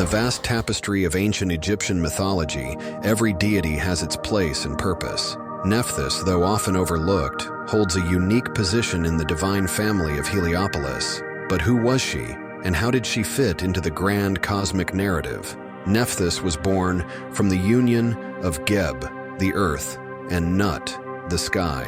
vast tapestry of ancient Egyptian mythology, every deity has its place and purpose. Nephthys, though often overlooked, holds a unique position in the divine family of Heliopolis. But who was she, and how did she fit into the grand cosmic narrative? Nephthys was born from the union of Geb, the earth, and Nut, the sky.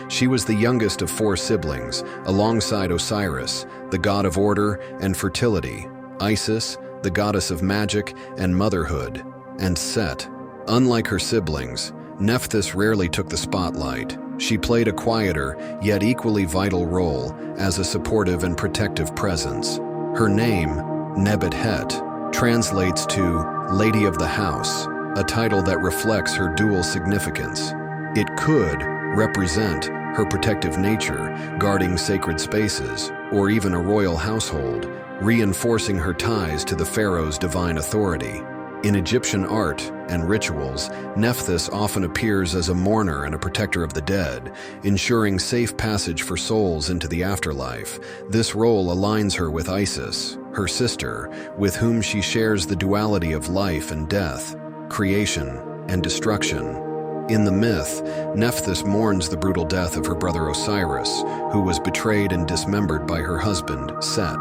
She was the youngest of 4 siblings, alongside Osiris, the god of order and fertility, Isis, the goddess of magic and motherhood, and Set. Unlike her siblings, Nephthys rarely took the spotlight. She played a quieter, yet equally vital role as a supportive and protective presence. Her name, Nebuhet, translates to Lady of the House, a title that reflects her dual significance. It could represent her protective nature, guarding sacred spaces, or even a royal household, reinforcing her ties to the pharaoh's divine authority. In Egyptian art and rituals, Nephthys often appears as a mourner and a protector of the dead, ensuring safe passage for souls into the afterlife. This role aligns her with Isis, her sister, with whom she shares the duality of life and death, creation and destruction. In the myth, Nephthys mourns the brutal death of her brother Osiris, who was betrayed and dismembered by her husband, Set.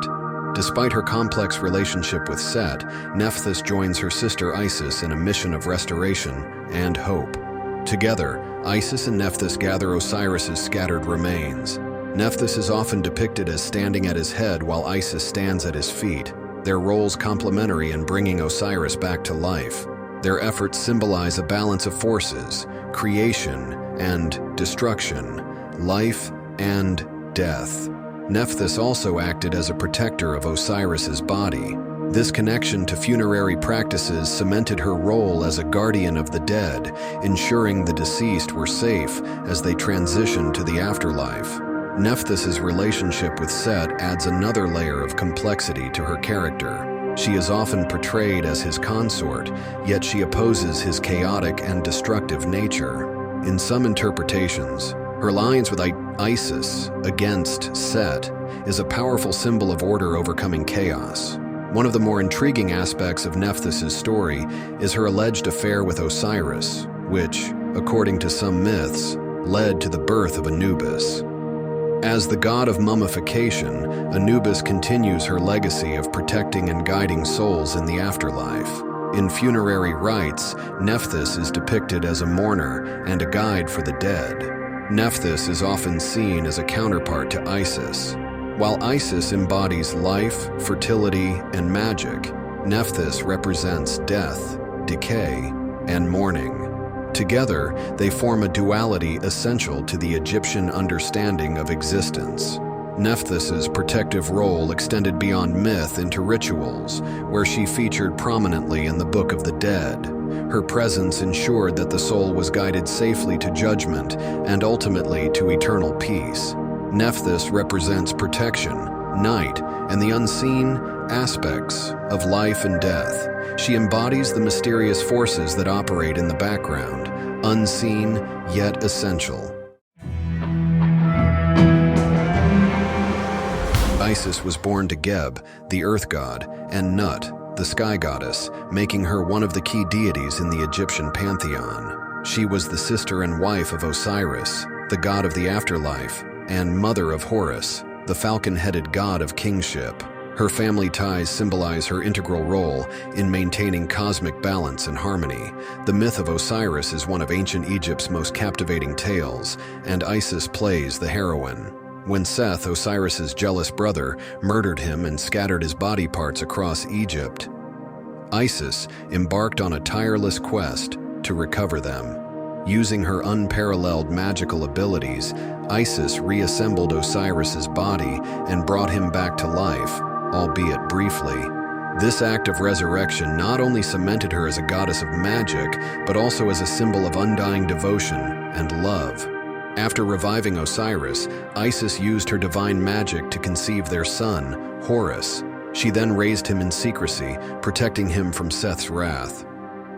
Despite her complex relationship with Set, Nephthys joins her sister Isis in a mission of restoration and hope. Together, Isis and Nephthys gather Osiris's scattered remains. Nephthys is often depicted as standing at his head while Isis stands at his feet, their roles complementary in bringing Osiris back to life. Their efforts symbolize a balance of forces, creation and destruction, life and death. Nephthys also acted as a protector of Osiris's body. This connection to funerary practices cemented her role as a guardian of the dead, ensuring the deceased were safe as they transitioned to the afterlife. Nephthys's relationship with Set adds another layer of complexity to her character. She is often portrayed as his consort, yet she opposes his chaotic and destructive nature. In some interpretations, her alliance with Isis against Set is a powerful symbol of order overcoming chaos. One of the more intriguing aspects of Nephthys' story is her alleged affair with Osiris, which, according to some myths, led to the birth of Anubis. As the god of mummification, Anubis continues her legacy of protecting and guiding souls in the afterlife. In funerary rites, Nephthys is depicted as a mourner and a guide for the dead. Nephthys is often seen as a counterpart to Isis. While Isis embodies life, fertility, and magic, Nephthys represents death, decay, and mourning. Together, they form a duality essential to the Egyptian understanding of existence. Nephthys' protective role extended beyond myth into rituals, where she featured prominently in the Book of the Dead. Her presence ensured that the soul was guided safely to judgment and ultimately to eternal peace. Nephthys represents protection, night, and the unseen aspects of life and death. She embodies the mysterious forces that operate in the background, unseen yet essential. Isis was born to Geb, the earth god, and Nut, the sky goddess, making her one of the key deities in the Egyptian pantheon. She was the sister and wife of Osiris, the god of the afterlife, and mother of Horus, the falcon-headed god of kingship. Her family ties symbolize her integral role in maintaining cosmic balance and harmony. The myth of Osiris is one of ancient Egypt's most captivating tales, and Isis plays the heroine. When Seth, Osiris's jealous brother, murdered him and scattered his body parts across Egypt, Isis embarked on a tireless quest to recover them. Using her unparalleled magical abilities, Isis reassembled Osiris's body and brought him back to life, albeit briefly. This act of resurrection not only cemented her as a goddess of magic, but also as a symbol of undying devotion and love. After reviving Osiris, Isis used her divine magic to conceive their son, Horus. She then raised him in secrecy, protecting him from Seth's wrath.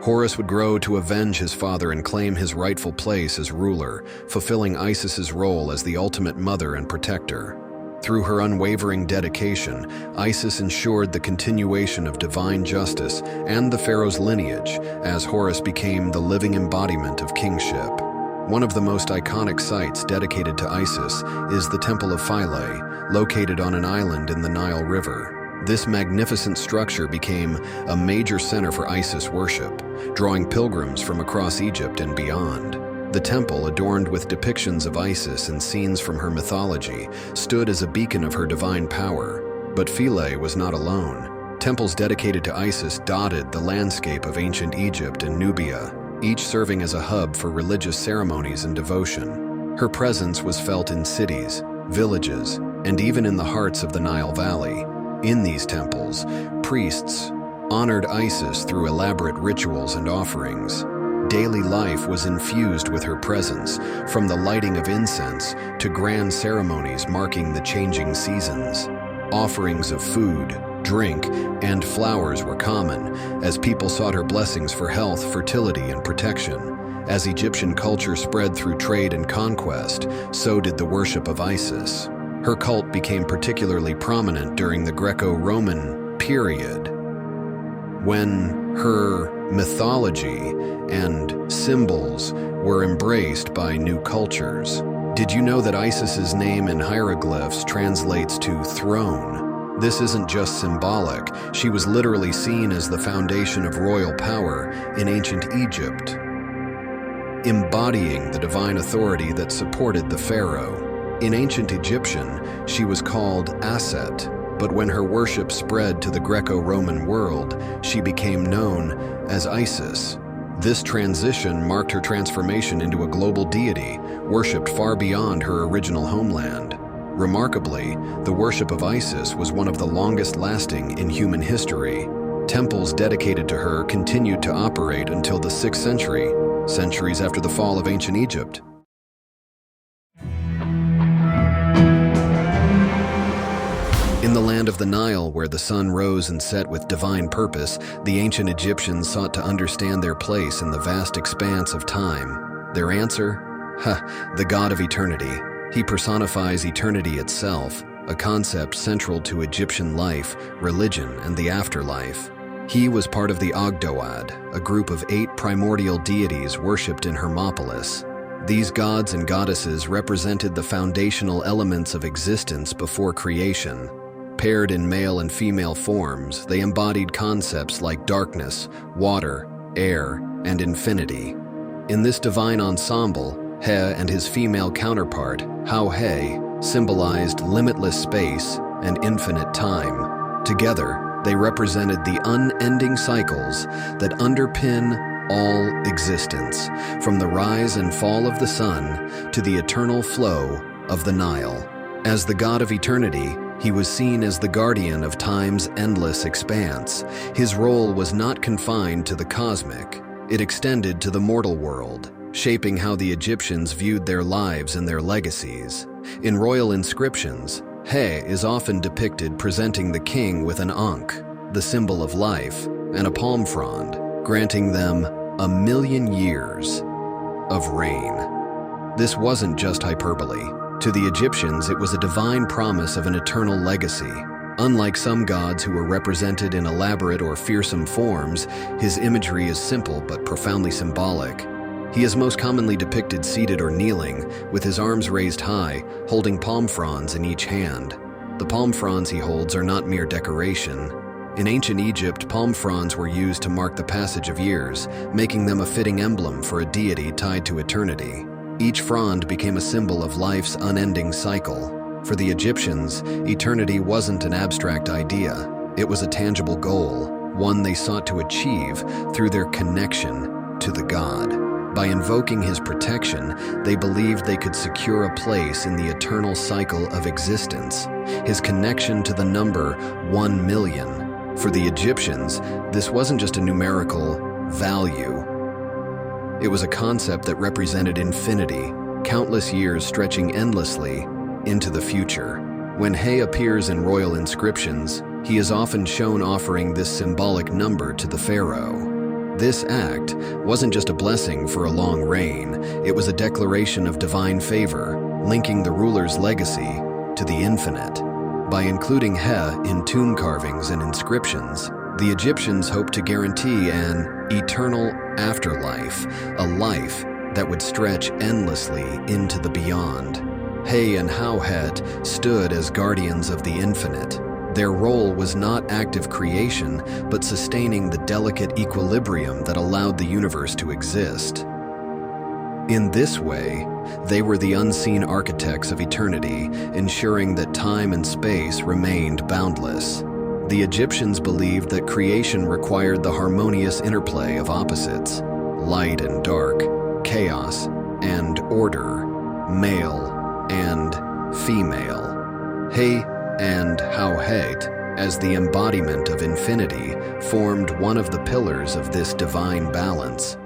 Horus would grow to avenge his father and claim his rightful place as ruler, fulfilling Isis's role as the ultimate mother and protector. Through her unwavering dedication, Isis ensured the continuation of divine justice and the pharaoh's lineage, as Horus became the living embodiment of kingship. One of the most iconic sites dedicated to Isis is the Temple of Philae, located on an island in the Nile River. This magnificent structure became a major center for Isis worship, drawing pilgrims from across Egypt and beyond. The temple, adorned with depictions of Isis and scenes from her mythology, stood as a beacon of her divine power. But Philae was not alone. Temples dedicated to Isis dotted the landscape of ancient Egypt and Nubia, each serving as a hub for religious ceremonies and devotion. Her presence was felt in cities, villages, and even in the hearts of the Nile Valley. In these temples, priests honored Isis through elaborate rituals and offerings. Daily life was infused with her presence, from the lighting of incense to grand ceremonies marking the changing seasons. Offerings of food, drink, and flowers were common, as people sought her blessings for health, fertility, and protection. As Egyptian culture spread through trade and conquest, so did the worship of Isis. Her cult became particularly prominent during the Greco-Roman period, when her mythology and symbols were embraced by new cultures. Did you know that Isis's name in hieroglyphs translates to throne? This isn't just symbolic. She was literally seen as the foundation of royal power in ancient Egypt, embodying the divine authority that supported the pharaoh. In ancient Egyptian, she was called Aset, but when her worship spread to the Greco-Roman world, she became known as Isis. This transition marked her transformation into a global deity, worshipped far beyond her original homeland. Remarkably, the worship of Isis was one of the longest-lasting in human history. Temples dedicated to her continued to operate until the 6th century, centuries after the fall of ancient Egypt. In the land of the Nile, where the sun rose and set with divine purpose, the ancient Egyptians sought to understand their place in the vast expanse of time. Their answer? The god of eternity. He personifies eternity itself, a concept central to Egyptian life, religion, and the afterlife. He was part of the Ogdoad, a group of 8 primordial deities worshipped in Hermopolis. These gods and goddesses represented the foundational elements of existence before creation. Paired in male and female forms, they embodied concepts like darkness, water, air, and infinity. In this divine ensemble, He and his female counterpart, Hau-He, symbolized limitless space and infinite time. Together, they represented the unending cycles that underpin all existence, from the rise and fall of the sun to the eternal flow of the Nile. As the god of eternity, he was seen as the guardian of time's endless expanse. His role was not confined to the cosmic. It extended to the mortal world, shaping how the Egyptians viewed their lives and their legacies. In royal inscriptions, He is often depicted presenting the king with an ankh, the symbol of life, and a palm frond, granting them 1,000,000 years of reign. This wasn't just hyperbole. To the Egyptians, it was a divine promise of an eternal legacy. Unlike some gods who were represented in elaborate or fearsome forms, his imagery is simple but profoundly symbolic. He is most commonly depicted seated or kneeling, with his arms raised high, holding palm fronds in each hand. The palm fronds he holds are not mere decoration. In ancient Egypt, palm fronds were used to mark the passage of years, making them a fitting emblem for a deity tied to eternity. Each frond became a symbol of life's unending cycle. For the Egyptians, eternity wasn't an abstract idea. It was a tangible goal, one they sought to achieve through their connection to the god. By invoking his protection, they believed they could secure a place in the eternal cycle of existence. His connection to the number 1,000,000. For the Egyptians, this wasn't just a numerical value. It was a concept that represented infinity, countless years stretching endlessly into the future. When He appears in royal inscriptions, he is often shown offering this symbolic number to the pharaoh. This act wasn't just a blessing for a long reign, it was a declaration of divine favor, linking the ruler's legacy to the infinite. By including He in tomb carvings and inscriptions, the Egyptians hoped to guarantee an eternal afterlife, a life that would stretch endlessly into the beyond. He and Hauhet stood as guardians of the infinite. Their role was not active creation, but sustaining the delicate equilibrium that allowed the universe to exist. In this way, they were the unseen architects of eternity, ensuring that time and space remained boundless. The Egyptians believed that creation required the harmonious interplay of opposites, light and dark, chaos and order, male and female. He and Hauhet, as the embodiment of infinity, formed one of the pillars of this divine balance.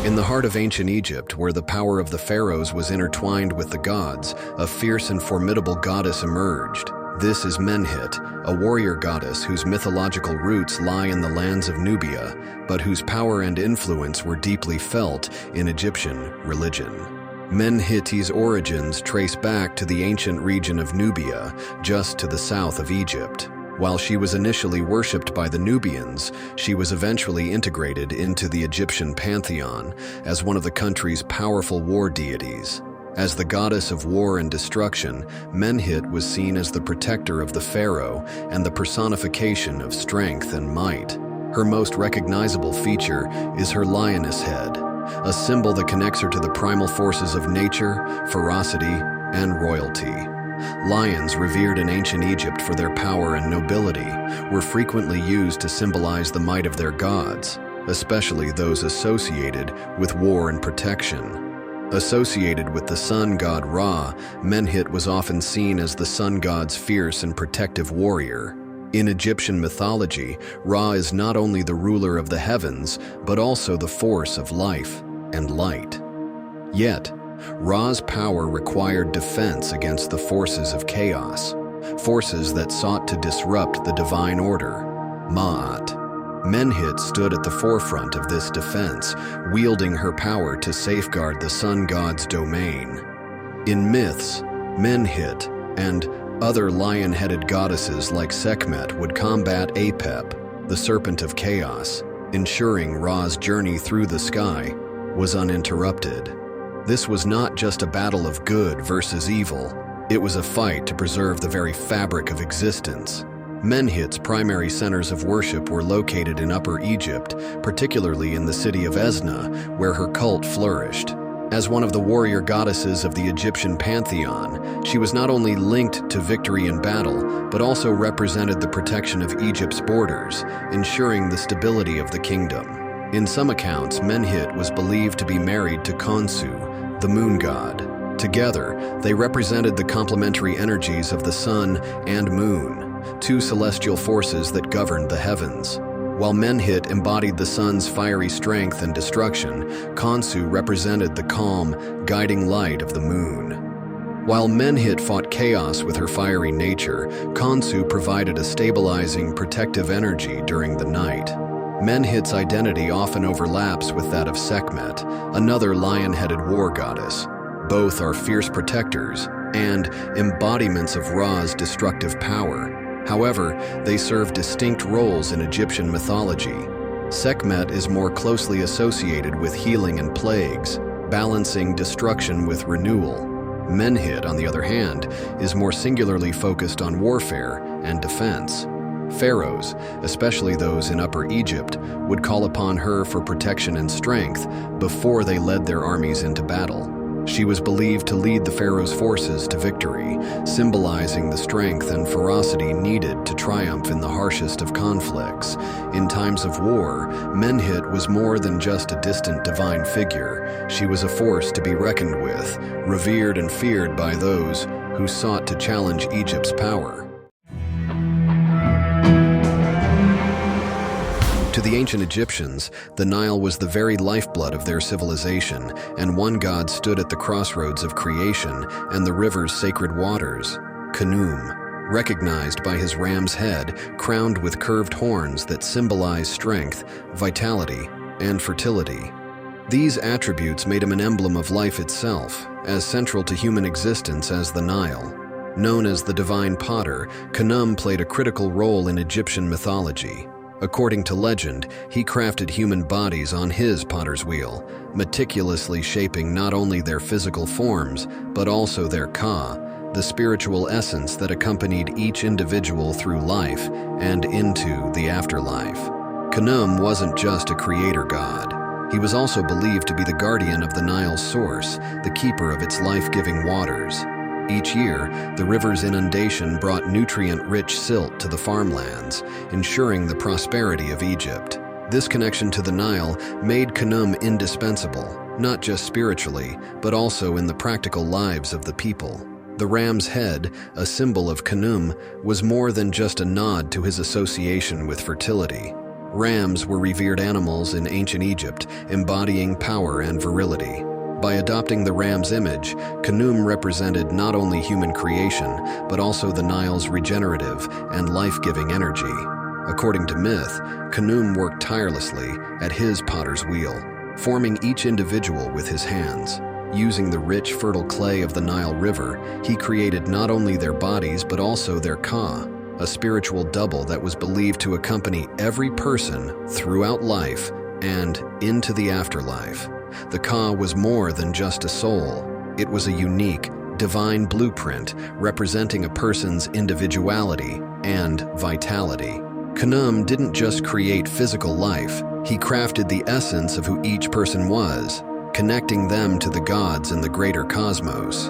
In the heart of ancient Egypt, where the power of the pharaohs was intertwined with the gods, a fierce and formidable goddess emerged. This is Menhit, a warrior goddess whose mythological roots lie in the lands of Nubia, but whose power and influence were deeply felt in Egyptian religion. Menhiti's origins trace back to the ancient region of Nubia, just to the south of Egypt. While she was initially worshipped by the Nubians, she was eventually integrated into the Egyptian pantheon as one of the country's powerful war deities. As the goddess of war and destruction, Menhit was seen as the protector of the pharaoh and the personification of strength and might. Her most recognizable feature is her lioness head, a symbol that connects her to the primal forces of nature, ferocity, and royalty. Lions, revered in ancient Egypt for their power and nobility, were frequently used to symbolize the might of their gods, especially those associated with war and protection. Associated with the sun god Ra, Menhit was often seen as the sun god's fierce and protective warrior. In Egyptian mythology, Ra is not only the ruler of the heavens, but also the force of life and light. Yet, Ra's power required defense against the forces of chaos, forces that sought to disrupt the divine order, Ma'at. Menhit stood at the forefront of this defense, wielding her power to safeguard the sun god's domain. In myths, Menhit and other lion-headed goddesses like Sekhmet would combat Apep, the serpent of chaos, ensuring Ra's journey through the sky was uninterrupted. This was not just a battle of good versus evil, it was a fight to preserve the very fabric of existence. Menhit's primary centers of worship were located in Upper Egypt, particularly in the city of Esna, where her cult flourished. As one of the warrior goddesses of the Egyptian pantheon, she was not only linked to victory in battle, but also represented the protection of Egypt's borders, ensuring the stability of the kingdom. In some accounts, Menhit was believed to be married to Khonsu, the moon god. Together, they represented the complementary energies of the sun and moon, two celestial forces that governed the heavens. While Menhit embodied the sun's fiery strength and destruction, Khonsu represented the calm, guiding light of the moon. While Menhit fought chaos with her fiery nature, Khonsu provided a stabilizing, protective energy during the night. Menhit's identity often overlaps with that of Sekhmet, another lion-headed war goddess. Both are fierce protectors and embodiments of Ra's destructive power. However, they serve distinct roles in Egyptian mythology. Sekhmet is more closely associated with healing and plagues, balancing destruction with renewal. Menhit, on the other hand, is more singularly focused on warfare and defense. Pharaohs, especially those in Upper Egypt, would call upon her for protection and strength before they led their armies into battle. She was believed to lead the pharaoh's forces to victory, symbolizing the strength and ferocity needed to triumph in the harshest of conflicts. In times of war, Menhit was more than just a distant divine figure. She was a force to be reckoned with, revered and feared by those who sought to challenge Egypt's power. To the ancient Egyptians, the Nile was the very lifeblood of their civilization, and one god stood at the crossroads of creation and the river's sacred waters, Khnum, recognized by his ram's head, crowned with curved horns that symbolize strength, vitality, and fertility. These attributes made him an emblem of life itself, as central to human existence as the Nile. Known as the divine potter, Khnum played a critical role in Egyptian mythology. According to legend, he crafted human bodies on his potter's wheel, meticulously shaping not only their physical forms, but also their ka, the spiritual essence that accompanied each individual through life and into the afterlife. Khnum wasn't just a creator god. He was also believed to be the guardian of the Nile's source, the keeper of its life-giving waters. Each year, the river's inundation brought nutrient-rich silt to the farmlands, ensuring the prosperity of Egypt. This connection to the Nile made Khnum indispensable, not just spiritually, but also in the practical lives of the people. The ram's head, a symbol of Khnum, was more than just a nod to his association with fertility. Rams were revered animals in ancient Egypt, embodying power and virility. By adopting the ram's image, Khnum represented not only human creation, but also the Nile's regenerative and life-giving energy. According to myth, Khnum worked tirelessly at his potter's wheel, forming each individual with his hands. Using the rich, fertile clay of the Nile River, he created not only their bodies but also their ka, a spiritual double that was believed to accompany every person throughout life and into the afterlife. The ka was more than just a soul. It was a unique, divine blueprint representing a person's individuality and vitality. Khnum didn't just create physical life, he crafted the essence of who each person was, connecting them to the gods in the greater cosmos.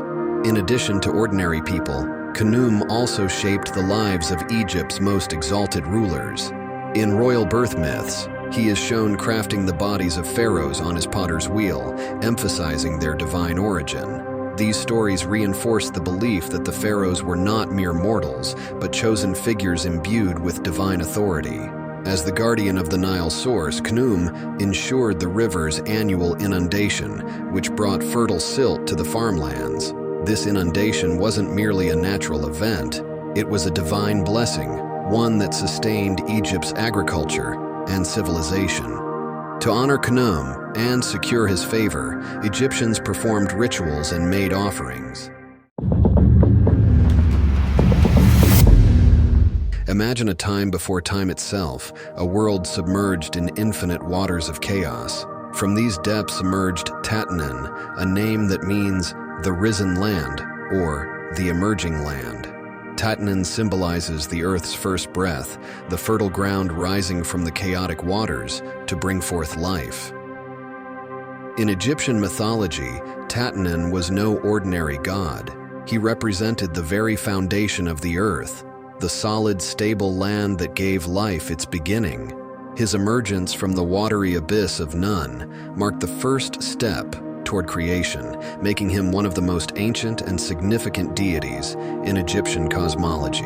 In addition to ordinary people, Khnum also shaped the lives of Egypt's most exalted rulers. In royal birth myths, he is shown crafting the bodies of pharaohs on his potter's wheel, emphasizing their divine origin. These stories reinforce the belief that the pharaohs were not mere mortals, but chosen figures imbued with divine authority. As the guardian of the Nile's source, Khnum ensured the river's annual inundation, which brought fertile silt to the farmlands. This inundation wasn't merely a natural event, it was a divine blessing, one that sustained Egypt's agriculture and civilization. To honor Khnum and secure his favor, Egyptians performed rituals and made offerings. Imagine a time before time itself, a world submerged in infinite waters of chaos. From these depths emerged Tatanen, a name that means the risen land or the emerging land. Tatanen symbolizes the earth's first breath, the fertile ground rising from the chaotic waters to bring forth life. In Egyptian mythology, Tatanen was no ordinary god. He represented the very foundation of the earth, the solid, stable land that gave life its beginning. His emergence from the watery abyss of Nun marked the first step toward creation, making him one of the most ancient and significant deities in Egyptian cosmology.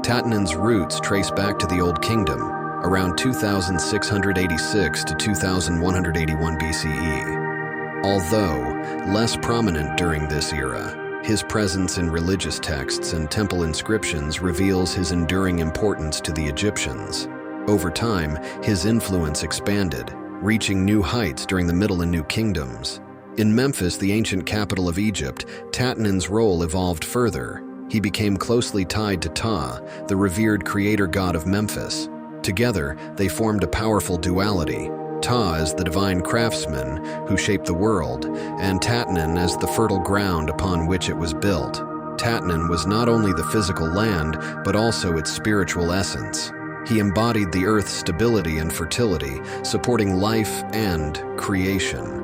Tatanen's roots trace back to the Old Kingdom, around 2686 to 2181 BCE. Although less prominent during this era, his presence in religious texts and temple inscriptions reveals his enduring importance to the Egyptians. Over time, his influence expanded, reaching new heights during the Middle and New Kingdoms. In Memphis, the ancient capital of Egypt, Tatanen's role evolved further. He became closely tied to Ptah, the revered creator god of Memphis. Together, they formed a powerful duality, Ptah as the divine craftsman who shaped the world, and Tatanen as the fertile ground upon which it was built. Tatanen was not only the physical land, but also its spiritual essence. He embodied the earth's stability and fertility, supporting life and creation.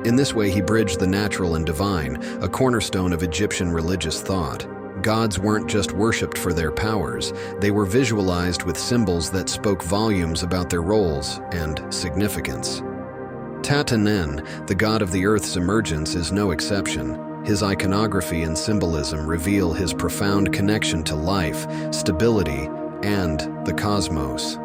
In this way, he bridged the natural and divine, a cornerstone of Egyptian religious thought. Gods weren't just worshipped for their powers, they were visualized with symbols that spoke volumes about their roles and significance. Tatanen, the god of the earth's emergence, is no exception. His iconography and symbolism reveal his profound connection to life, stability, and the cosmos.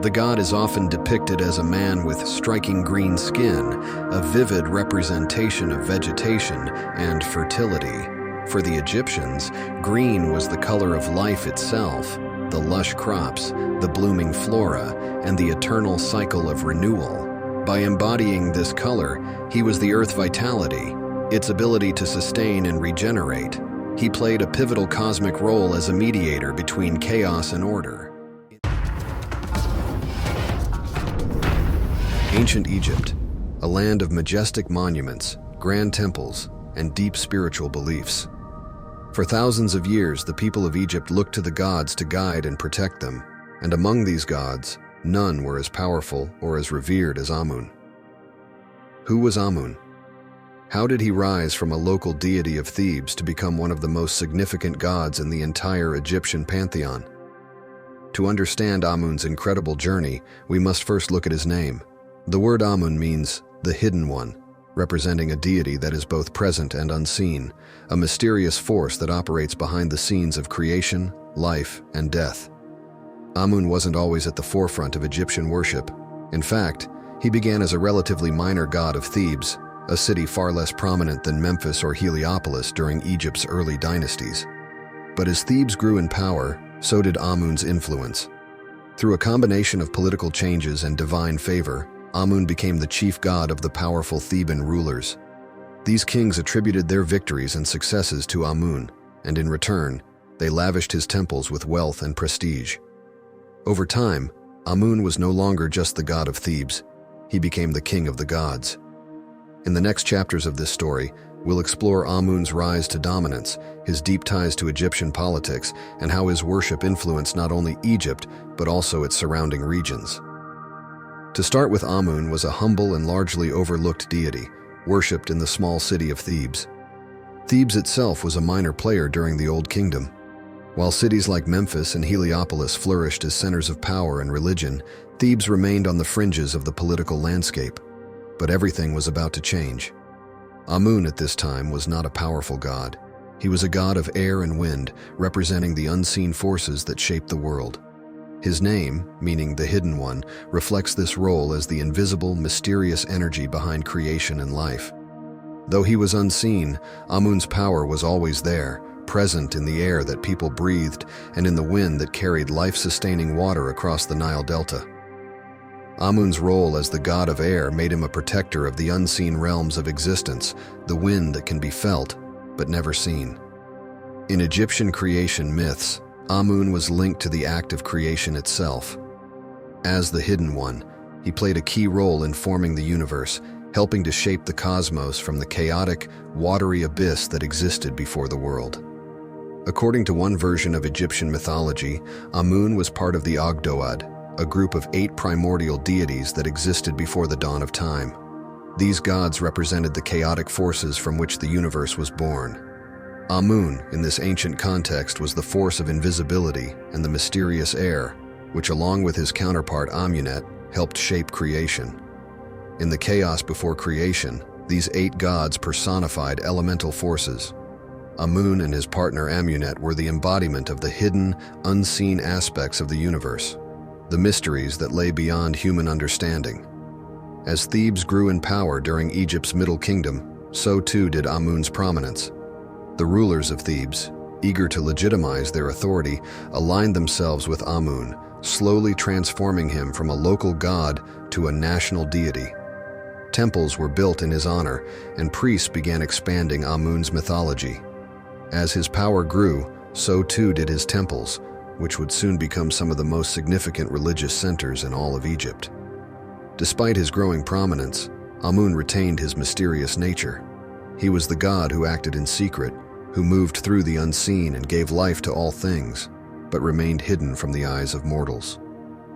The god is often depicted as a man with striking green skin, a vivid representation of vegetation and fertility. For the Egyptians, green was the color of life itself, the lush crops, the blooming flora, and the eternal cycle of renewal. By embodying this color, he was the earth vitality, its ability to sustain and regenerate. He played a pivotal cosmic role as a mediator between chaos and order. Ancient Egypt, a land of majestic monuments, grand temples, and deep spiritual beliefs. For thousands of years, the people of Egypt looked to the gods to guide and protect them, and among these gods, none were as powerful or as revered as Amun. Who was Amun? How did he rise from a local deity of Thebes to become one of the most significant gods in the entire Egyptian pantheon? To understand Amun's incredible journey, we must first look at his name. The word Amun means the hidden one, representing a deity that is both present and unseen, a mysterious force that operates behind the scenes of creation, life, and death. Amun wasn't always at the forefront of Egyptian worship. In fact, he began as a relatively minor god of Thebes, a city far less prominent than Memphis or Heliopolis during Egypt's early dynasties. But as Thebes grew in power, so did Amun's influence. Through a combination of political changes and divine favor, Amun became the chief god of the powerful Theban rulers. These kings attributed their victories and successes to Amun, and in return, they lavished his temples with wealth and prestige. Over time, Amun was no longer just the god of Thebes. He became the king of the gods. In the next chapters of this story, we'll explore Amun's rise to dominance, his deep ties to Egyptian politics, and how his worship influenced not only Egypt, but also its surrounding regions. To start with, Amun was a humble and largely overlooked deity, worshipped in the small city of Thebes. Thebes itself was a minor player during the Old Kingdom. While cities like Memphis and Heliopolis flourished as centers of power and religion, Thebes remained on the fringes of the political landscape. But everything was about to change. Amun at this time was not a powerful god. He was a god of air and wind, representing the unseen forces that shaped the world. His name, meaning the Hidden One, reflects this role as the invisible, mysterious energy behind creation and life. Though he was unseen, Amun's power was always there, present in the air that people breathed and in the wind that carried life-sustaining water across the Nile Delta. Amun's role as the god of air made him a protector of the unseen realms of existence, the wind that can be felt but never seen. In Egyptian creation myths, Amun was linked to the act of creation itself. As the Hidden One, he played a key role in forming the universe, helping to shape the cosmos from the chaotic, watery abyss that existed before the world. According to one version of Egyptian mythology, Amun was part of the Ogdoad, a group of 8 primordial deities that existed before the dawn of time. These gods represented the chaotic forces from which the universe was born. Amun, in this ancient context, was the force of invisibility and the mysterious air, which along with his counterpart Amunet, helped shape creation. In the chaos before creation, these 8 gods personified elemental forces. Amun and his partner Amunet were the embodiment of the hidden, unseen aspects of the universe, the mysteries that lay beyond human understanding. As Thebes grew in power during Egypt's Middle Kingdom, so too did Amun's prominence. The rulers of Thebes, eager to legitimize their authority, aligned themselves with Amun, slowly transforming him from a local god to a national deity. Temples were built in his honor, and priests began expanding Amun's mythology. As his power grew, so too did his temples, which would soon become some of the most significant religious centers in all of Egypt. Despite his growing prominence, Amun retained his mysterious nature. He was the god who acted in secret, who moved through the unseen and gave life to all things, but remained hidden from the eyes of mortals.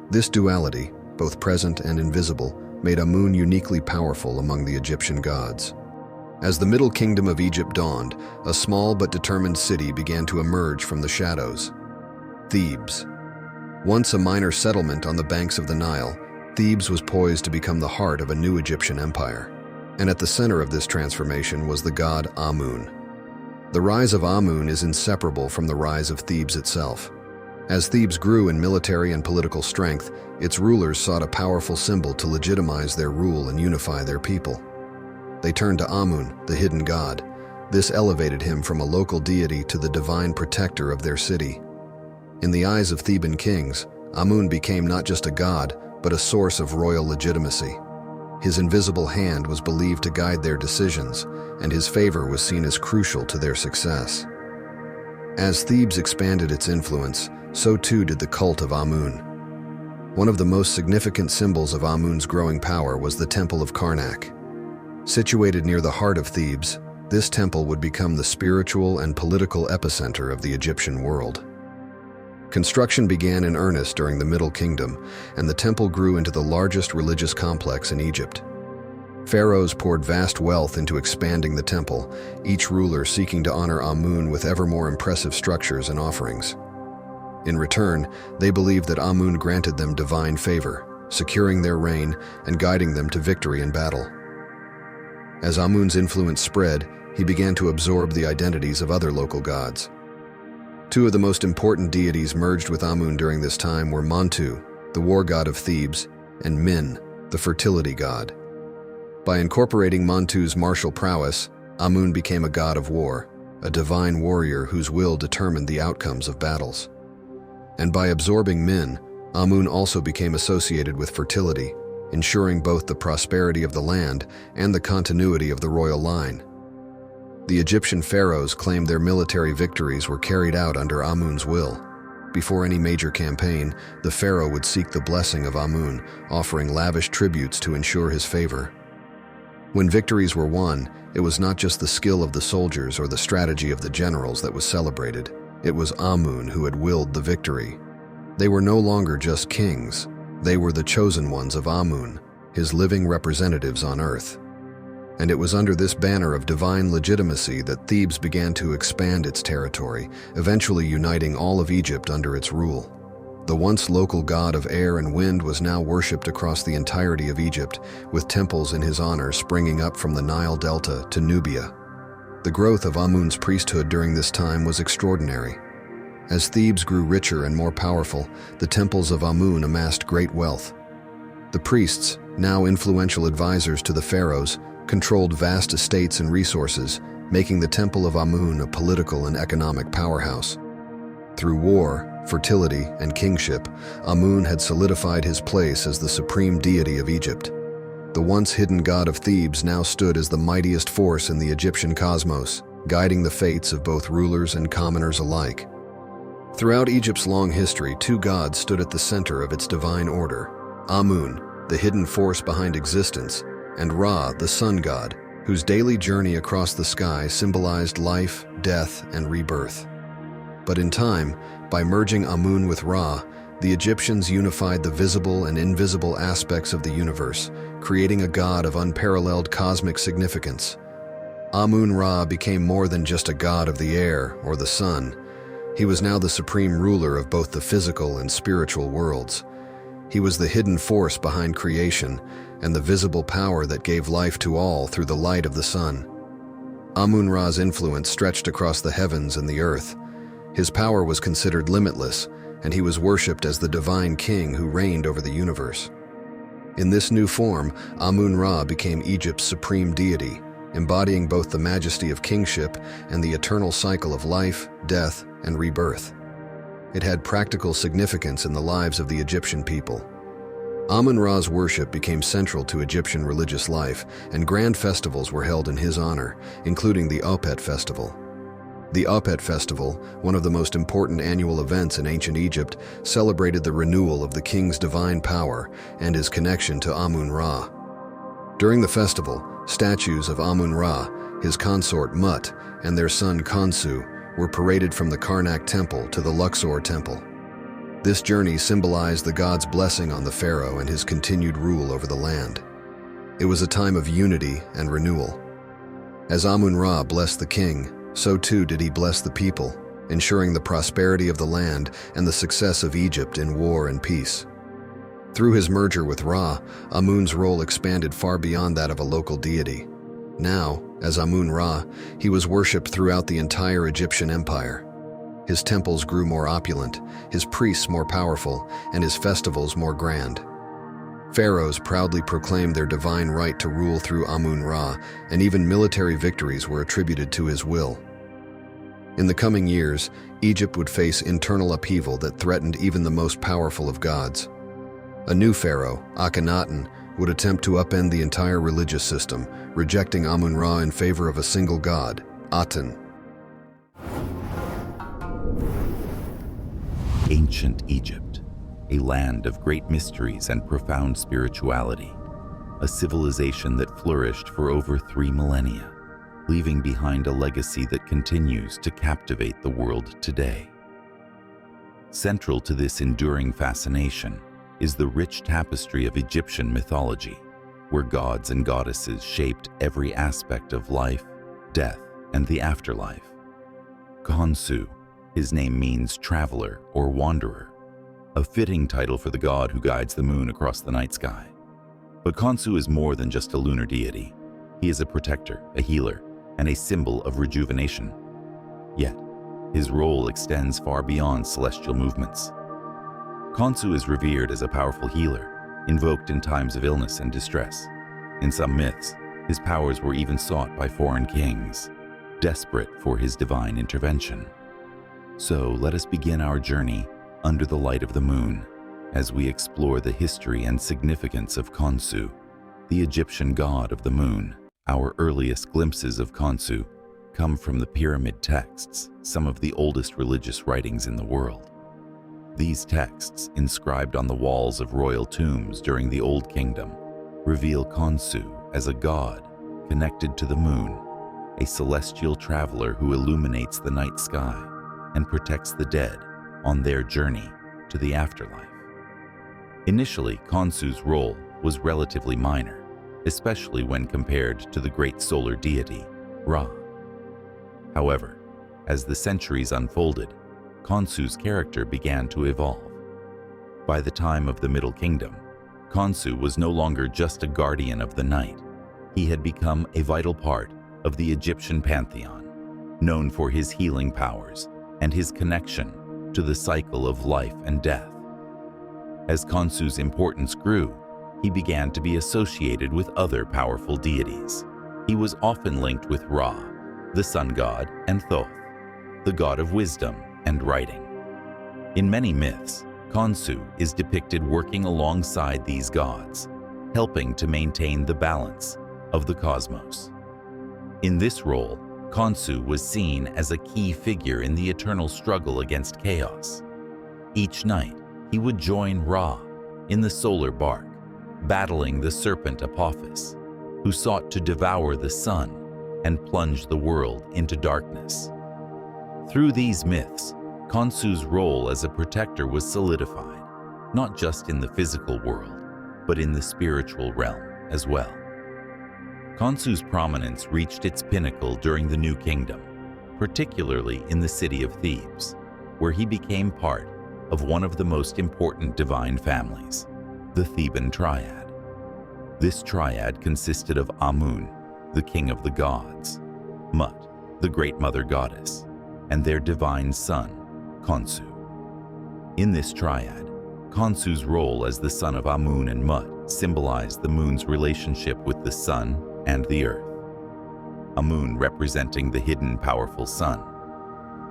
This duality, both present and invisible, made Amun uniquely powerful among the Egyptian gods. As the Middle Kingdom of Egypt dawned, a small but determined city began to emerge from the shadows. Thebes. Once a minor settlement on the banks of the Nile, Thebes was poised to become the heart of a new Egyptian empire. And at the center of this transformation was the god Amun. The rise of Amun is inseparable from the rise of Thebes itself. As Thebes grew in military and political strength, its rulers sought a powerful symbol to legitimize their rule and unify their people. They turned to Amun, the hidden god. This elevated him from a local deity to the divine protector of their city. In the eyes of Theban kings, Amun became not just a god, but a source of royal legitimacy. His invisible hand was believed to guide their decisions, and his favor was seen as crucial to their success. As Thebes expanded its influence, so too did the cult of Amun. One of the most significant symbols of Amun's growing power was the Temple of Karnak. Situated near the heart of Thebes, this temple would become the spiritual and political epicenter of the Egyptian world. Construction began in earnest during the Middle Kingdom, and the temple grew into the largest religious complex in Egypt. Pharaohs poured vast wealth into expanding the temple, each ruler seeking to honor Amun with ever more impressive structures and offerings. In return, they believed that Amun granted them divine favor, securing their reign and guiding them to victory in battle. As Amun's influence spread, he began to absorb the identities of other local gods. Two of the most important deities merged with Amun during this time were Montu, the war god of Thebes, and Min, the fertility god. By incorporating Montu's martial prowess, Amun became a god of war, a divine warrior whose will determined the outcomes of battles. And by absorbing Min, Amun also became associated with fertility, ensuring both the prosperity of the land and the continuity of the royal line. The Egyptian pharaohs claimed their military victories were carried out under Amun's will. Before any major campaign, the pharaoh would seek the blessing of Amun, offering lavish tributes to ensure his favor. When victories were won, it was not just the skill of the soldiers or the strategy of the generals that was celebrated. It was Amun who had willed the victory. They were no longer just kings. They were the chosen ones of Amun, his living representatives on earth. And it was under this banner of divine legitimacy that Thebes began to expand its territory, eventually uniting all of Egypt under its rule. The once local god of air and wind was now worshipped across the entirety of Egypt, with temples in his honor springing up from the Nile Delta to Nubia. The growth of Amun's priesthood during this time was extraordinary. As Thebes grew richer and more powerful, the temples of Amun amassed great wealth. The priests, now influential advisors to the pharaohs, controlled vast estates and resources, making the Temple of Amun a political and economic powerhouse. Through war, fertility, and kingship, Amun had solidified his place as the supreme deity of Egypt. The once hidden god of Thebes now stood as the mightiest force in the Egyptian cosmos, guiding the fates of both rulers and commoners alike. Throughout Egypt's long history, two gods stood at the center of its divine order: Amun, the hidden force behind existence, and Ra, the sun god, whose daily journey across the sky symbolized life, death, and rebirth. But in time, by merging Amun with Ra, the Egyptians unified the visible and invisible aspects of the universe, creating a god of unparalleled cosmic significance. Amun-Ra became more than just a god of the air or the sun. He was now the supreme ruler of both the physical and spiritual worlds. He was the hidden force behind creation and the visible power that gave life to all through the light of the sun. Amun-Ra's influence stretched across the heavens and the earth. His power was considered limitless, and he was worshipped as the divine king who reigned over the universe. In this new form, Amun-Ra became Egypt's supreme deity, embodying both the majesty of kingship and the eternal cycle of life, death, and rebirth. It had practical significance in the lives of the Egyptian people. Amun-Ra's worship became central to Egyptian religious life, and grand festivals were held in his honor, including the Opet Festival. The Opet Festival, one of the most important annual events in ancient Egypt, celebrated the renewal of the king's divine power and his connection to Amun-Ra. During the festival, statues of Amun-Ra, his consort Mut, and their son Khonsu were paraded from the Karnak temple to the Luxor temple. This journey symbolized the god's blessing on the pharaoh and his continued rule over the land. It was a time of unity and renewal. As Amun-Ra blessed the king, so too did he bless the people, ensuring the prosperity of the land and the success of Egypt in war and peace. Through his merger with Ra, Amun's role expanded far beyond that of a local deity. Now, as Amun-Ra, he was worshipped throughout the entire Egyptian empire. His temples grew more opulent, his priests more powerful, and his festivals more grand. Pharaohs proudly proclaimed their divine right to rule through Amun-Ra, and even military victories were attributed to his will. In the coming years, Egypt would face internal upheaval that threatened even the most powerful of gods. A new pharaoh, Akhenaten, would attempt to upend the entire religious system, rejecting Amun-Ra in favor of a single god, Aten. Ancient Egypt, a land of great mysteries and profound spirituality, a civilization that flourished for over 3 millennia, leaving behind a legacy that continues to captivate the world today. Central to this enduring fascination is the rich tapestry of Egyptian mythology, where gods and goddesses shaped every aspect of life, death, and the afterlife. Khonsu, his name means traveler or wanderer, a fitting title for the god who guides the moon across the night sky. But Khonsu is more than just a lunar deity. He is a protector, a healer, and a symbol of rejuvenation. Yet, his role extends far beyond celestial movements. Khonsu is revered as a powerful healer, invoked in times of illness and distress. In some myths, his powers were even sought by foreign kings, desperate for his divine intervention. So let us begin our journey under the light of the moon as we explore the history and significance of Khonsu, the Egyptian god of the moon. Our earliest glimpses of Khonsu come from the pyramid texts, some of the oldest religious writings in the world. These texts, inscribed on the walls of royal tombs during the Old Kingdom, reveal Khonsu as a god connected to the moon, a celestial traveler who illuminates the night sky and protects the dead on their journey to the afterlife. Initially, Khonsu's role was relatively minor, especially when compared to the great solar deity, Ra. However, as the centuries unfolded, Khonsu's character began to evolve. By the time of the Middle Kingdom, Khonsu was no longer just a guardian of the night. He had become a vital part of the Egyptian pantheon, known for his healing powers and his connection to the cycle of life and death. As Khonsu's importance grew, he began to be associated with other powerful deities. He was often linked with Ra, the sun god, and Thoth, the god of wisdom and writing. In many myths, Khonsu is depicted working alongside these gods, helping to maintain the balance of the cosmos. In this role, Khonsu was seen as a key figure in the eternal struggle against chaos. Each night, he would join Ra in the solar bark, battling the serpent Apophis, who sought to devour the sun and plunge the world into darkness. Through these myths, Khonsu's role as a protector was solidified, not just in the physical world, but in the spiritual realm as well. Khonsu's prominence reached its pinnacle during the New Kingdom, particularly in the city of Thebes, where he became part of one of the most important divine families, the Theban triad. This triad consisted of Amun, the king of the gods, Mut, the great mother goddess, and their divine son, Khonsu. In this triad, Khonsu's role as the son of Amun and Mut symbolized the moon's relationship with the sun and the earth. Amun representing the hidden powerful sun,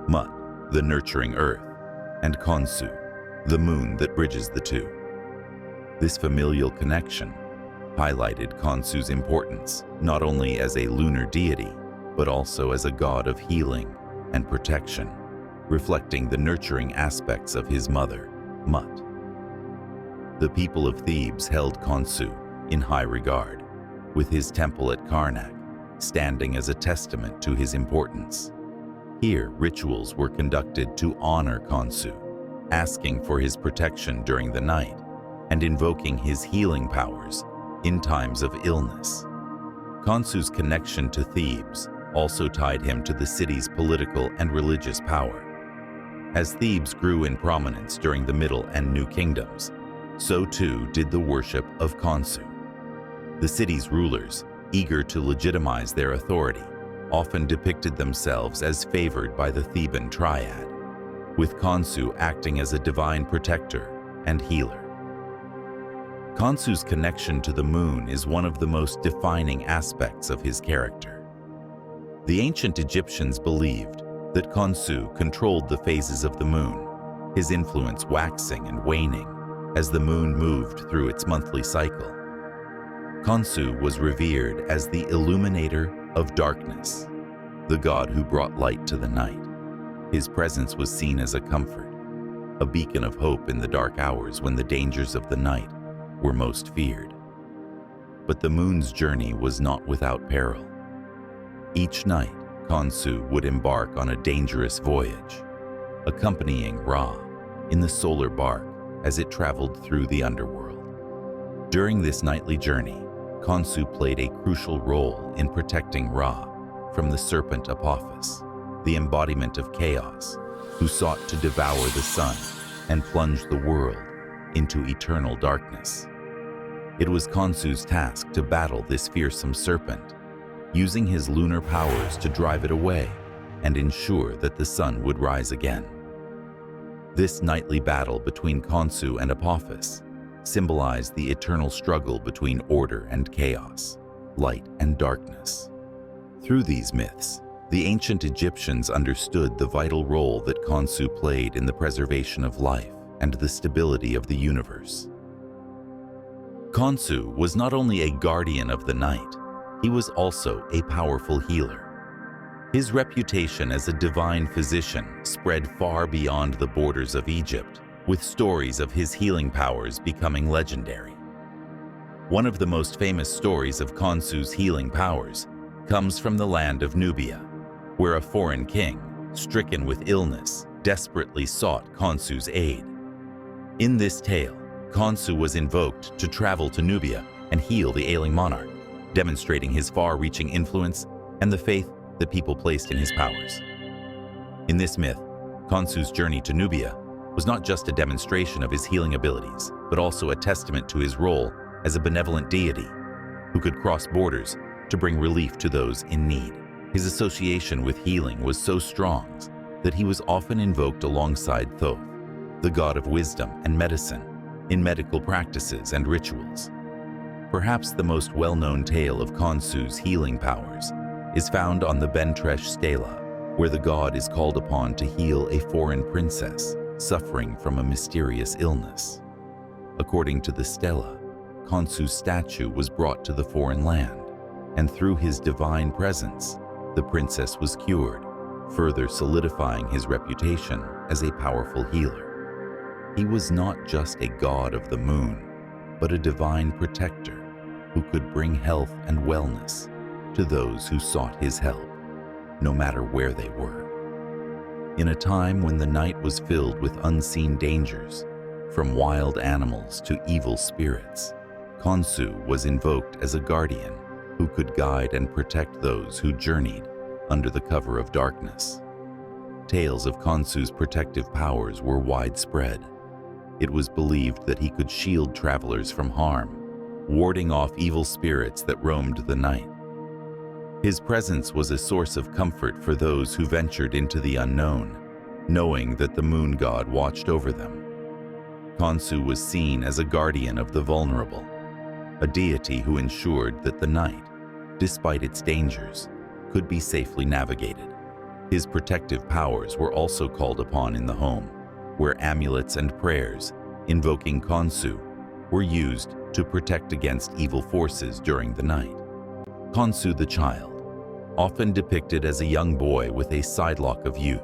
Mut, the nurturing earth, and Khonsu, the moon that bridges the two. This familial connection highlighted Khonsu's importance not only as a lunar deity, but also as a god of healing and protection, reflecting the nurturing aspects of his mother, Mut. The people of Thebes held Khonsu in high regard, with his temple at Karnak standing as a testament to his importance. Here, rituals were conducted to honor Khonsu, asking for his protection during the night and invoking his healing powers in times of illness. Khonsu's connection to Thebes also tied him to the city's political and religious power. As Thebes grew in prominence during the Middle and New Kingdoms, so too did the worship of Khonsu. The city's rulers, eager to legitimize their authority, often depicted themselves as favored by the Theban triad, with Khonsu acting as a divine protector and healer. Khonsu's connection to the moon is one of the most defining aspects of his character. The ancient Egyptians believed that Khonsu controlled the phases of the moon, his influence waxing and waning as the moon moved through its monthly cycle. Khonsu was revered as the illuminator of darkness, the god who brought light to the night. His presence was seen as a comfort, a beacon of hope in the dark hours when the dangers of the night were most feared. But the moon's journey was not without peril. Each night, Khonsu would embark on a dangerous voyage, accompanying Ra in the solar bark as it traveled through the underworld. During this nightly journey, Khonsu played a crucial role in protecting Ra from the serpent Apophis, the embodiment of chaos, who sought to devour the sun and plunge the world into eternal darkness. It was Khonsu's task to battle this fearsome serpent, using his lunar powers to drive it away and ensure that the sun would rise again. This nightly battle between Khonsu and Apophis symbolized the eternal struggle between order and chaos, light and darkness. Through these myths, the ancient Egyptians understood the vital role that Khonsu played in the preservation of life and the stability of the universe. Khonsu was not only a guardian of the night, he was also a powerful healer. His reputation as a divine physician spread far beyond the borders of Egypt, with stories of his healing powers becoming legendary. One of the most famous stories of Khonsu's healing powers comes from the land of Nubia, where a foreign king, stricken with illness, desperately sought Khonsu's aid. In this tale, Khonsu was invoked to travel to Nubia and heal the ailing monarch, demonstrating his far-reaching influence and the faith that people placed in his powers. In this myth, Khonsu's journey to Nubia was not just a demonstration of his healing abilities, but also a testament to his role as a benevolent deity who could cross borders to bring relief to those in need. His association with healing was so strong that he was often invoked alongside Thoth, the god of wisdom and medicine, in medical practices and rituals. Perhaps the most well-known tale of Khonsu's healing powers is found on the Bentresh stela, where the god is called upon to heal a foreign princess suffering from a mysterious illness. According to the stela, Khonsu's statue was brought to the foreign land, and through his divine presence, the princess was cured, further solidifying his reputation as a powerful healer. He was not just a god of the moon, but a divine protector who could bring health and wellness to those who sought his help, no matter where they were. In a time when the night was filled with unseen dangers, from wild animals to evil spirits, Khonsu was invoked as a guardian who could guide and protect those who journeyed under the cover of darkness. Tales of Khonsu's protective powers were widespread. It was believed that he could shield travelers from harm, warding off evil spirits that roamed the night. His presence was a source of comfort for those who ventured into the unknown, knowing that the moon god watched over them. Khonsu was seen as a guardian of the vulnerable, a deity who ensured that the night, despite its dangers, could be safely navigated. His protective powers were also called upon in the home, where amulets and prayers invoking Khonsu were used to protect against evil forces during the night. Khonsu the child, often depicted as a young boy with a sidelock of youth.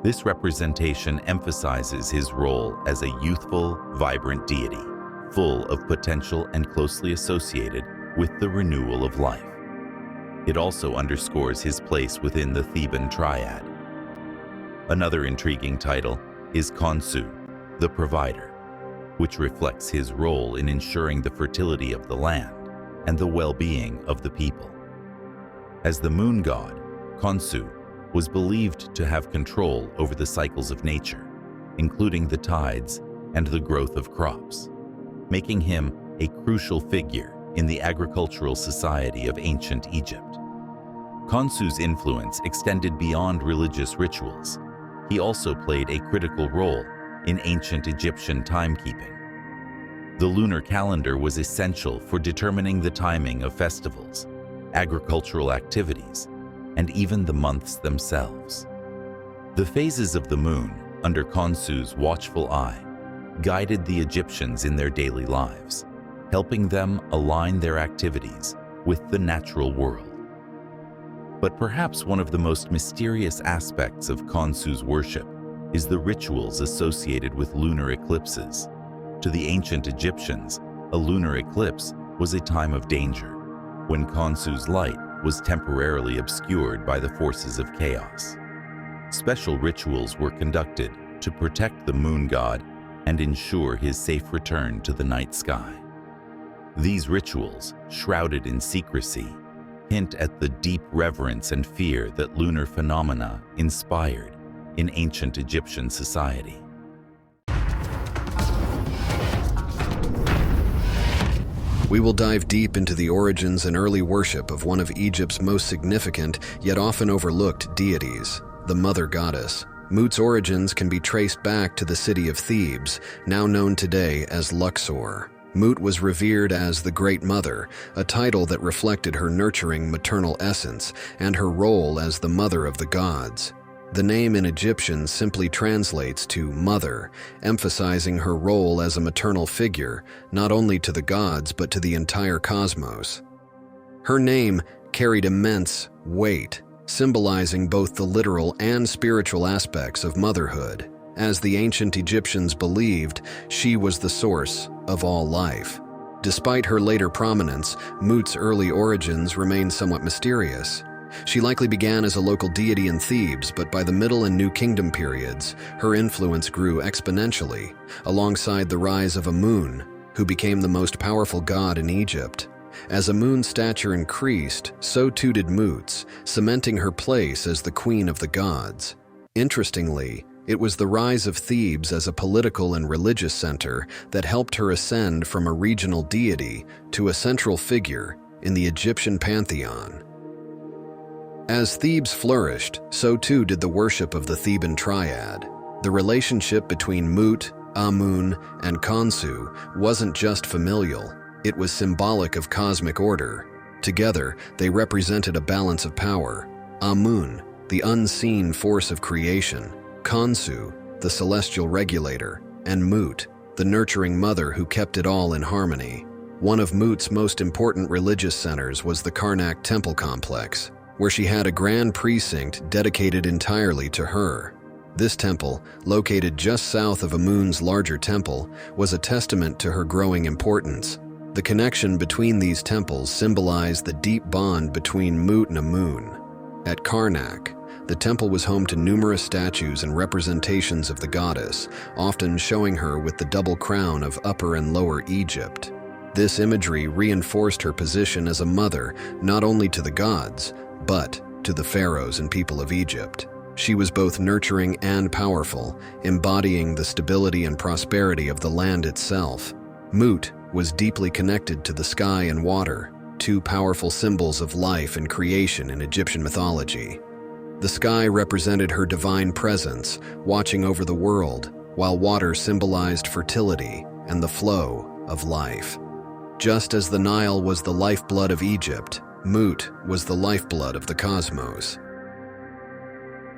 This representation emphasizes his role as a youthful, vibrant deity, full of potential and closely associated with the renewal of life. It also underscores his place within the Theban triad. Another intriguing title is Khonsu, the provider, which reflects his role in ensuring the fertility of the land and the well-being of the people. As the moon god, Khonsu was believed to have control over the cycles of nature, including the tides and the growth of crops, making him a crucial figure in the agricultural society of ancient Egypt. Khonsu's influence extended beyond religious rituals. He also played a critical role in ancient Egyptian timekeeping. The lunar calendar was essential for determining the timing of festivals, agricultural activities, and even the months themselves. The phases of the moon, under Khonsu's watchful eye, guided the Egyptians in their daily lives, helping them align their activities with the natural world. But perhaps one of the most mysterious aspects of Khonsu's worship is the rituals associated with lunar eclipses. To the ancient Egyptians, a lunar eclipse was a time of danger, when Khonsu's light was temporarily obscured by the forces of chaos. Special rituals were conducted to protect the moon god and ensure his safe return to the night sky. These rituals, shrouded in secrecy, hint at the deep reverence and fear that lunar phenomena inspired in ancient Egyptian society. We will dive deep into the origins and early worship of one of Egypt's most significant, yet often overlooked deities, the Mother Goddess. Mut's origins can be traced back to the city of Thebes, now known today as Luxor. Mut was revered as the Great Mother, a title that reflected her nurturing maternal essence and her role as the mother of the gods. The name in Egyptian simply translates to mother, emphasizing her role as a maternal figure, not only to the gods but to the entire cosmos. Her name carried immense weight, symbolizing both the literal and spiritual aspects of motherhood. As the ancient Egyptians believed, she was the source of all life. Despite her later prominence, Mut's early origins remain somewhat mysterious. She likely began as a local deity in Thebes, but by the Middle and New Kingdom periods, her influence grew exponentially, alongside the rise of Amun, who became the most powerful god in Egypt. As Amun's stature increased, so too did Mut's, cementing her place as the queen of the gods. Interestingly, it was the rise of Thebes as a political and religious center that helped her ascend from a regional deity to a central figure in the Egyptian pantheon. As Thebes flourished, so too did the worship of the Theban triad. The relationship between Mut, Amun, and Khonsu wasn't just familial, it was symbolic of cosmic order. Together, they represented a balance of power. Amun, the unseen force of creation, Khonsu, the celestial regulator, and Mut, the nurturing mother who kept it all in harmony. One of Mut's most important religious centers was the Karnak temple complex, where she had a grand precinct dedicated entirely to her. This temple, located just south of Amun's larger temple, was a testament to her growing importance. The connection between these temples symbolized the deep bond between Mut and Amun. At Karnak, the temple was home to numerous statues and representations of the goddess, often showing her with the double crown of Upper and Lower Egypt. This imagery reinforced her position as a mother not only to the gods, but to the pharaohs and people of Egypt. She was both nurturing and powerful, embodying the stability and prosperity of the land itself. Mut was deeply connected to the sky and water, two powerful symbols of life and creation in Egyptian mythology. The sky represented her divine presence, watching over the world, while water symbolized fertility and the flow of life. Just as the Nile was the lifeblood of Egypt, Mut was the lifeblood of the cosmos.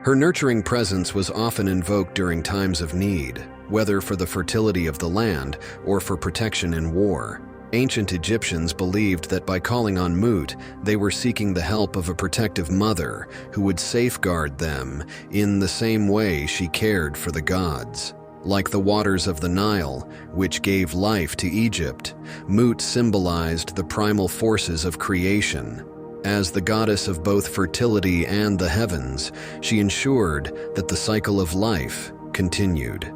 Her nurturing presence was often invoked during times of need, whether for the fertility of the land or for protection in war. Ancient Egyptians believed that by calling on Mut, they were seeking the help of a protective mother who would safeguard them in the same way she cared for the gods. Like the waters of the Nile, which gave life to Egypt, Mut symbolized the primal forces of creation. As the goddess of both fertility and the heavens, she ensured that the cycle of life continued.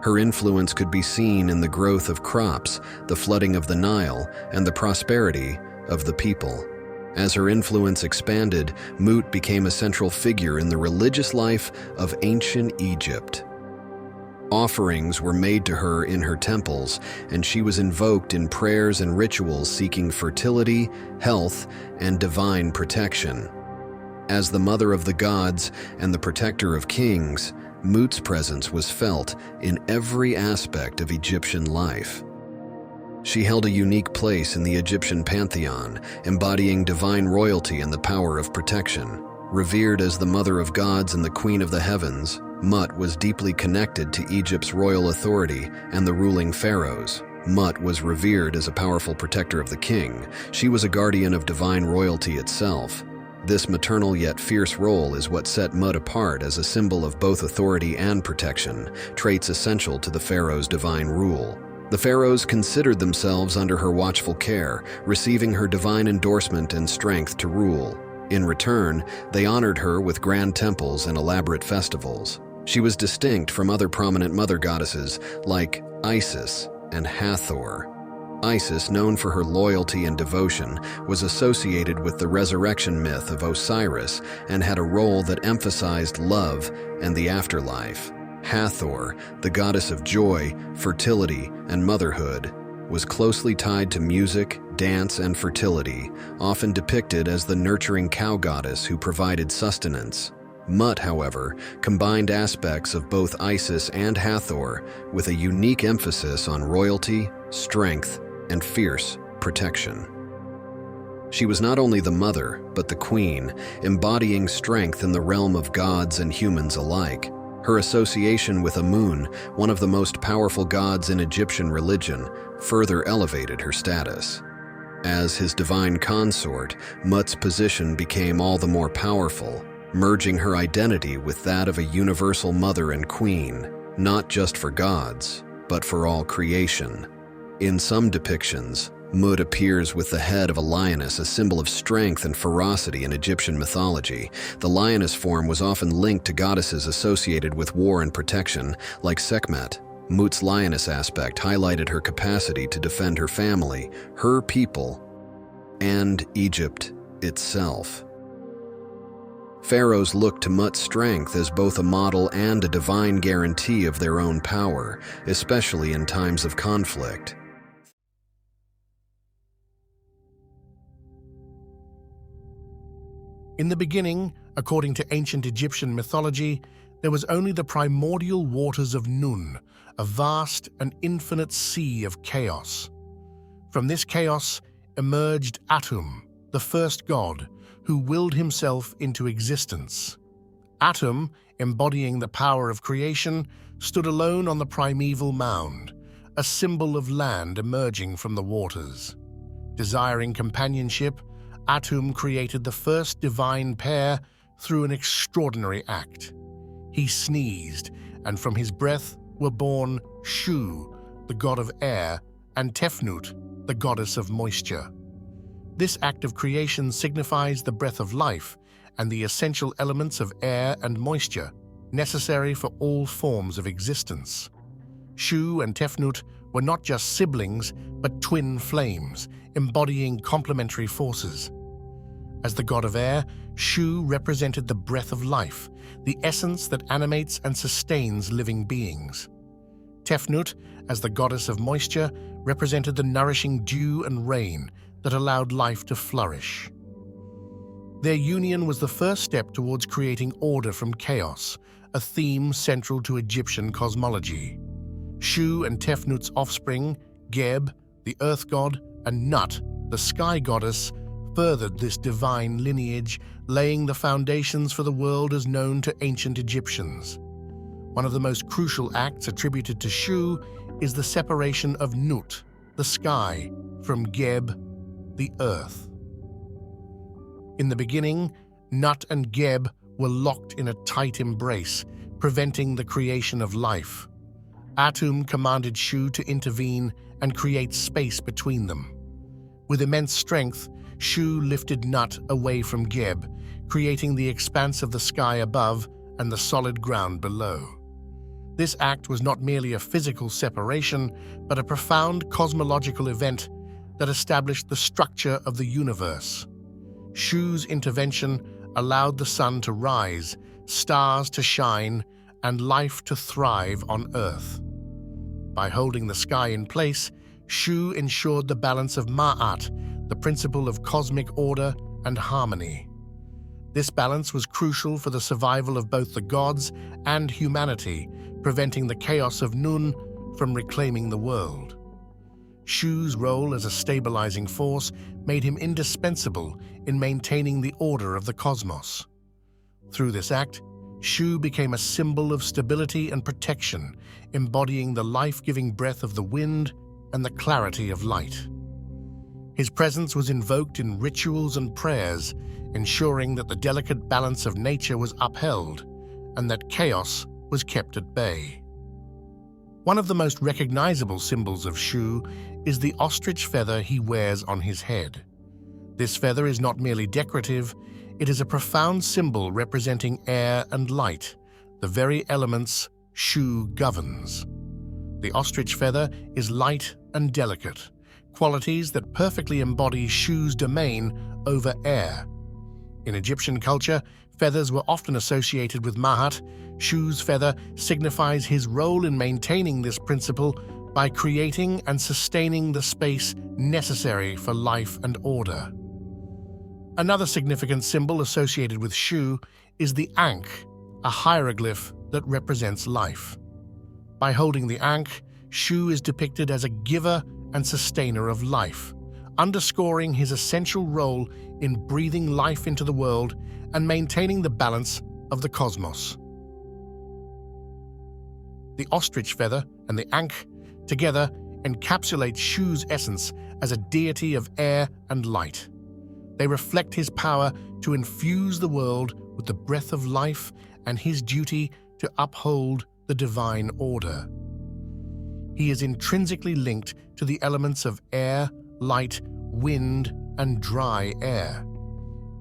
Her influence could be seen in the growth of crops, the flooding of the Nile, and the prosperity of the people. As her influence expanded, Mut became a central figure in the religious life of ancient Egypt. Offerings were made to her in her temples, and she was invoked in prayers and rituals seeking fertility, health, and divine protection. As the mother of the gods and the protector of kings, Mut's presence was felt in every aspect of Egyptian life. She held a unique place in the Egyptian pantheon, embodying divine royalty and the power of protection. Revered as the mother of gods and the queen of the heavens, Mut was deeply connected to Egypt's royal authority and the ruling pharaohs. Mut was revered as a powerful protector of the king. She was a guardian of divine royalty itself. This maternal yet fierce role is what set Mut apart as a symbol of both authority and protection, traits essential to the pharaoh's divine rule. The pharaohs considered themselves under her watchful care, receiving her divine endorsement and strength to rule. In return, they honored her with grand temples and elaborate festivals. She was distinct from other prominent mother goddesses like Isis and Hathor. Isis, known for her loyalty and devotion, was associated with the resurrection myth of Osiris and had a role that emphasized love and the afterlife. Hathor, the goddess of joy, fertility, and motherhood, was closely tied to music, dance, and fertility, often depicted as the nurturing cow goddess who provided sustenance. Mut, however, combined aspects of both Isis and Hathor with a unique emphasis on royalty, strength, and fierce protection. She was not only the mother, but the queen, embodying strength in the realm of gods and humans alike. Her association with Amun, one of the most powerful gods in Egyptian religion, further elevated her status. As his divine consort, Mut's position became all the more powerful, merging her identity with that of a universal mother and queen, not just for gods, but for all creation. In some depictions, Mut appears with the head of a lioness, a symbol of strength and ferocity in Egyptian mythology. The lioness form was often linked to goddesses associated with war and protection, like Sekhmet. Mut's lioness aspect highlighted her capacity to defend her family, her people, and Egypt itself. Pharaohs looked to Mut's strength as both a model and a divine guarantee of their own power, especially in times of conflict. In the beginning, according to ancient Egyptian mythology, there was only the primordial waters of Nun, a vast and infinite sea of chaos. From this chaos emerged Atum, the first god, who willed himself into existence. Atum, embodying the power of creation, stood alone on the primeval mound, a symbol of land emerging from the waters. Desiring companionship, Atum created the first divine pair through an extraordinary act. He sneezed, and from his breath were born Shu, the god of air, and Tefnut, the goddess of moisture. This act of creation signifies the breath of life and the essential elements of air and moisture necessary for all forms of existence. Shu and Tefnut were not just siblings, but twin flames, embodying complementary forces. As the god of air, Shu represented the breath of life, the essence that animates and sustains living beings. Tefnut, as the goddess of moisture, represented the nourishing dew and rain that allowed life to flourish. Their union was the first step towards creating order from chaos, a theme central to Egyptian cosmology. Shu and Tefnut's offspring, Geb, the earth god, and Nut, the sky goddess, furthered this divine lineage, laying the foundations for the world as known to ancient Egyptians. One of the most crucial acts attributed to Shu is the separation of Nut, the sky, from Geb, the earth. In the beginning, Nut and Geb were locked in a tight embrace, preventing the creation of life. Atum commanded Shu to intervene and create space between them. With immense strength, Shu lifted Nut away from Geb, creating the expanse of the sky above and the solid ground below. This act was not merely a physical separation, but a profound cosmological event that established the structure of the universe. Shu's intervention allowed the sun to rise, stars to shine, and life to thrive on Earth. By holding the sky in place, Shu ensured the balance of Ma'at, the principle of cosmic order and harmony. This balance was crucial for the survival of both the gods and humanity, preventing the chaos of Nun from reclaiming the world. Shu's role as a stabilizing force made him indispensable in maintaining the order of the cosmos. Through this act, Shu became a symbol of stability and protection, embodying the life-giving breath of the wind, and the clarity of light. His presence was invoked in rituals and prayers, ensuring that the delicate balance of nature was upheld and that chaos was kept at bay. One of the most recognizable symbols of Shu is the ostrich feather he wears on his head. This feather is not merely decorative, it is a profound symbol representing air and light, the very elements Shu governs. The ostrich feather is light and delicate, qualities that perfectly embody Shu's domain over air. In Egyptian culture, feathers were often associated with Mahat. Shu's feather signifies his role in maintaining this principle by creating and sustaining the space necessary for life and order. Another significant symbol associated with Shu is the Ankh, a hieroglyph that represents life. By holding the Ankh, Shu is depicted as a giver and sustainer of life, underscoring his essential role in breathing life into the world and maintaining the balance of the cosmos. The ostrich feather and the Ankh together encapsulate Shu's essence as a deity of air and light. They reflect his power to infuse the world with the breath of life and his duty to uphold the divine order. He is intrinsically linked to the elements of air, light, wind, and dry air.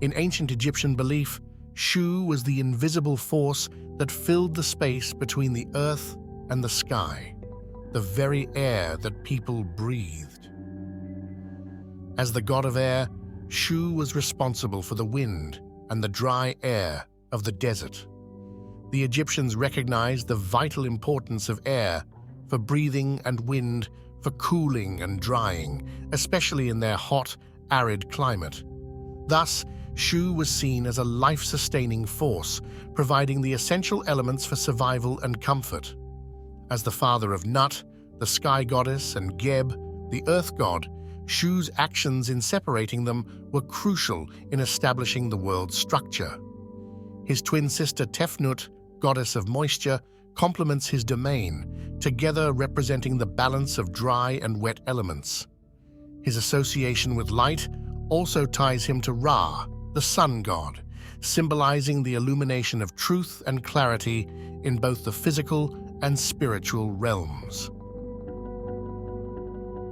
In ancient Egyptian belief, Shu was the invisible force that filled the space between the earth and the sky, the very air that people breathed. As the god of air, Shu was responsible for the wind and the dry air of the desert. The Egyptians recognized the vital importance of air for breathing and wind for cooling and drying, especially in their hot, arid climate. Thus, Shu was seen as a life-sustaining force, providing the essential elements for survival and comfort. As the father of Nut, the sky goddess, and Geb, the earth god, Shu's actions in separating them were crucial in establishing the world's structure. His twin sister Tefnut, goddess of moisture, complements his domain, together representing the balance of dry and wet elements. His association with light also ties him to Ra, the sun god, symbolizing the illumination of truth and clarity in both the physical and spiritual realms.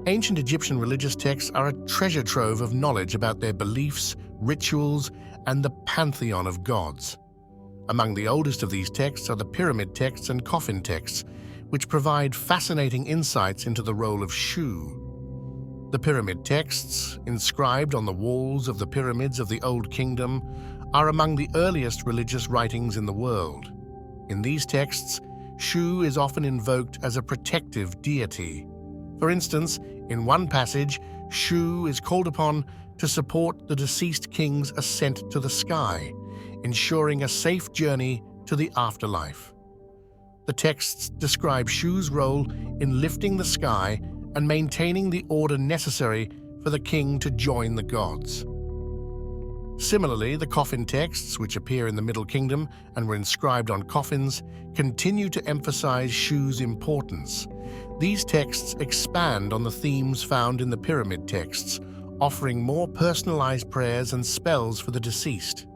Ancient Egyptian religious texts are a treasure trove of knowledge about their beliefs, rituals, and the pantheon of gods. Among the oldest of these texts are the pyramid texts and coffin texts, which provide fascinating insights into the role of Shu. The pyramid texts, inscribed on the walls of the pyramids of the Old Kingdom, are among the earliest religious writings in the world. In these texts, Shu is often invoked as a protective deity. For instance, in one passage, Shu is called upon to support the deceased king's ascent to the sky, ensuring a safe journey to the afterlife. The texts describe Shu's role in lifting the sky and maintaining the order necessary for the king to join the gods. Similarly, the coffin texts, which appear in the Middle Kingdom and were inscribed on coffins, continue to emphasize Shu's importance. These texts expand on the themes found in the pyramid texts, offering more personalized prayers and spells for the deceased.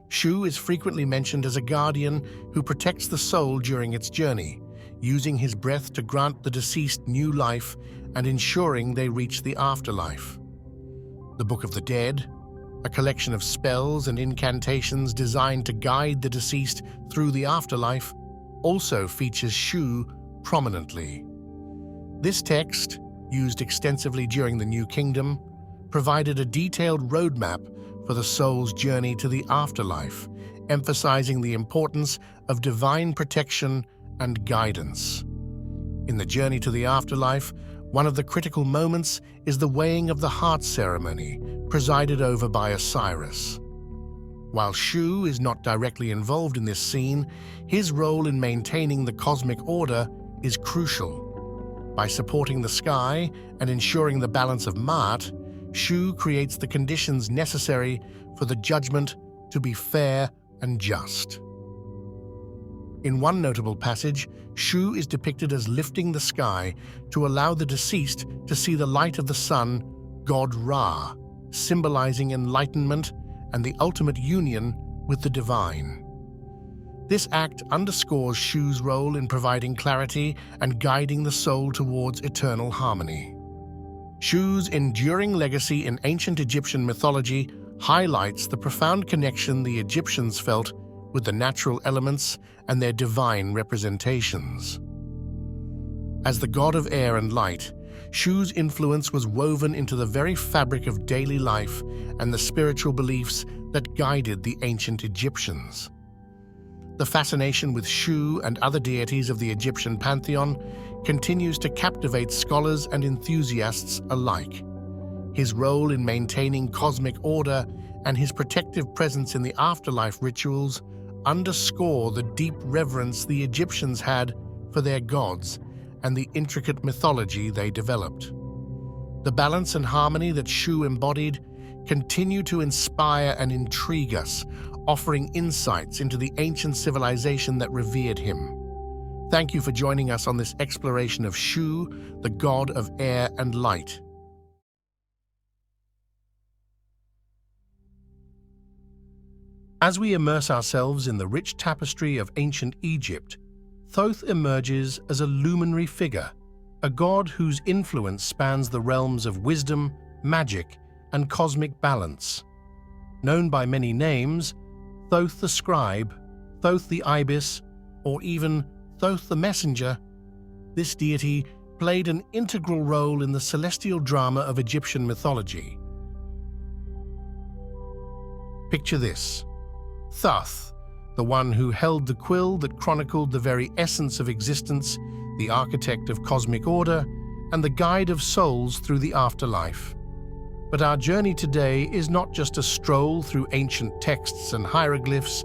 Shu is frequently mentioned as a guardian who protects the soul during its journey, using his breath to grant the deceased new life and ensuring they reach the afterlife. The Book of the Dead, a collection of spells and incantations designed to guide the deceased through the afterlife, also features Shu prominently. This text, used extensively during the New Kingdom, provided a detailed roadmap for the soul's journey to the afterlife, emphasizing the importance of divine protection and guidance. In the journey to the afterlife, one of the critical moments is the weighing of the heart ceremony, presided over by Osiris. While Shu is not directly involved in this scene, his role in maintaining the cosmic order is crucial. By supporting the sky and ensuring the balance of Maat, Shu creates the conditions necessary for the judgment to be fair and just. In one notable passage, Shu is depicted as lifting the sky to allow the deceased to see the light of the sun, god Ra, symbolizing enlightenment and the ultimate union with the divine. This act underscores Shu's role in providing clarity and guiding the soul towards eternal harmony. Shu's enduring legacy in ancient Egyptian mythology highlights the profound connection the Egyptians felt with the natural elements and their divine representations. As the god of air and light, Shu's influence was woven into the very fabric of daily life and the spiritual beliefs that guided the ancient Egyptians. The fascination with Shu and other deities of the Egyptian pantheon continues to captivate scholars and enthusiasts alike. His role in maintaining cosmic order and his protective presence in the afterlife rituals underscore the deep reverence the Egyptians had for their gods and the intricate mythology they developed. The balance and harmony that Shu embodied continue to inspire and intrigue us, offering insights into the ancient civilization that revered him. Thank you for joining us on this exploration of Shu, the god of air and light. As we immerse ourselves in the rich tapestry of ancient Egypt, Thoth emerges as a luminary figure, a god whose influence spans the realms of wisdom, magic, and cosmic balance. Known by many names, Thoth the Scribe, Thoth the Ibis, or even Thoth the Messenger, this deity played an integral role in the celestial drama of Egyptian mythology. Picture this: Thoth, the one who held the quill that chronicled the very essence of existence, the architect of cosmic order, and the guide of souls through the afterlife. But our journey today is not just a stroll through ancient texts and hieroglyphs,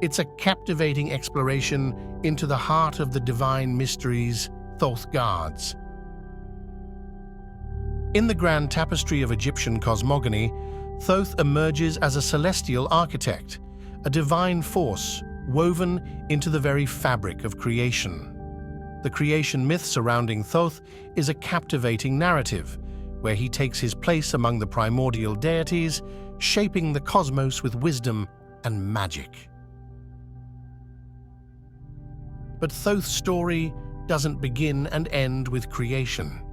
it's a captivating exploration into the heart of the divine mysteries Thoth guards. In the grand tapestry of Egyptian cosmogony, Thoth emerges as a celestial architect, a divine force woven into the very fabric of creation. The creation myth surrounding Thoth is a captivating narrative, where he takes his place among the primordial deities, shaping the cosmos with wisdom and magic. But Thoth's story doesn't begin and end with creation.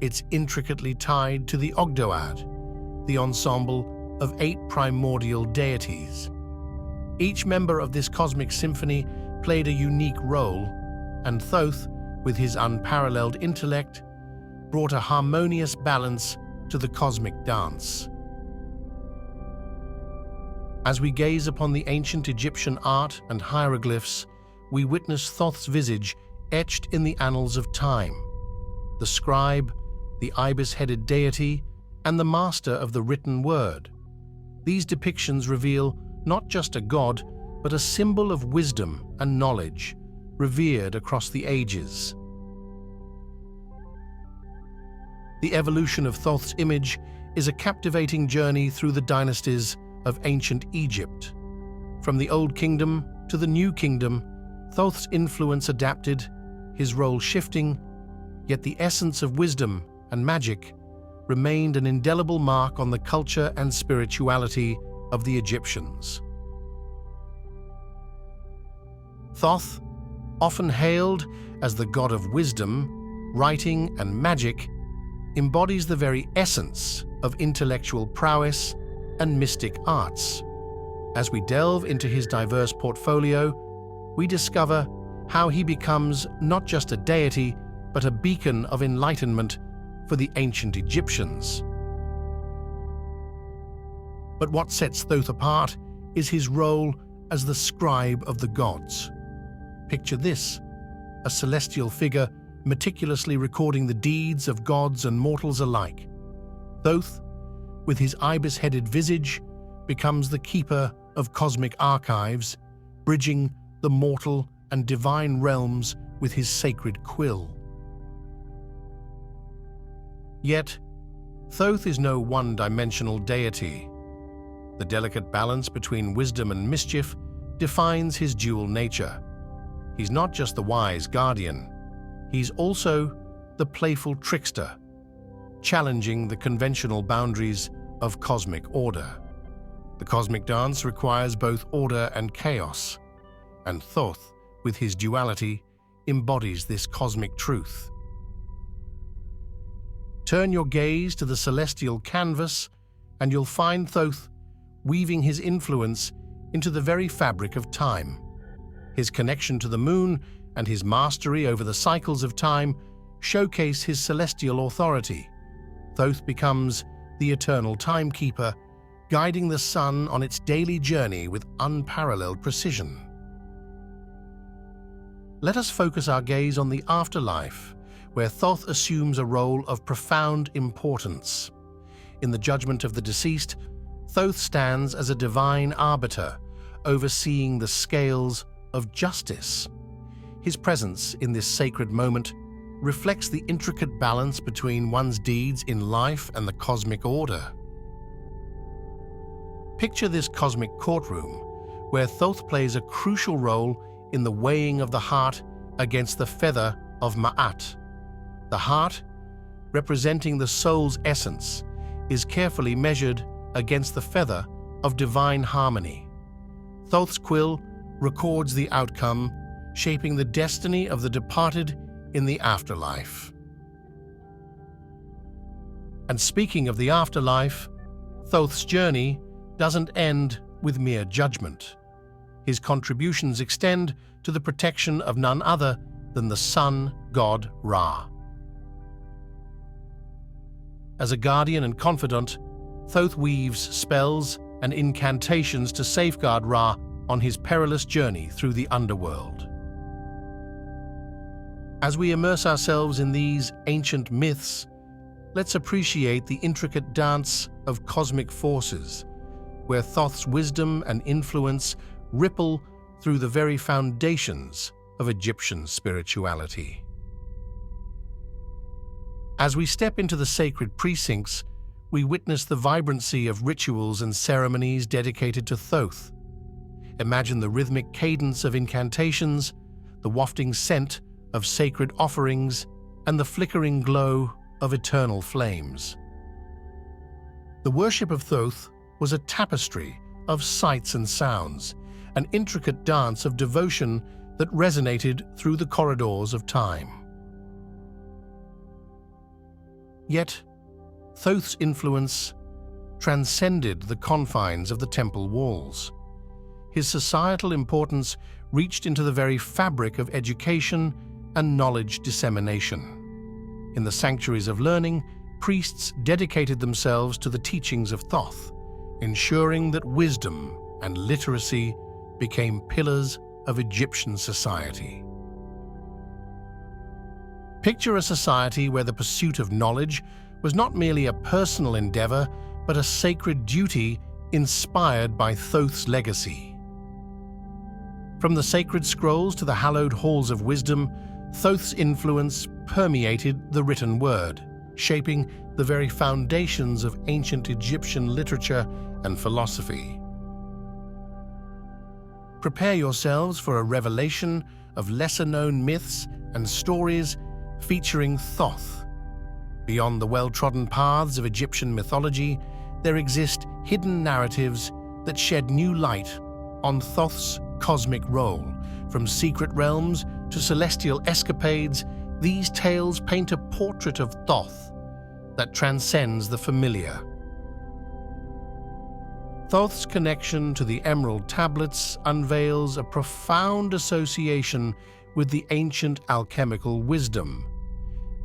It's intricately tied to the Ogdoad, the ensemble of 8 primordial deities. Each member of this cosmic symphony played a unique role, and Thoth, with his unparalleled intellect, brought a harmonious balance to the cosmic dance. As we gaze upon the ancient Egyptian art and hieroglyphs, we witness Thoth's visage etched in the annals of time. The scribe, the ibis-headed deity, and the master of the written word. These depictions reveal not just a god, but a symbol of wisdom and knowledge, revered across the ages. The evolution of Thoth's image is a captivating journey through the dynasties of ancient Egypt. From the Old Kingdom to the New Kingdom, Thoth's influence adapted, his role shifting, yet the essence of wisdom and magic remained an indelible mark on the culture and spirituality of the Egyptians. Thoth, often hailed as the god of wisdom, writing, and magic, embodies the very essence of intellectual prowess and mystic arts. As we delve into his diverse portfolio, we discover how he becomes not just a deity, but a beacon of enlightenment for the ancient Egyptians. But what sets Thoth apart is his role as the scribe of the gods. Picture this: a celestial figure meticulously recording the deeds of gods and mortals alike. Thoth, with his ibis-headed visage, becomes the keeper of cosmic archives, bridging the mortal and divine realms with his sacred quill. Yet, Thoth is no one-dimensional deity. The delicate balance between wisdom and mischief defines his dual nature. He's not just the wise guardian, he's also the playful trickster, challenging the conventional boundaries of cosmic order. The cosmic dance requires both order and chaos, and Thoth, with his duality, embodies this cosmic truth. Turn your gaze to the celestial canvas, and you'll find Thoth weaving his influence into the very fabric of time. His connection to the moon and his mastery over the cycles of time showcase his celestial authority. Thoth becomes the eternal timekeeper, guiding the sun on its daily journey with unparalleled precision. Let us focus our gaze on the afterlife, where Thoth assumes a role of profound importance. In the judgment of the deceased, Thoth stands as a divine arbiter, overseeing the scales of justice. His presence in this sacred moment reflects the intricate balance between one's deeds in life and the cosmic order. Picture this cosmic courtroom, where Thoth plays a crucial role in the weighing of the heart against the feather of Ma'at. The heart, representing the soul's essence, is carefully measured against the feather of divine harmony. Thoth's quill records the outcome, shaping the destiny of the departed in the afterlife. And speaking of the afterlife, Thoth's journey doesn't end with mere judgment. His contributions extend to the protection of none other than the sun god Ra. As a guardian and confidant, Thoth weaves spells and incantations to safeguard Ra on his perilous journey through the underworld. As we immerse ourselves in these ancient myths, let's appreciate the intricate dance of cosmic forces, where Thoth's wisdom and influence ripple through the very foundations of Egyptian spirituality. As we step into the sacred precincts, we witness the vibrancy of rituals and ceremonies dedicated to Thoth. Imagine the rhythmic cadence of incantations, the wafting scent of sacred offerings, and the flickering glow of eternal flames. The worship of Thoth was a tapestry of sights and sounds, an intricate dance of devotion that resonated through the corridors of time. Yet, Thoth's influence transcended the confines of the temple walls. His societal importance reached into the very fabric of education and knowledge dissemination. In the sanctuaries of learning, priests dedicated themselves to the teachings of Thoth, ensuring that wisdom and literacy became pillars of Egyptian society. Picture a society where the pursuit of knowledge was not merely a personal endeavor, but a sacred duty inspired by Thoth's legacy. From the sacred scrolls to the hallowed halls of wisdom, Thoth's influence permeated the written word, shaping the very foundations of ancient Egyptian literature and philosophy. Prepare yourselves for a revelation of lesser-known myths and stories featuring Thoth. Beyond the well-trodden paths of Egyptian mythology, there exist hidden narratives that shed new light on Thoth's cosmic role. From secret realms to celestial escapades, these tales paint a portrait of Thoth that transcends the familiar. Thoth's connection to the Emerald Tablets unveils a profound association with the ancient alchemical wisdom.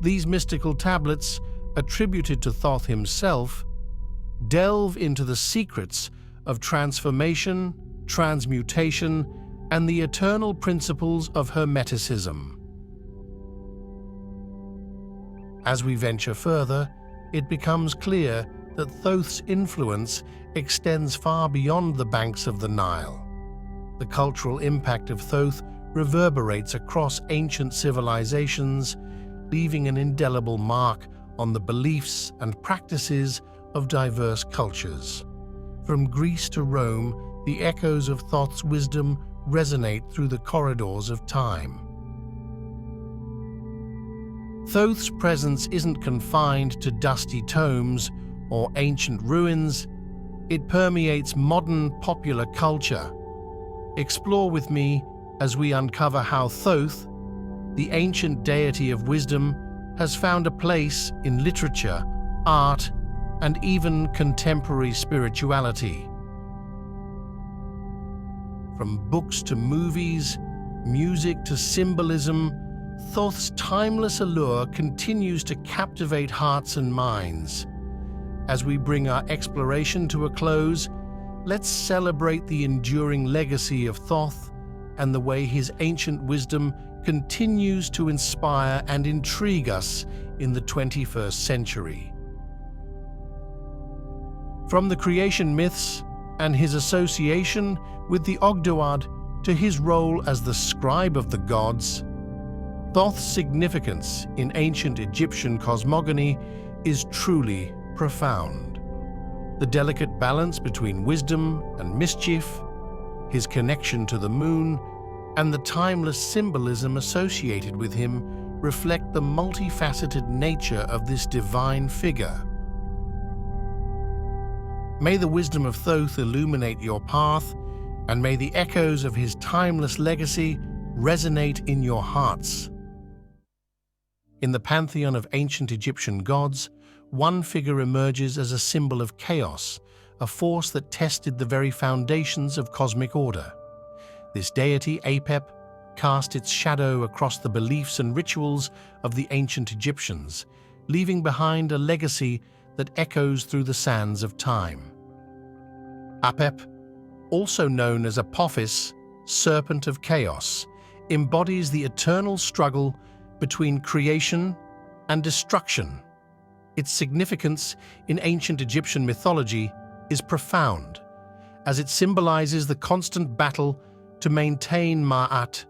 These mystical tablets, attributed to Thoth himself, delve into the secrets of transformation, transmutation, and the eternal principles of Hermeticism. As we venture further, it becomes clear that Thoth's influence extends far beyond the banks of the Nile. The cultural impact of Thoth reverberates across ancient civilizations, leaving an indelible mark on the beliefs and practices of diverse cultures. From Greece to Rome, the echoes of Thoth's wisdom resonate through the corridors of time. Thoth's presence isn't confined to dusty tomes or ancient ruins. It permeates modern popular culture. Explore with me as we uncover how Thoth, the ancient deity of wisdom, has found a place in literature, art, and even contemporary spirituality. From books to movies, music to symbolism, Thoth's timeless allure continues to captivate hearts and minds. As we bring our exploration to a close, let's celebrate the enduring legacy of Thoth and the way his ancient wisdom continues to inspire and intrigue us in the 21st century. From the creation myths and his association with the Ogdoad to his role as the scribe of the gods, Thoth's significance in ancient Egyptian cosmogony is truly profound. The delicate balance between wisdom and mischief, his connection to the moon, and the timeless symbolism associated with him reflect the multifaceted nature of this divine figure. May the wisdom of Thoth illuminate your path, and may the echoes of his timeless legacy resonate in your hearts. In the pantheon of ancient Egyptian gods, one figure emerges as a symbol of chaos, a force that tested the very foundations of cosmic order. This deity, Apep, cast its shadow across the beliefs and rituals of the ancient Egyptians, leaving behind a legacy that echoes through the sands of time. Apep, also known as Apophis, serpent of chaos, embodies the eternal struggle between creation and destruction. Its significance in ancient Egyptian mythology is profound, as it symbolizes the constant battle to maintain Ma'at,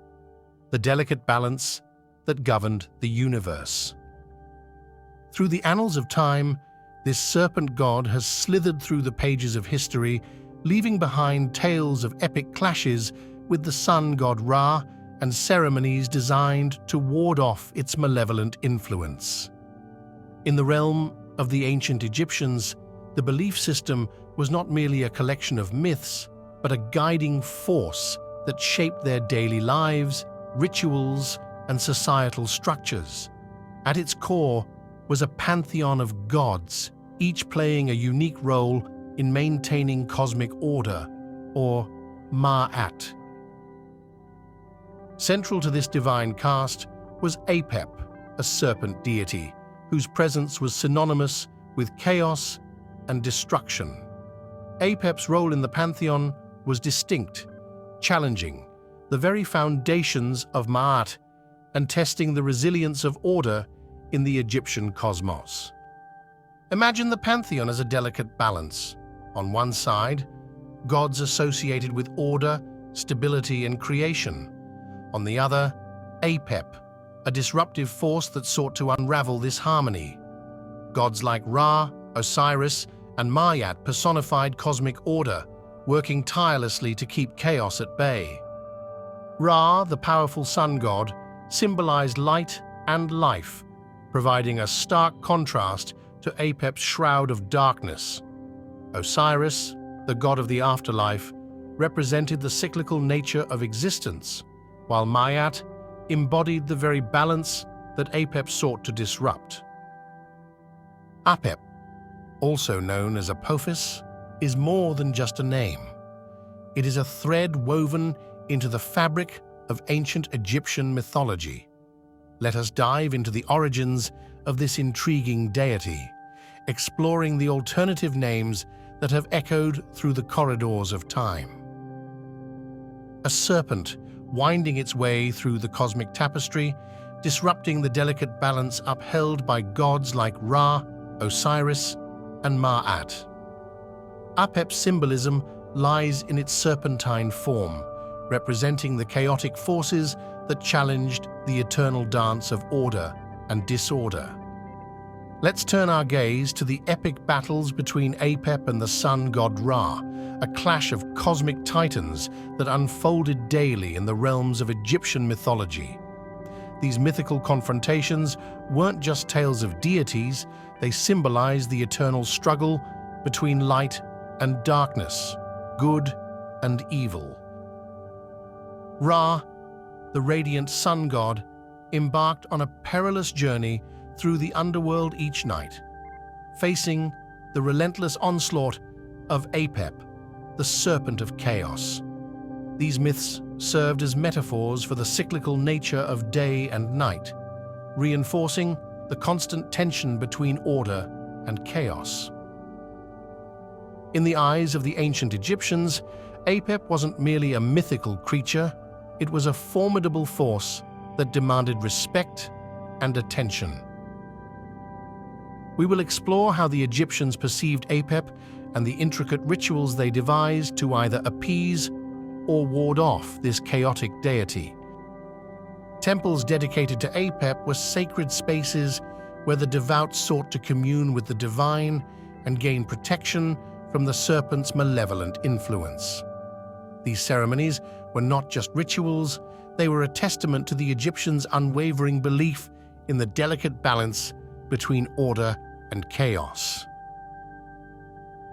the delicate balance that governed the universe. Through the annals of time, this serpent god has slithered through the pages of history, leaving behind tales of epic clashes with the sun god Ra and ceremonies designed to ward off its malevolent influence. In the realm of the ancient Egyptians, the belief system was not merely a collection of myths, but a guiding force that shaped their daily lives, rituals, and societal structures. At its core was a pantheon of gods, each playing a unique role in maintaining cosmic order, or Ma'at. Central to this divine cast was Apep, a serpent deity, whose presence was synonymous with chaos and destruction. Apep's role in the pantheon was distinct, challenging the very foundations of Ma'at and testing the resilience of order in the Egyptian cosmos. Imagine the pantheon as a delicate balance. On one side, gods associated with order, stability, and creation. On the other, Apep, a disruptive force that sought to unravel this harmony. Gods like Ra, Osiris, and Ma'at personified cosmic order, working tirelessly to keep chaos at bay. Ra, the powerful sun god, symbolized light and life, providing a stark contrast to Apep's shroud of darkness. Osiris, the god of the afterlife, represented the cyclical nature of existence, while Ma'at embodied the very balance that Apep sought to disrupt. Apep, also known as Apophis, is more than just a name. It is a thread woven into the fabric of ancient Egyptian mythology. Let us dive into the origins of this intriguing deity, exploring the alternative names that have echoed through the corridors of time. A serpent winding its way through the cosmic tapestry, disrupting the delicate balance upheld by gods like Ra, Osiris, and Ma'at. Apep's symbolism lies in its serpentine form, representing the chaotic forces that challenged the eternal dance of order and disorder. Let's turn our gaze to the epic battles between Apep and the sun god Ra, a clash of cosmic titans that unfolded daily in the realms of Egyptian mythology. These mythical confrontations weren't just tales of deities, they symbolized the eternal struggle between light and darkness, good and evil. Ra, the radiant sun god, embarked on a perilous journey through the underworld each night, facing the relentless onslaught of Apep, the serpent of chaos. These myths served as metaphors for the cyclical nature of day and night, reinforcing the constant tension between order and chaos. In the eyes of the ancient Egyptians, Apep wasn't merely a mythical creature, it was a formidable force that demanded respect and attention. We will explore how the Egyptians perceived Apep and the intricate rituals they devised to either appease or ward off this chaotic deity. Temples dedicated to Apep were sacred spaces where the devout sought to commune with the divine and gain protection from the serpent's malevolent influence. These ceremonies were not just rituals, they were a testament to the Egyptians' unwavering belief in the delicate balance between order and chaos.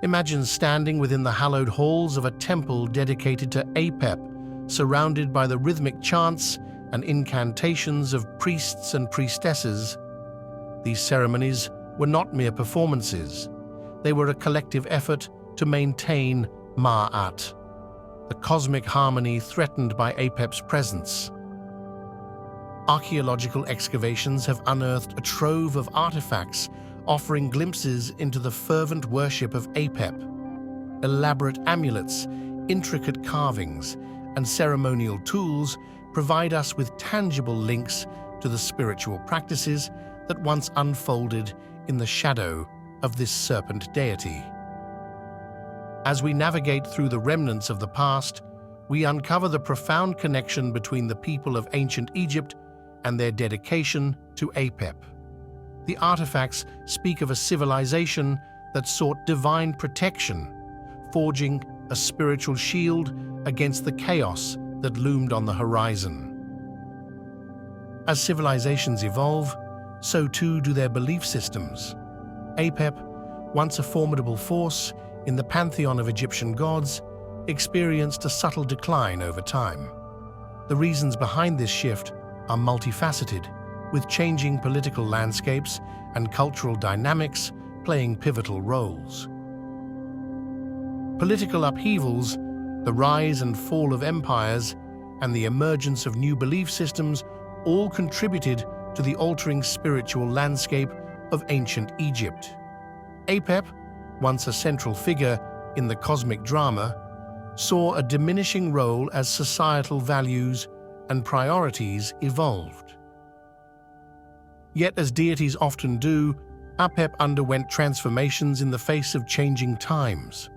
Imagine standing within the hallowed halls of a temple dedicated to Apep, surrounded by the rhythmic chants and incantations of priests and priestesses. These ceremonies were not mere performances. They were a collective effort to maintain Ma'at, the cosmic harmony threatened by Apep's presence. Archaeological excavations have unearthed a trove of artifacts offering glimpses into the fervent worship of Apep. Elaborate amulets, intricate carvings, and ceremonial tools provide us with tangible links to the spiritual practices that once unfolded in the shadow of this serpent deity. As we navigate through the remnants of the past, we uncover the profound connection between the people of ancient Egypt and their dedication to Apep. The artifacts speak of a civilization that sought divine protection, forging a spiritual shield against the chaos that loomed on the horizon. As civilizations evolve, so too do their belief systems. Apep, once a formidable force in the pantheon of Egyptian gods, experienced a subtle decline over time. The reasons behind this shift are multifaceted, with changing political landscapes and cultural dynamics playing pivotal roles. Political upheavals, the rise and fall of empires, and the emergence of new belief systems all contributed to the altering spiritual landscape of ancient Egypt. Apep, once a central figure in the cosmic drama, saw a diminishing role as societal values and priorities evolved. Yet, as deities often do, Apep underwent transformations in the face of changing times.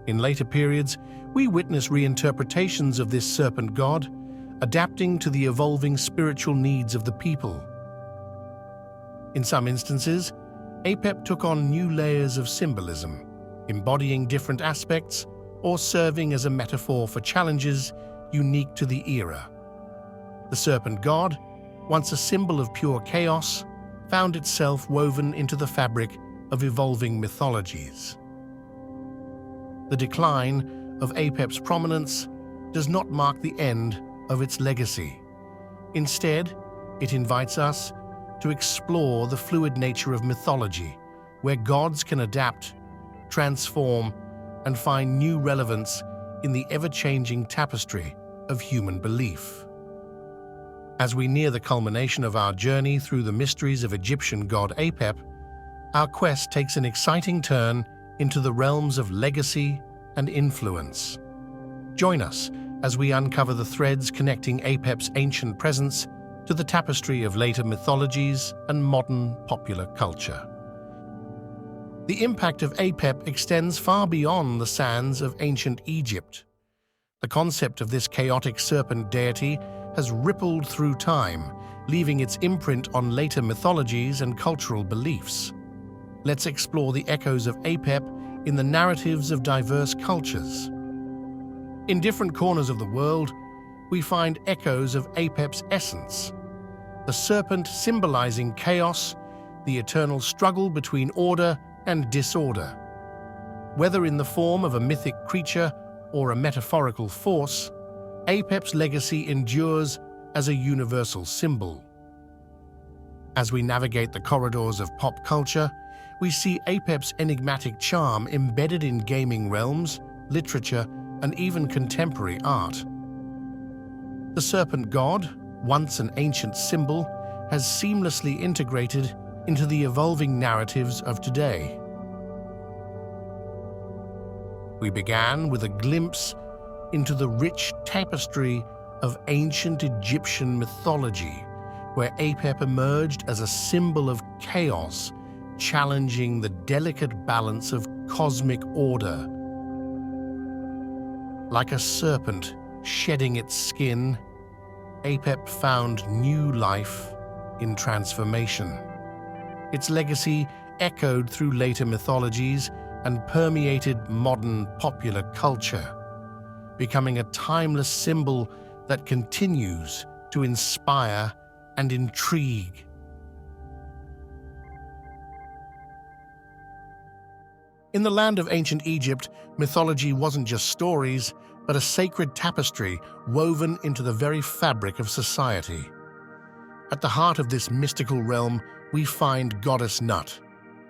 In later periods, we witness reinterpretations of this serpent god, adapting to the evolving spiritual needs of the people. In some instances, Apep took on new layers of symbolism, embodying different aspects or serving as a metaphor for challenges unique to the era. The serpent god, once a symbol of pure chaos, found itself woven into the fabric of evolving mythologies. The decline of Apep's prominence does not mark the end of its legacy. Instead, it invites us to explore the fluid nature of mythology, where gods can adapt, transform, and find new relevance in the ever-changing tapestry of human belief. As we near the culmination of our journey through the mysteries of Egyptian god Apep, our quest takes an exciting turn into the realms of legacy and influence. Join us as we uncover the threads connecting Apep's ancient presence to the tapestry of later mythologies and modern popular culture. The impact of Apep extends far beyond the sands of ancient Egypt. The concept of this chaotic serpent deity has rippled through time, leaving its imprint on later mythologies and cultural beliefs. Let's explore the echoes of Apep in the narratives of diverse cultures. In different corners of the world, we find echoes of Apep's essence. The serpent symbolizing chaos, the eternal struggle between order and disorder. Whether in the form of a mythic creature or a metaphorical force, Apep's legacy endures as a universal symbol. As we navigate the corridors of pop culture, we see Apep's enigmatic charm embedded in gaming realms, literature, and even contemporary art. The serpent god, once an ancient symbol, has seamlessly integrated into the evolving narratives of today. We began with a glimpse into the rich tapestry of ancient Egyptian mythology, where Apep emerged as a symbol of chaos, challenging the delicate balance of cosmic order. Like a serpent shedding its skin, Apep found new life in transformation. Its legacy echoed through later mythologies and permeated modern popular culture, becoming a timeless symbol that continues to inspire and intrigue. In the land of ancient Egypt, mythology wasn't just stories, but a sacred tapestry woven into the very fabric of society. At the heart of this mystical realm, we find goddess Nut.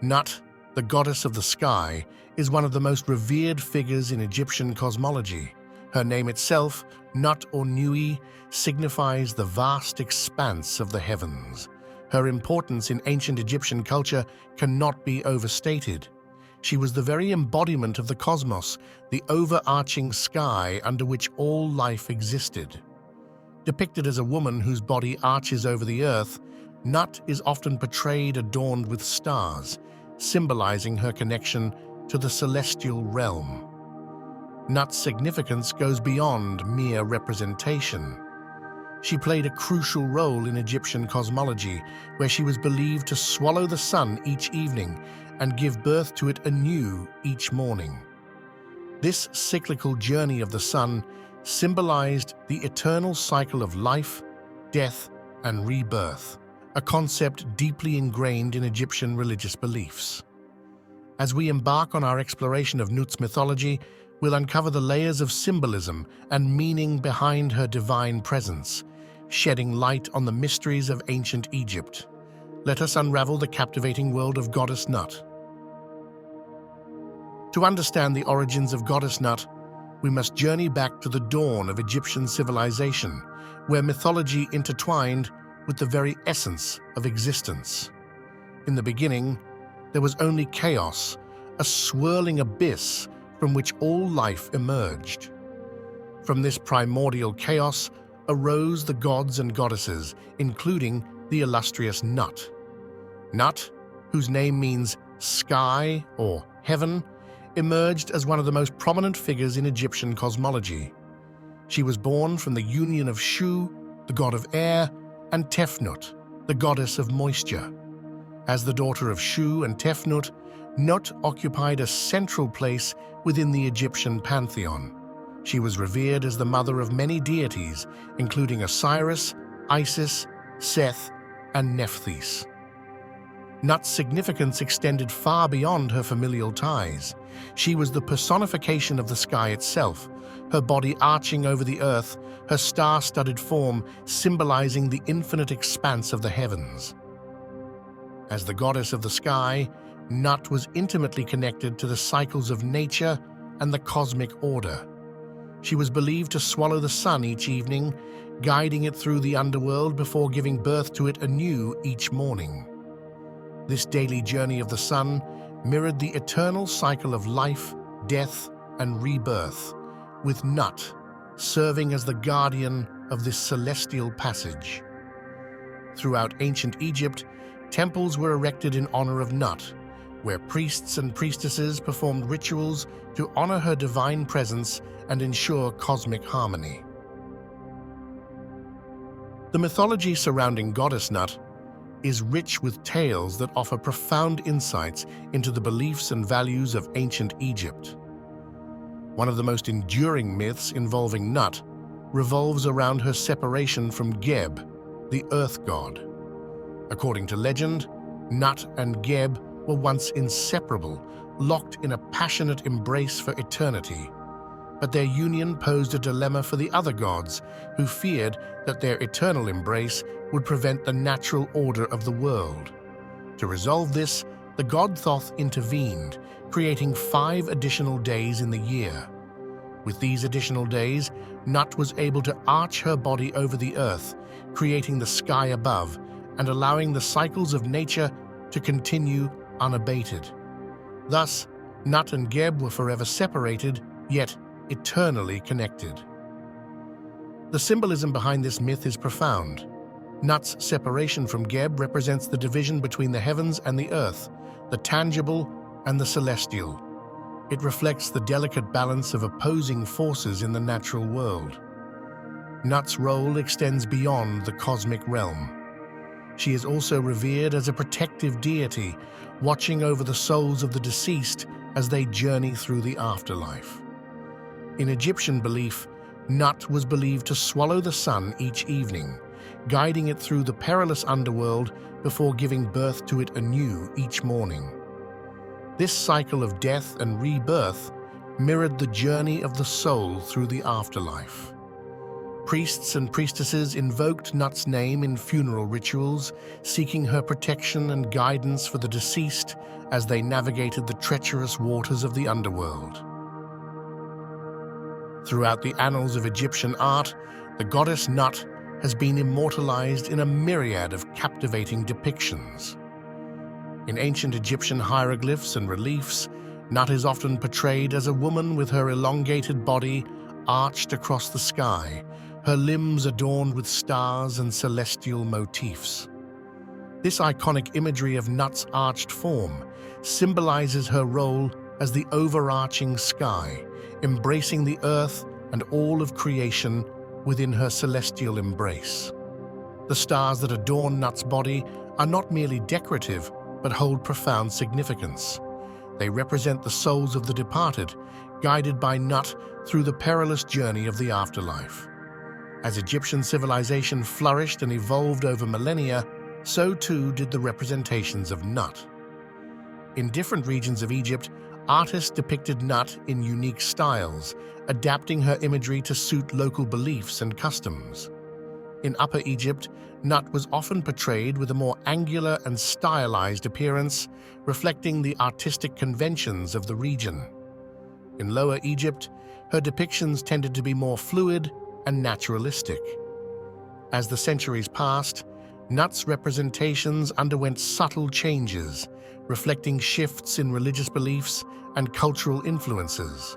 Nut, the goddess of the sky, is one of the most revered figures in Egyptian cosmology. Her name itself, Nut or Nui, signifies the vast expanse of the heavens. Her importance in ancient Egyptian culture cannot be overstated. She was the very embodiment of the cosmos, the overarching sky under which all life existed. Depicted as a woman whose body arches over the earth, Nut is often portrayed adorned with stars, symbolizing her connection to the celestial realm. Nut's significance goes beyond mere representation. She played a crucial role in Egyptian cosmology, where she was believed to swallow the sun each evening and give birth to it anew each morning. This cyclical journey of the sun symbolized the eternal cycle of life, death, and rebirth, a concept deeply ingrained in Egyptian religious beliefs. As we embark on our exploration of Nut's mythology, we'll uncover the layers of symbolism and meaning behind her divine presence, shedding light on the mysteries of ancient Egypt. Let us unravel the captivating world of Goddess Nut. To understand the origins of Goddess Nut, we must journey back to the dawn of Egyptian civilization, where mythology intertwined with the very essence of existence. In the beginning, there was only chaos, a swirling abyss from which all life emerged. From this primordial chaos arose the gods and goddesses, including the illustrious Nut. Nut, whose name means sky or heaven, emerged as one of the most prominent figures in Egyptian cosmology. She was born from the union of Shu, the god of air, and Tefnut, the goddess of moisture. As the daughter of Shu and Tefnut, Nut occupied a central place within the Egyptian pantheon. She was revered as the mother of many deities, including Osiris, Isis, Seth, and Nephthys. Nut's significance extended far beyond her familial ties. She was the personification of the sky itself, her body arching over the earth, her star-studded form symbolizing the infinite expanse of the heavens. As the goddess of the sky, Nut was intimately connected to the cycles of nature and the cosmic order. She was believed to swallow the sun each evening, guiding it through the underworld before giving birth to it anew each morning. This daily journey of the sun mirrored the eternal cycle of life, death, and rebirth, with Nut serving as the guardian of this celestial passage. Throughout ancient Egypt, temples were erected in honor of Nut, where priests and priestesses performed rituals to honor her divine presence and ensure cosmic harmony. The mythology surrounding Goddess Nut is rich with tales that offer profound insights into the beliefs and values of ancient Egypt. One of the most enduring myths involving Nut revolves around her separation from Geb, the earth god. According to legend, Nut and Geb were once inseparable, locked in a passionate embrace for eternity. But their union posed a dilemma for the other gods, who feared that their eternal embrace would prevent the natural order of the world. To resolve this, the god Thoth intervened, creating 5 additional days in the year. With these additional days, Nut was able to arch her body over the earth, creating the sky above and allowing the cycles of nature to continue unabated. Thus, Nut and Geb were forever separated, yet eternally connected. The symbolism behind this myth is profound. Nut's separation from Geb represents the division between the heavens and the earth, the tangible and the celestial. It reflects the delicate balance of opposing forces in the natural world. Nut's role extends beyond the cosmic realm. She is also revered as a protective deity, watching over the souls of the deceased as they journey through the afterlife. In Egyptian belief, Nut was believed to swallow the sun each evening, guiding it through the perilous underworld before giving birth to it anew each morning. This cycle of death and rebirth mirrored the journey of the soul through the afterlife. Priests and priestesses invoked Nut's name in funeral rituals, seeking her protection and guidance for the deceased as they navigated the treacherous waters of the underworld. Throughout the annals of Egyptian art, the goddess Nut has been immortalized in a myriad of captivating depictions. In ancient Egyptian hieroglyphs and reliefs, Nut is often portrayed as a woman with her elongated body arched across the sky, her limbs adorned with stars and celestial motifs. This iconic imagery of Nut's arched form symbolizes her role as the overarching sky, embracing the earth and all of creation within her celestial embrace. The stars that adorn Nut's body are not merely decorative, but hold profound significance. They represent the souls of the departed, guided by Nut through the perilous journey of the afterlife. As Egyptian civilization flourished and evolved over millennia, so too did the representations of Nut. In different regions of Egypt, artists depicted Nut in unique styles, adapting her imagery to suit local beliefs and customs. In Upper Egypt, Nut was often portrayed with a more angular and stylized appearance, reflecting the artistic conventions of the region. In Lower Egypt, her depictions tended to be more fluid and naturalistic. As the centuries passed, Nut's representations underwent subtle changes, reflecting shifts in religious beliefs and cultural influences.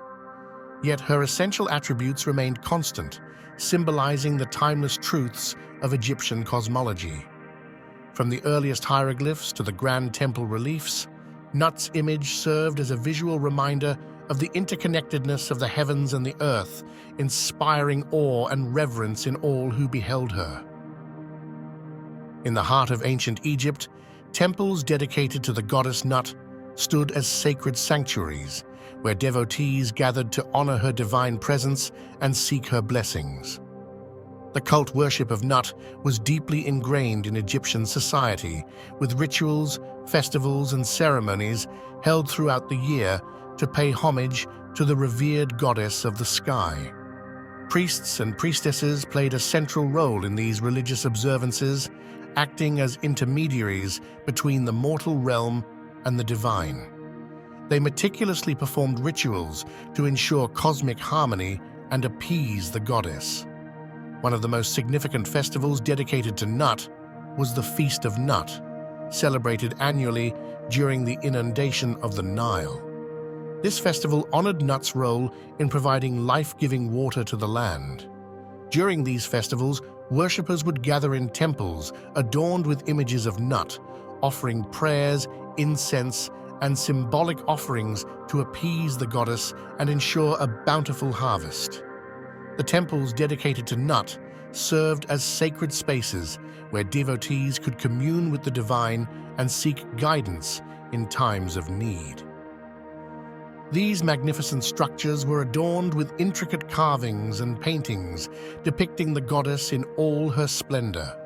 Yet her essential attributes remained constant, symbolizing the timeless truths of Egyptian cosmology. From the earliest hieroglyphs to the grand temple reliefs, Nut's image served as a visual reminder of the interconnectedness of the heavens and the earth, inspiring awe and reverence in all who beheld her. In the heart of ancient Egypt, temples dedicated to the goddess Nut stood as sacred sanctuaries, where devotees gathered to honor her divine presence and seek her blessings. The cult worship of Nut was deeply ingrained in Egyptian society, with rituals, festivals, and ceremonies held throughout the year to pay homage to the revered goddess of the sky. Priests and priestesses played a central role in these religious observances, acting as intermediaries between the mortal realm and the divine. They meticulously performed rituals to ensure cosmic harmony and appease the goddess. One of the most significant festivals dedicated to Nut was the Feast of Nut, celebrated annually during the inundation of the Nile. This festival honored Nut's role in providing life-giving water to the land. During these festivals, worshippers would gather in temples adorned with images of Nut, offering prayers, incense, and symbolic offerings to appease the goddess and ensure a bountiful harvest. The temples dedicated to Nut served as sacred spaces where devotees could commune with the divine and seek guidance in times of need. These magnificent structures were adorned with intricate carvings and paintings depicting the goddess in all her splendor.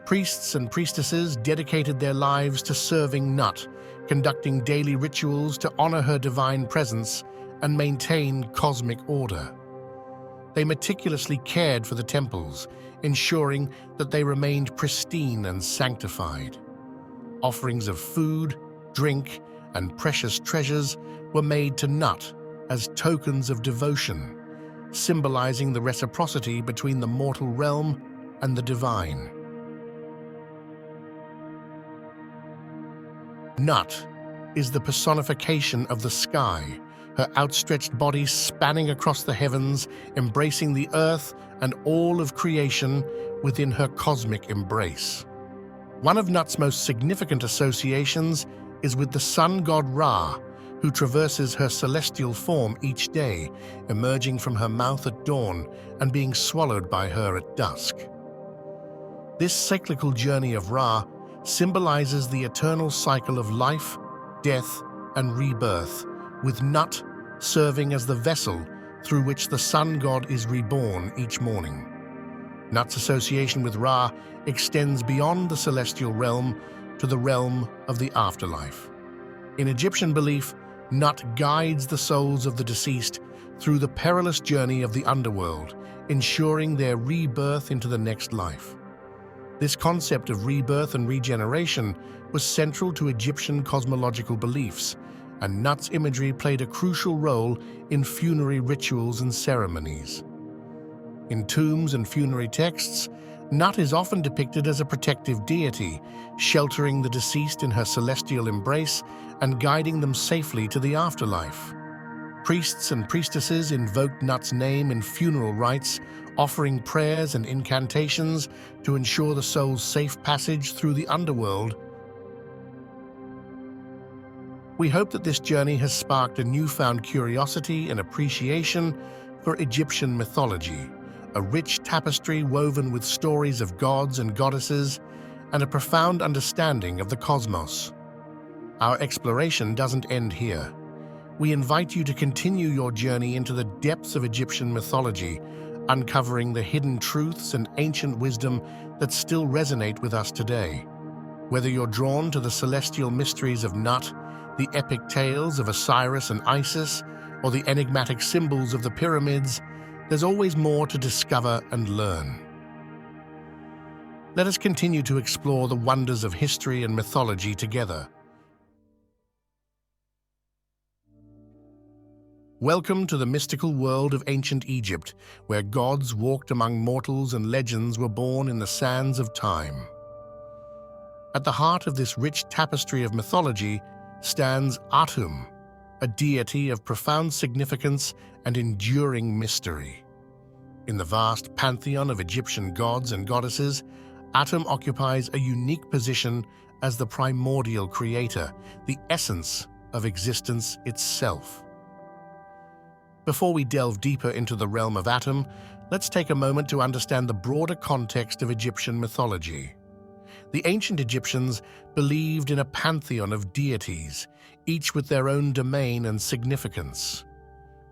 Priests and priestesses dedicated their lives to serving Nut, conducting daily rituals to honor her divine presence and maintain cosmic order. They meticulously cared for the temples, ensuring that they remained pristine and sanctified. Offerings of food, drink, and precious treasures were made to Nut as tokens of devotion, symbolizing the reciprocity between the mortal realm and the divine. Nut is the personification of the sky, her outstretched body spanning across the heavens, embracing the earth and all of creation within her cosmic embrace. One of Nut's most significant associations is with the sun god Ra, who traverses her celestial form each day, emerging from her mouth at dawn and being swallowed by her at dusk. This cyclical journey of Ra symbolizes the eternal cycle of life, death, and rebirth, with Nut serving as the vessel through which the sun god is reborn each morning. Nut's association with Ra extends beyond the celestial realm to the realm of the afterlife. In Egyptian belief, Nut guides the souls of the deceased through the perilous journey of the underworld, ensuring their rebirth into the next life. This concept of rebirth and regeneration was central to Egyptian cosmological beliefs, and Nut's imagery played a crucial role in funerary rituals and ceremonies. In tombs and funerary texts, Nut is often depicted as a protective deity, sheltering the deceased in her celestial embrace and guiding them safely to the afterlife. Priests and priestesses invoked Nut's name in funeral rites, offering prayers and incantations to ensure the soul's safe passage through the underworld. We hope that this journey has sparked a newfound curiosity and appreciation for Egyptian mythology, a rich tapestry woven with stories of gods and goddesses, and a profound understanding of the cosmos. Our exploration doesn't end here. We invite you to continue your journey into the depths of Egyptian mythology, uncovering the hidden truths and ancient wisdom that still resonate with us today. Whether you're drawn to the celestial mysteries of Nut, the epic tales of Osiris and Isis, or the enigmatic symbols of the pyramids, there's always more to discover and learn. Let us continue to explore the wonders of history and mythology together. Welcome to the mystical world of ancient Egypt, where gods walked among mortals and legends were born in the sands of time. At the heart of this rich tapestry of mythology stands Atum, a deity of profound significance and enduring mystery. In the vast pantheon of Egyptian gods and goddesses, Atum occupies a unique position as the primordial creator, the essence of existence itself. Before we delve deeper into the realm of Atum, let's take a moment to understand the broader context of Egyptian mythology. The ancient Egyptians believed in a pantheon of deities, each with their own domain and significance.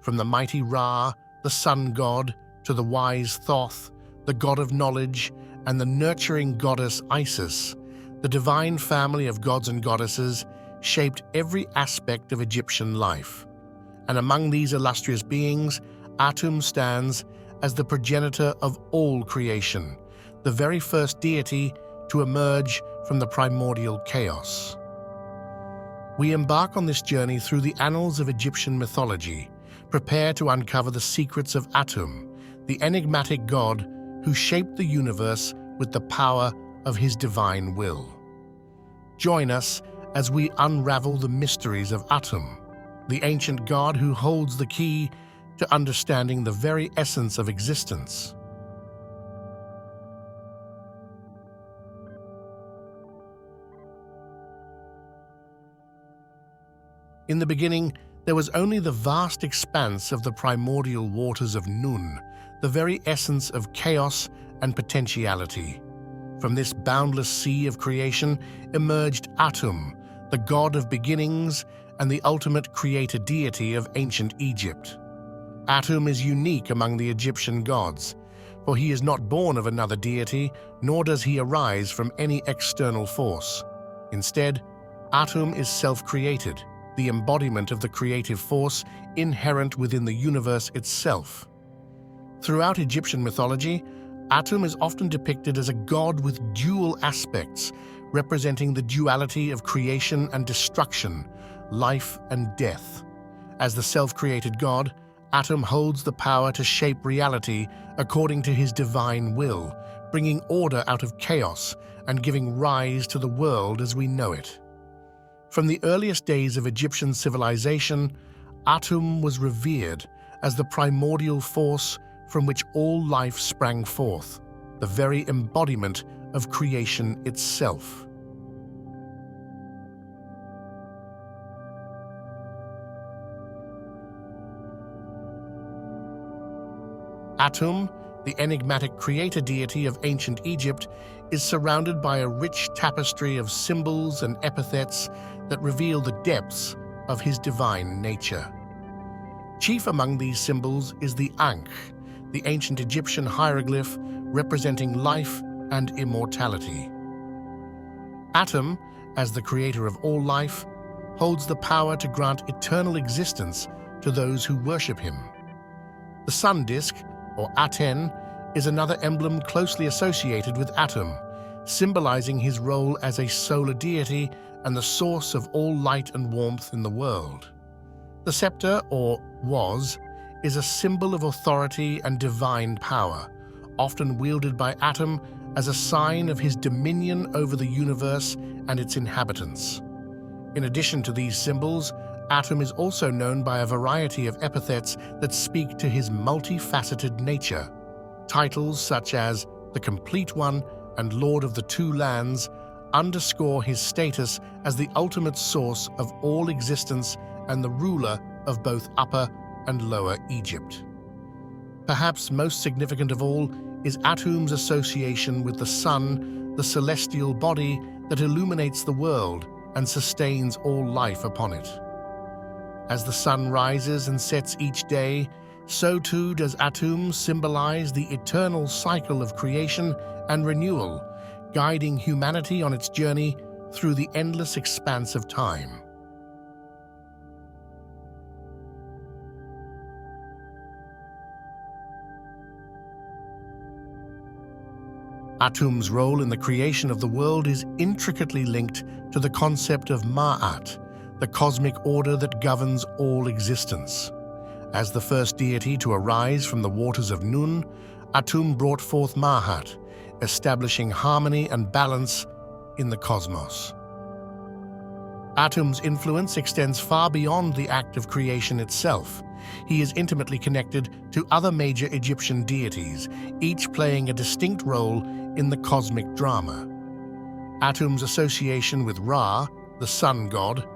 From the mighty Ra, the sun god, to the wise Thoth, the god of knowledge, and the nurturing goddess Isis, the divine family of gods and goddesses shaped every aspect of Egyptian life. And among these illustrious beings, Atum stands as the progenitor of all creation, the very first deity to emerge from the primordial chaos. We embark on this journey through the annals of Egyptian mythology, prepare to uncover the secrets of Atum, the enigmatic god who shaped the universe with the power of his divine will. Join us as we unravel the mysteries of Atum, the ancient god who holds the key to understanding the very essence of existence. In the beginning, There was only the vast expanse of the primordial waters of Nun, the very essence of chaos and potentiality. From this boundless sea of creation emerged Atum, the god of beginnings and the ultimate creator deity of ancient Egypt. Atum is unique among the Egyptian gods, for he is not born of another deity, nor does he arise from any external force. Instead, Atum is self-created, the embodiment of the creative force inherent within the universe itself. Throughout Egyptian mythology, Atum is often depicted as a god with dual aspects, representing the duality of creation and destruction, life and death. As the self-created god, Atum holds the power to shape reality according to his divine will, bringing order out of chaos and giving rise to the world as we know it. From the earliest days of Egyptian civilization, Atum was revered as the primordial force from which all life sprang forth, the very embodiment of creation itself. Atum, the enigmatic creator deity of ancient Egypt, is surrounded by a rich tapestry of symbols and epithets that reveal the depths of his divine nature. Chief among these symbols is the Ankh, the ancient Egyptian hieroglyph representing life and immortality. Atum, as the creator of all life, holds the power to grant eternal existence to those who worship him. The sun disk, or Aten, is another emblem closely associated with Atum, symbolizing his role as a solar deity and the source of all light and warmth in the world. The scepter, or was, is a symbol of authority and divine power, often wielded by Atum as a sign of his dominion over the universe and its inhabitants. In addition to these symbols, Atum is also known by a variety of epithets that speak to his multifaceted nature. Titles such as the Complete One and Lord of the Two Lands underscore his status as the ultimate source of all existence and the ruler of both Upper and Lower Egypt. Perhaps most significant of all is Atum's association with the sun, the celestial body that illuminates the world and sustains all life upon it. As the sun rises and sets each day, so too does Atum symbolize the eternal cycle of creation and renewal, guiding humanity on its journey through the endless expanse of time. Atum's role in the creation of the world is intricately linked to the concept of Ma'at, the cosmic order that governs all existence. As the first deity to arise from the waters of Nun, Atum brought forth Ma'at, establishing harmony and balance in the cosmos. Atum's influence extends far beyond the act of creation itself. He is intimately connected to other major Egyptian deities, each playing a distinct role in the cosmic drama. Atum's association with Ra, the sun god,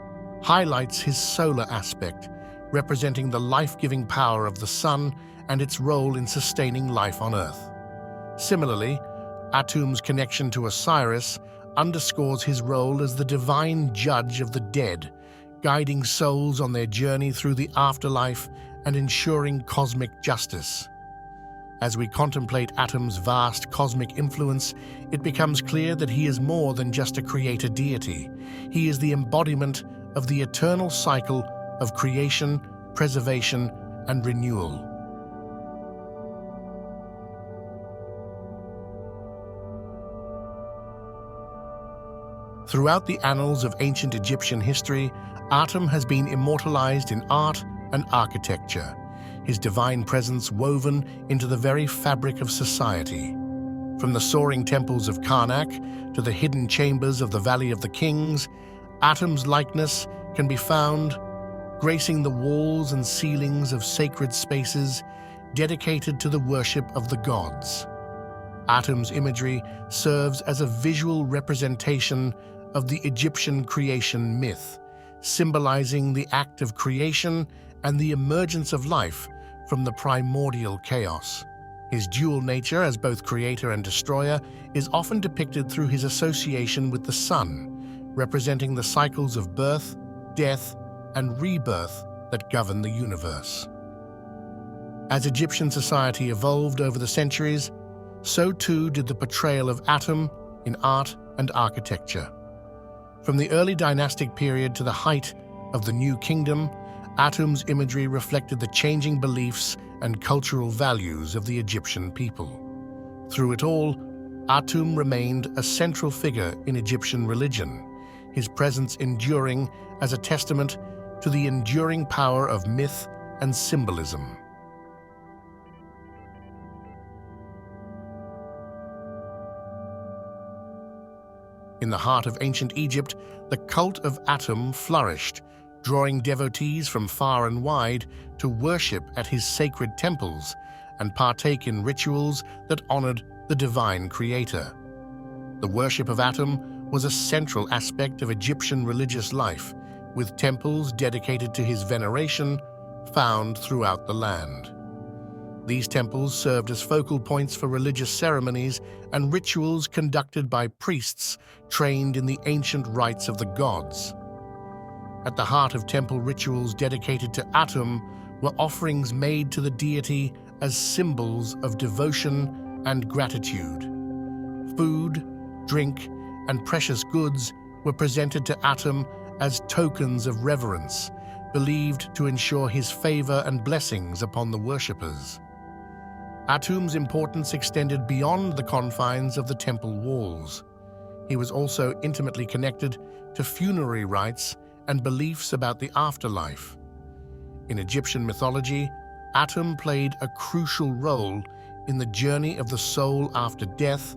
highlights his solar aspect, representing the life-giving power of the sun and its role in sustaining life on Earth. Similarly, Atum's connection to Osiris underscores his role as the divine judge of the dead, guiding souls on their journey through the afterlife and ensuring cosmic justice. As we contemplate Atum's vast cosmic influence, it becomes clear that he is more than just a creator deity. He is the embodiment of the eternal cycle of creation, preservation, and renewal. Throughout the annals of ancient Egyptian history, Atum has been immortalized in art and architecture, his divine presence woven into the very fabric of society. From the soaring temples of Karnak to the hidden chambers of the Valley of the Kings, Atum's likeness can be found gracing the walls and ceilings of sacred spaces dedicated to the worship of the gods. Atum's imagery serves as a visual representation of the Egyptian creation myth, symbolizing the act of creation and the emergence of life from the primordial chaos. His dual nature as both creator and destroyer is often depicted through his association with the sun, representing the cycles of birth, death, and rebirth that govern the universe. As Egyptian society evolved over the centuries, so too did the portrayal of Atum in art and architecture. From the early dynastic period to the height of the New Kingdom, Atum's imagery reflected the changing beliefs and cultural values of the Egyptian people. Through it all, Atum remained a central figure in Egyptian religion, his presence enduring as a testament to the enduring power of myth and symbolism. In the heart of ancient Egypt, the cult of Atum flourished, drawing devotees from far and wide to worship at his sacred temples and partake in rituals that honored the divine creator. The worship of Atum was a central aspect of Egyptian religious life, with temples dedicated to his veneration found throughout the land. These temples served as focal points for religious ceremonies and rituals conducted by priests trained in the ancient rites of the gods. At the heart of temple rituals dedicated to Atum were offerings made to the deity as symbols of devotion and gratitude. Food, drink, and precious goods were presented to Atum as tokens of reverence, believed to ensure his favor and blessings upon the worshippers. Atum's importance extended beyond the confines of the temple walls. He was also intimately connected to funerary rites and beliefs about the afterlife. In Egyptian mythology, Atum played a crucial role in the journey of the soul after death,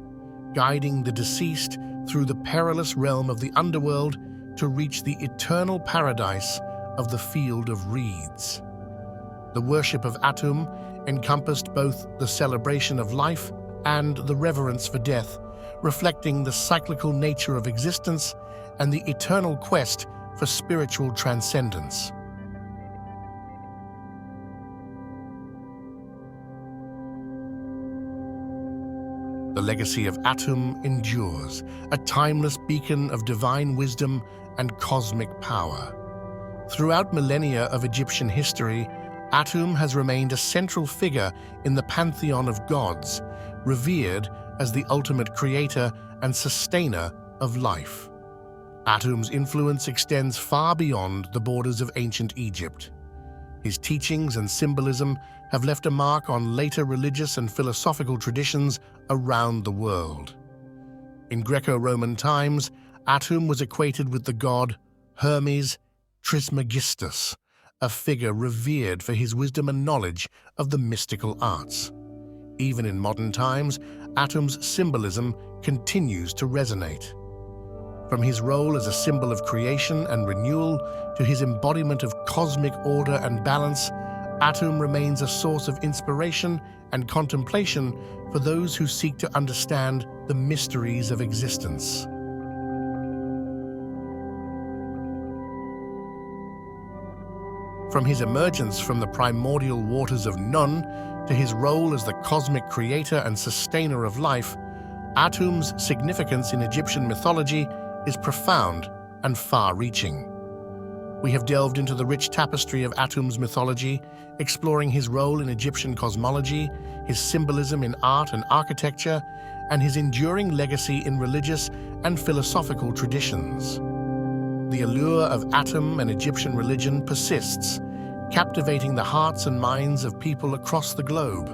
guiding the deceased through the perilous realm of the underworld to reach the eternal paradise of the Field of Reeds. The worship of Atum encompassed both the celebration of life and the reverence for death, reflecting the cyclical nature of existence and the eternal quest for spiritual transcendence. The legacy of Atum endures, a timeless beacon of divine wisdom and cosmic power. Throughout millennia of Egyptian history, Atum has remained a central figure in the pantheon of gods, revered as the ultimate creator and sustainer of life. Atum's influence extends far beyond the borders of ancient Egypt. His teachings and symbolism have left a mark on later religious and philosophical traditions around the world. In Greco-Roman times, Atum was equated with the god Hermes Trismegistus, a figure revered for his wisdom and knowledge of the mystical arts. Even in modern times, Atum's symbolism continues to resonate. From his role as a symbol of creation and renewal to his embodiment of cosmic order and balance, Atum remains a source of inspiration and contemplation for those who seek to understand the mysteries of existence. From his emergence from the primordial waters of Nun to his role as the cosmic creator and sustainer of life, Atum's significance in Egyptian mythology is profound and far-reaching. We have delved into the rich tapestry of Atum's mythology, exploring his role in Egyptian cosmology, his symbolism in art and architecture, and his enduring legacy in religious and philosophical traditions. The allure of Atum and Egyptian religion persists, captivating the hearts and minds of people across the globe.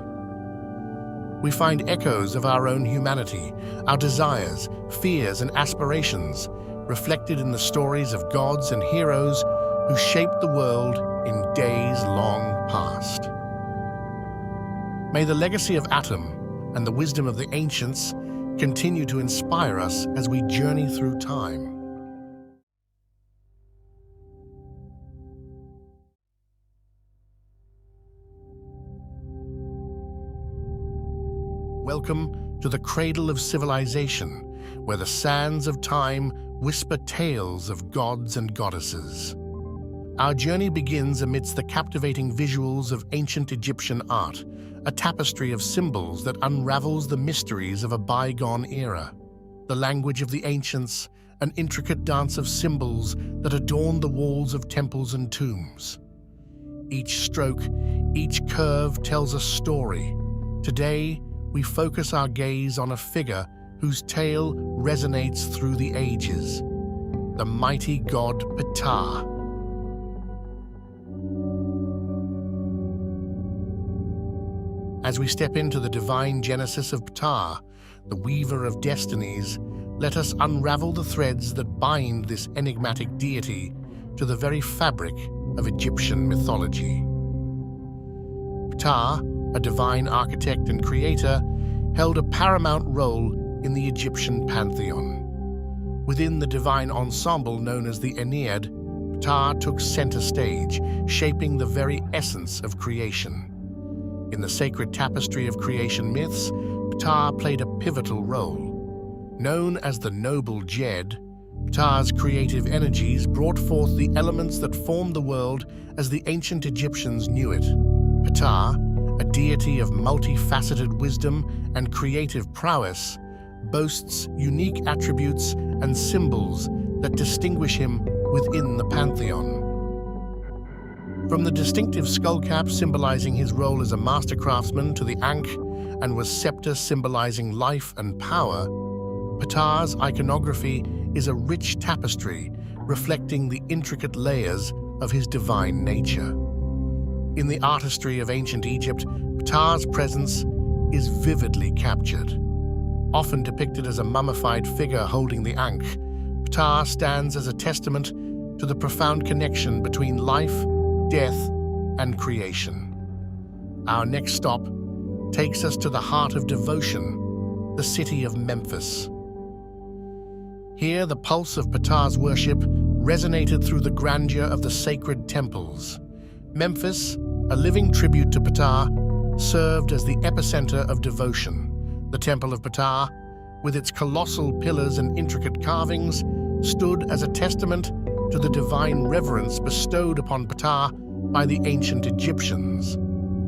We find echoes of our own humanity, our desires, fears, and aspirations, reflected in the stories of gods and heroes who shaped the world in days long past. May the legacy of Atum and the wisdom of the ancients continue to inspire us as we journey through time. Welcome to the cradle of civilization, where the sands of time whisper tales of gods and goddesses. Our journey begins amidst the captivating visuals of ancient Egyptian art, a tapestry of symbols that unravels the mysteries of a bygone era. The language of the ancients, an intricate dance of symbols that adorn the walls of temples and tombs. Each stroke, each curve tells a story. Today, we focus our gaze on a figure whose tale resonates through the ages, the mighty god Ptah. As we step into the divine genesis of Ptah, the weaver of destinies, let us unravel the threads that bind this enigmatic deity to the very fabric of Egyptian mythology. Ptah, a divine architect and creator, held a paramount role in the Egyptian pantheon. Within the divine ensemble known as the Ennead, Ptah took center stage, shaping the very essence of creation. In the sacred tapestry of creation myths, Ptah played a pivotal role. Known as the noble Jed, Ptah's creative energies brought forth the elements that formed the world as the ancient Egyptians knew it. Ptah, a deity of multifaceted wisdom and creative prowess, boasts unique attributes and symbols that distinguish him within the pantheon. From the distinctive skullcap symbolizing his role as a master craftsman to the Ankh and was scepter symbolizing life and power, Ptah's iconography is a rich tapestry reflecting the intricate layers of his divine nature. In the artistry of ancient Egypt, Ptah's presence is vividly captured. Often depicted as a mummified figure holding the Ankh, Ptah stands as a testament to the profound connection between life, death, and creation. Our next stop takes us to the heart of devotion, the city of Memphis. Here, the pulse of Ptah's worship resonated through the grandeur of the sacred temples. Memphis, a living tribute to Ptah, served as the epicenter of devotion. The Temple of Ptah, with its colossal pillars and intricate carvings, stood as a testament to the divine reverence bestowed upon Ptah by the ancient Egyptians.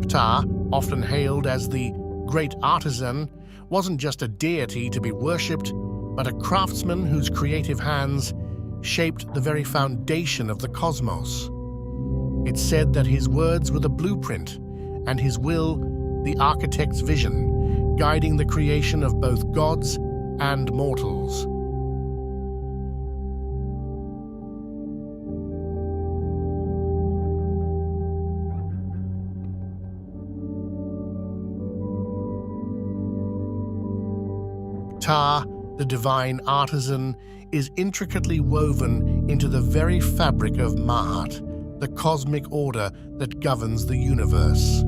Ptah, often hailed as the great artisan, wasn't just a deity to be worshipped, but a craftsman whose creative hands shaped the very foundation of the cosmos. It's said that his words were the blueprint, and his will the architect's vision, guiding the creation of both gods and mortals. Ptah, the divine artisan, is intricately woven into the very fabric of Ma'at, the cosmic order that governs the universe.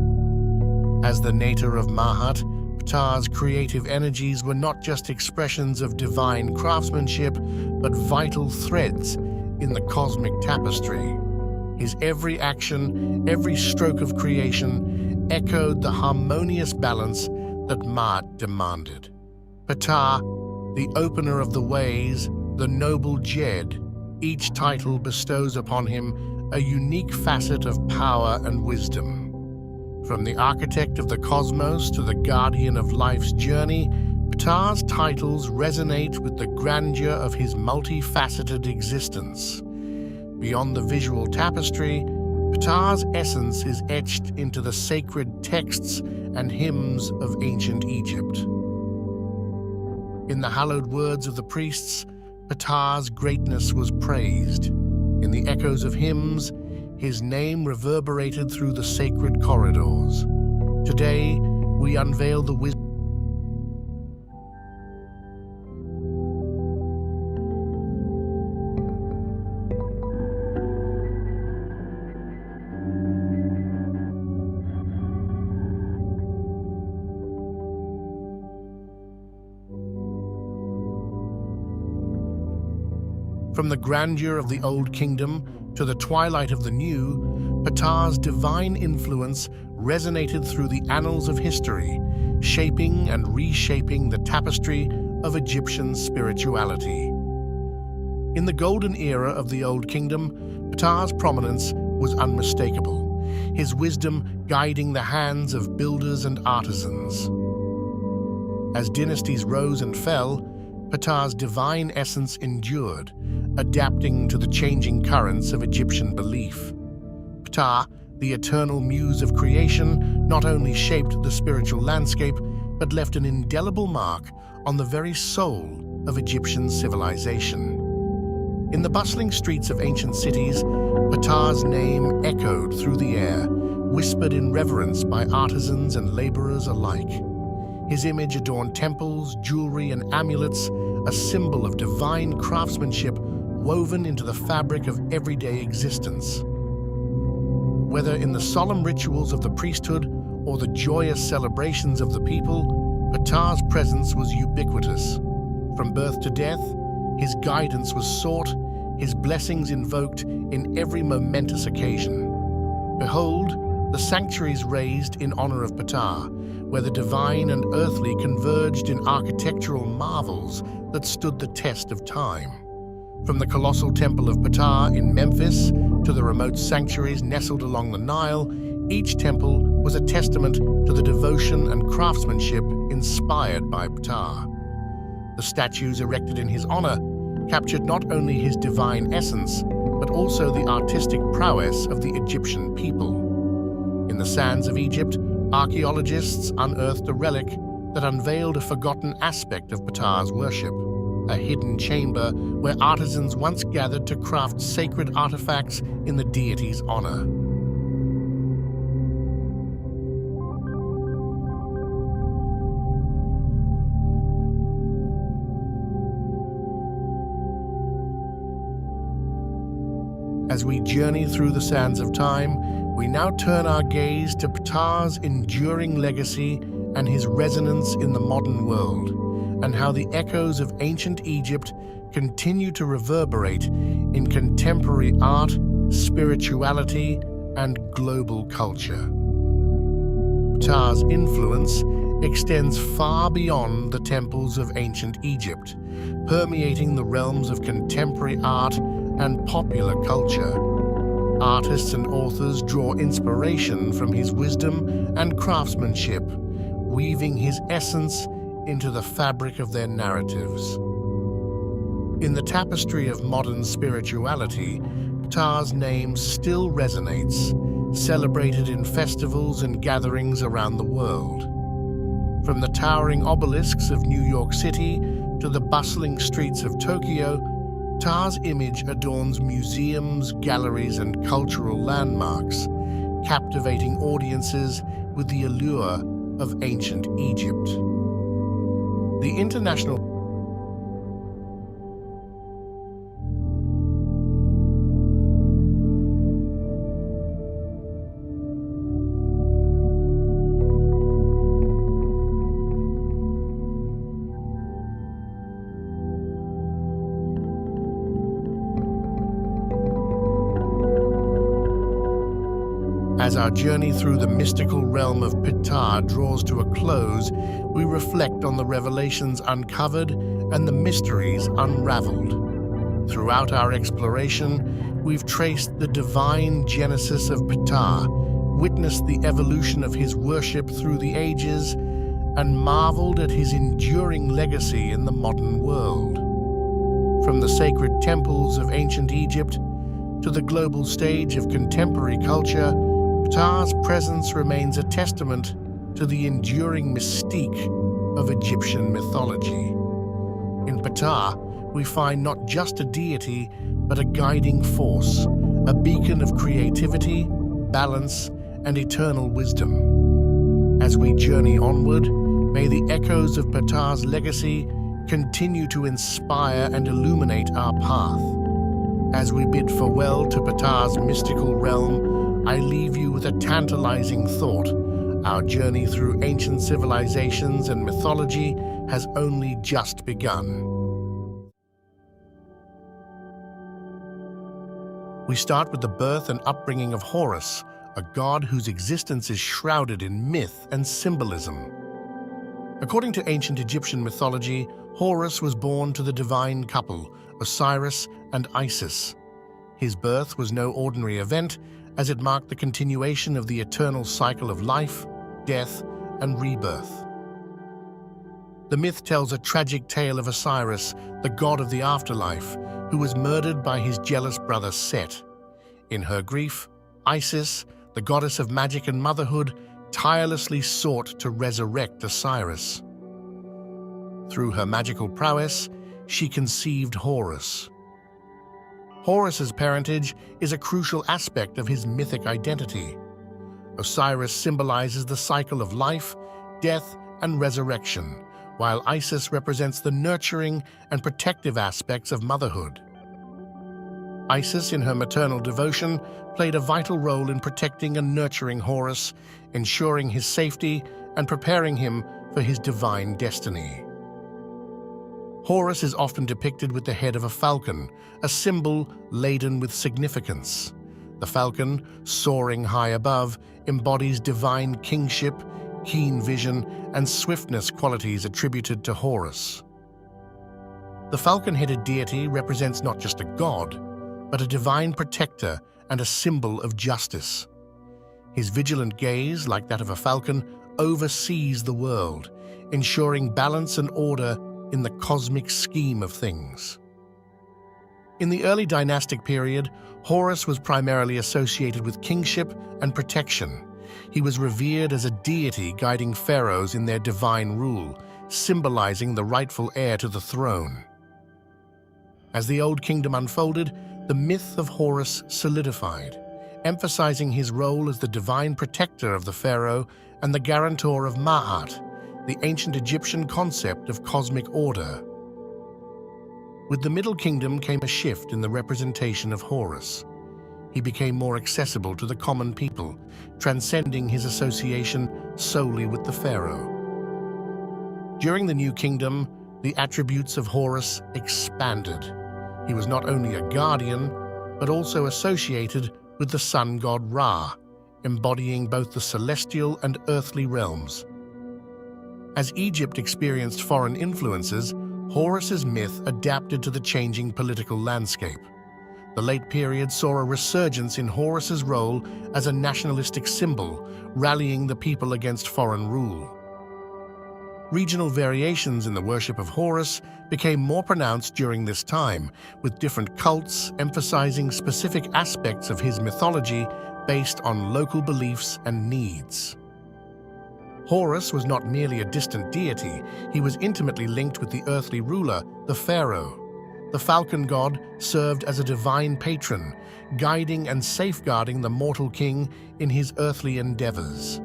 As the nator of Ma'at, Ptah's creative energies were not just expressions of divine craftsmanship, but vital threads in the cosmic tapestry. His every action, every stroke of creation, echoed the harmonious balance that Ma'at demanded. Ptah, the opener of the ways, the noble Jed, each title bestows upon him a unique facet of power and wisdom. From the architect of the cosmos to the guardian of life's journey, Ptah's titles resonate with the grandeur of his multifaceted existence. Beyond the visual tapestry, Ptah's essence is etched into the sacred texts and hymns of ancient Egypt. In the hallowed words of the priests, Ptah's greatness was praised. In the echoes of hymns, his name reverberated through the sacred corridors. Today, we unveil the wisdom From the grandeur of the Old Kingdom to the twilight of the New, Ptah's divine influence resonated through the annals of history, shaping and reshaping the tapestry of Egyptian spirituality. In the golden era of the Old Kingdom, Ptah's prominence was unmistakable, his wisdom guiding the hands of builders and artisans. As dynasties rose and fell, Ptah's divine essence endured, adapting to the changing currents of Egyptian belief. Ptah, the eternal muse of creation, not only shaped the spiritual landscape, but left an indelible mark on the very soul of Egyptian civilization. In the bustling streets of ancient cities, Ptah's name echoed through the air, whispered in reverence by artisans and laborers alike. His image adorned temples, jewelry, and amulets, a symbol of divine craftsmanship woven into the fabric of everyday existence. Whether in the solemn rituals of the priesthood or the joyous celebrations of the people, Ptah's presence was ubiquitous. From birth to death, his guidance was sought, his blessings invoked in every momentous occasion. Behold, the sanctuaries raised in honor of Ptah, where the divine and earthly converged in architectural marvels that stood the test of time. From the colossal temple of Ptah in Memphis to the remote sanctuaries nestled along the Nile, each temple was a testament to the devotion and craftsmanship inspired by Ptah. The statues erected in his honor captured not only his divine essence, but also the artistic prowess of the Egyptian people. In the sands of Egypt, archaeologists unearthed a relic that unveiled a forgotten aspect of Ptah's worship, a hidden chamber where artisans once gathered to craft sacred artifacts in the deity's honor. As we journey through the sands of time, we now turn our gaze to Ptah's enduring legacy and his resonance in the modern world, and how the echoes of ancient Egypt continue to reverberate in contemporary art, spirituality, and global culture. Ptah's influence extends far beyond the temples of ancient Egypt, permeating the realms of contemporary art and popular culture. Artists and authors draw inspiration from his wisdom and craftsmanship, weaving his essence into the fabric of their narratives. In the tapestry of modern spirituality, Ptah's name still resonates, celebrated in festivals and gatherings around the world. From the towering obelisks of New York City to the bustling streets of Tokyo, Ptah's image adorns museums, galleries, and cultural landmarks, captivating audiences with the allure of ancient Egypt. The international As our journey through the mystical realm of Ptah draws to a close, we reflect on the revelations uncovered and the mysteries unraveled. Throughout our exploration, we've traced the divine genesis of Ptah, witnessed the evolution of his worship through the ages, and marveled at his enduring legacy in the modern world. From the sacred temples of ancient Egypt to the global stage of contemporary culture, Ptah's presence remains a testament to the enduring mystique of Egyptian mythology. In Ptah, we find not just a deity, but a guiding force, a beacon of creativity, balance, and eternal wisdom. As we journey onward, may the echoes of Ptah's legacy continue to inspire and illuminate our path. As we bid farewell to Ptah's mystical realm, I leave you with a tantalizing thought. Our journey through ancient civilizations and mythology has only just begun. We start with the birth and upbringing of Horus, a god whose existence is shrouded in myth and symbolism. According to ancient Egyptian mythology, Horus was born to the divine couple, Osiris and Isis. His birth was no ordinary event, as it marked the continuation of the eternal cycle of life, death, and rebirth. The myth tells a tragic tale of Osiris, the god of the afterlife, who was murdered by his jealous brother Set. In her grief, Isis, the goddess of magic and motherhood, tirelessly sought to resurrect Osiris. Through her magical prowess, she conceived Horus. Horus's parentage is a crucial aspect of his mythic identity. Osiris symbolizes the cycle of life, death, and resurrection, while Isis represents the nurturing and protective aspects of motherhood. Isis, in her maternal devotion, played a vital role in protecting and nurturing Horus, ensuring his safety and preparing him for his divine destiny. Horus is often depicted with the head of a falcon, a symbol laden with significance. The falcon, soaring high above, embodies divine kingship, keen vision, and swiftness, qualities attributed to Horus. The falcon-headed deity represents not just a god, but a divine protector and a symbol of justice. His vigilant gaze, like that of a falcon, oversees the world, ensuring balance and order in the cosmic scheme of things. In the early dynastic period, Horus was primarily associated with kingship and protection. He was revered as a deity guiding pharaohs in their divine rule, symbolizing the rightful heir to the throne. As the Old Kingdom unfolded, the myth of Horus solidified, emphasizing his role as the divine protector of the pharaoh and the guarantor of Ma'at, the ancient Egyptian concept of cosmic order. With the Middle Kingdom came a shift in the representation of Horus. He became more accessible to the common people, transcending his association solely with the pharaoh. During the New Kingdom, the attributes of Horus expanded. He was not only a guardian, but also associated with the sun god Ra, embodying both the celestial and earthly realms. As Egypt experienced foreign influences, Horus's myth adapted to the changing political landscape. The late period saw a resurgence in Horus's role as a nationalistic symbol, rallying the people against foreign rule. Regional variations in the worship of Horus became more pronounced during this time, with different cults emphasizing specific aspects of his mythology based on local beliefs and needs. Horus was not merely a distant deity, he was intimately linked with the earthly ruler, the pharaoh. The falcon god served as a divine patron, guiding and safeguarding the mortal king in his earthly endeavors.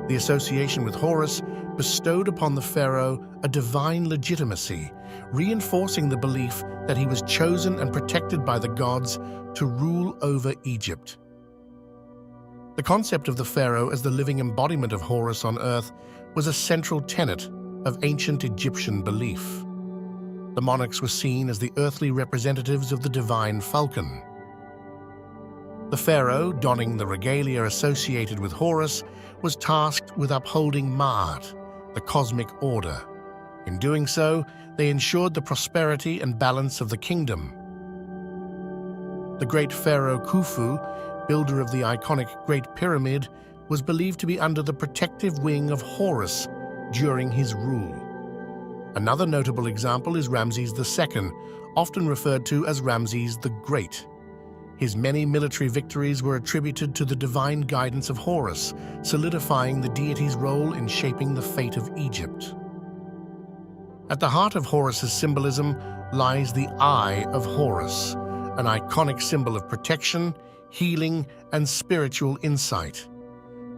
The association with Horus bestowed upon the pharaoh a divine legitimacy, reinforcing the belief that he was chosen and protected by the gods to rule over Egypt. The concept of the pharaoh as the living embodiment of Horus on earth was a central tenet of ancient Egyptian belief. The monarchs were seen as the earthly representatives of the divine falcon. The pharaoh, donning the regalia associated with Horus, was tasked with upholding Ma'at, the cosmic order. In doing so, they ensured the prosperity and balance of the kingdom. The great pharaoh Khufu, builder of the iconic Great Pyramid, was believed to be under the protective wing of Horus during his rule. Another notable example is Ramses II, often referred to as Ramses the Great. His many military victories were attributed to the divine guidance of Horus, solidifying the deity's role in shaping the fate of Egypt. At the heart of Horus's symbolism lies the Eye of Horus, an iconic symbol of protection, healing, and spiritual insight.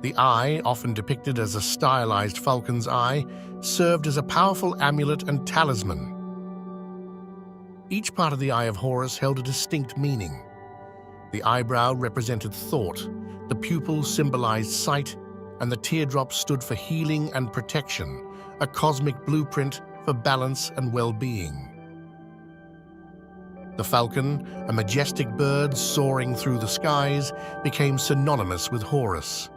The eye, often depicted as a stylized falcon's eye, served as a powerful amulet and talisman. Each part of the Eye of Horus held a distinct meaning. The eyebrow represented thought, the pupil symbolized sight, and the teardrop stood for healing and protection, a cosmic blueprint for balance and well-being. The falcon, a majestic bird soaring through the skies, became synonymous with Horus.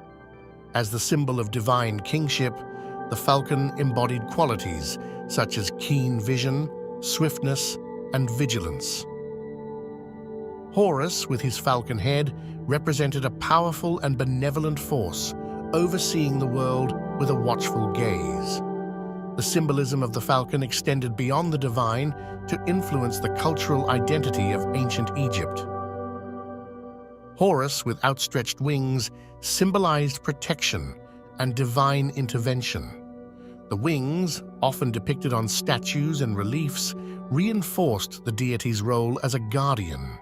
As the symbol of divine kingship, the falcon embodied qualities such as keen vision, swiftness, and vigilance. Horus, with his falcon head, represented a powerful and benevolent force, overseeing the world with a watchful gaze. The symbolism of the falcon extended beyond the divine to influence the cultural identity of ancient Egypt. Horus, with outstretched wings, symbolized protection and divine intervention. The wings, often depicted on statues and reliefs, reinforced the deity's role as a guardian.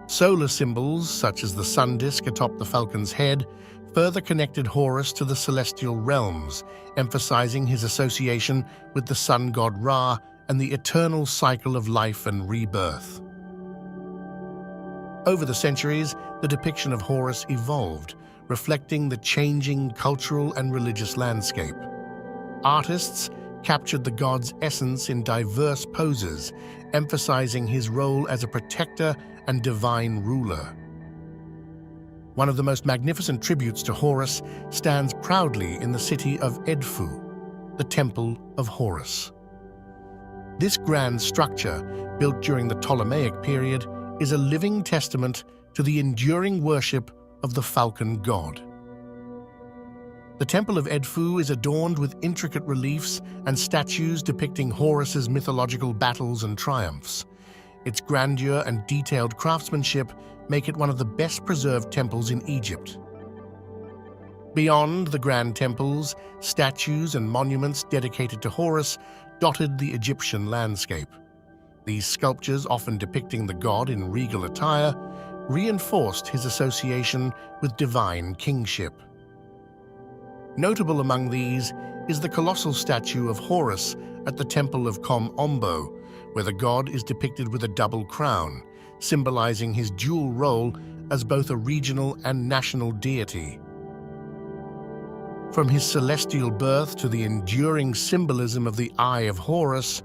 Solar symbols, such as the sun disk atop the falcon's head, further connected Horus to the celestial realms, emphasizing his association with the sun god Ra and the eternal cycle of life and rebirth. Over the centuries, the depiction of Horus evolved, reflecting the changing cultural and religious landscape. Artists captured the god's essence in diverse poses, emphasizing his role as a protector and divine ruler. One of the most magnificent tributes to Horus stands proudly in the city of Edfu, the Temple of Horus. This grand structure, built during the Ptolemaic period, is a living testament to the enduring worship of the falcon god. The Temple of Edfu is adorned with intricate reliefs and statues depicting Horus's mythological battles and triumphs. Its grandeur and detailed craftsmanship make it one of the best-preserved temples in Egypt. Beyond the grand temples, statues and monuments dedicated to Horus dotted the Egyptian landscape. These sculptures, often depicting the god in regal attire, reinforced his association with divine kingship. Notable among these is the colossal statue of Horus at the Temple of Kom Ombo, where the god is depicted with a double crown, symbolizing his dual role as both a regional and national deity. From his celestial birth to the enduring symbolism of the Eye of Horus,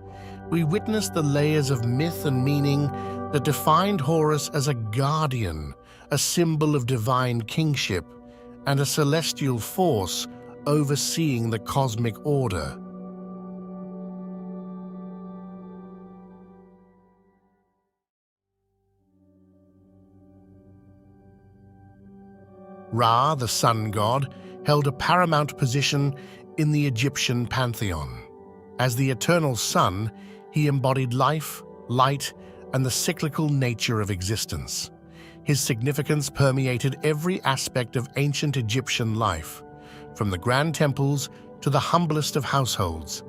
we witness the layers of myth and meaning that defined Horus as a guardian, a symbol of divine kingship, and a celestial force overseeing the cosmic order. Ra, the sun god, held a paramount position in the Egyptian pantheon. As the eternal sun, he embodied life, light, and the cyclical nature of existence. His significance permeated every aspect of ancient Egyptian life, from the grand temples to the humblest of households.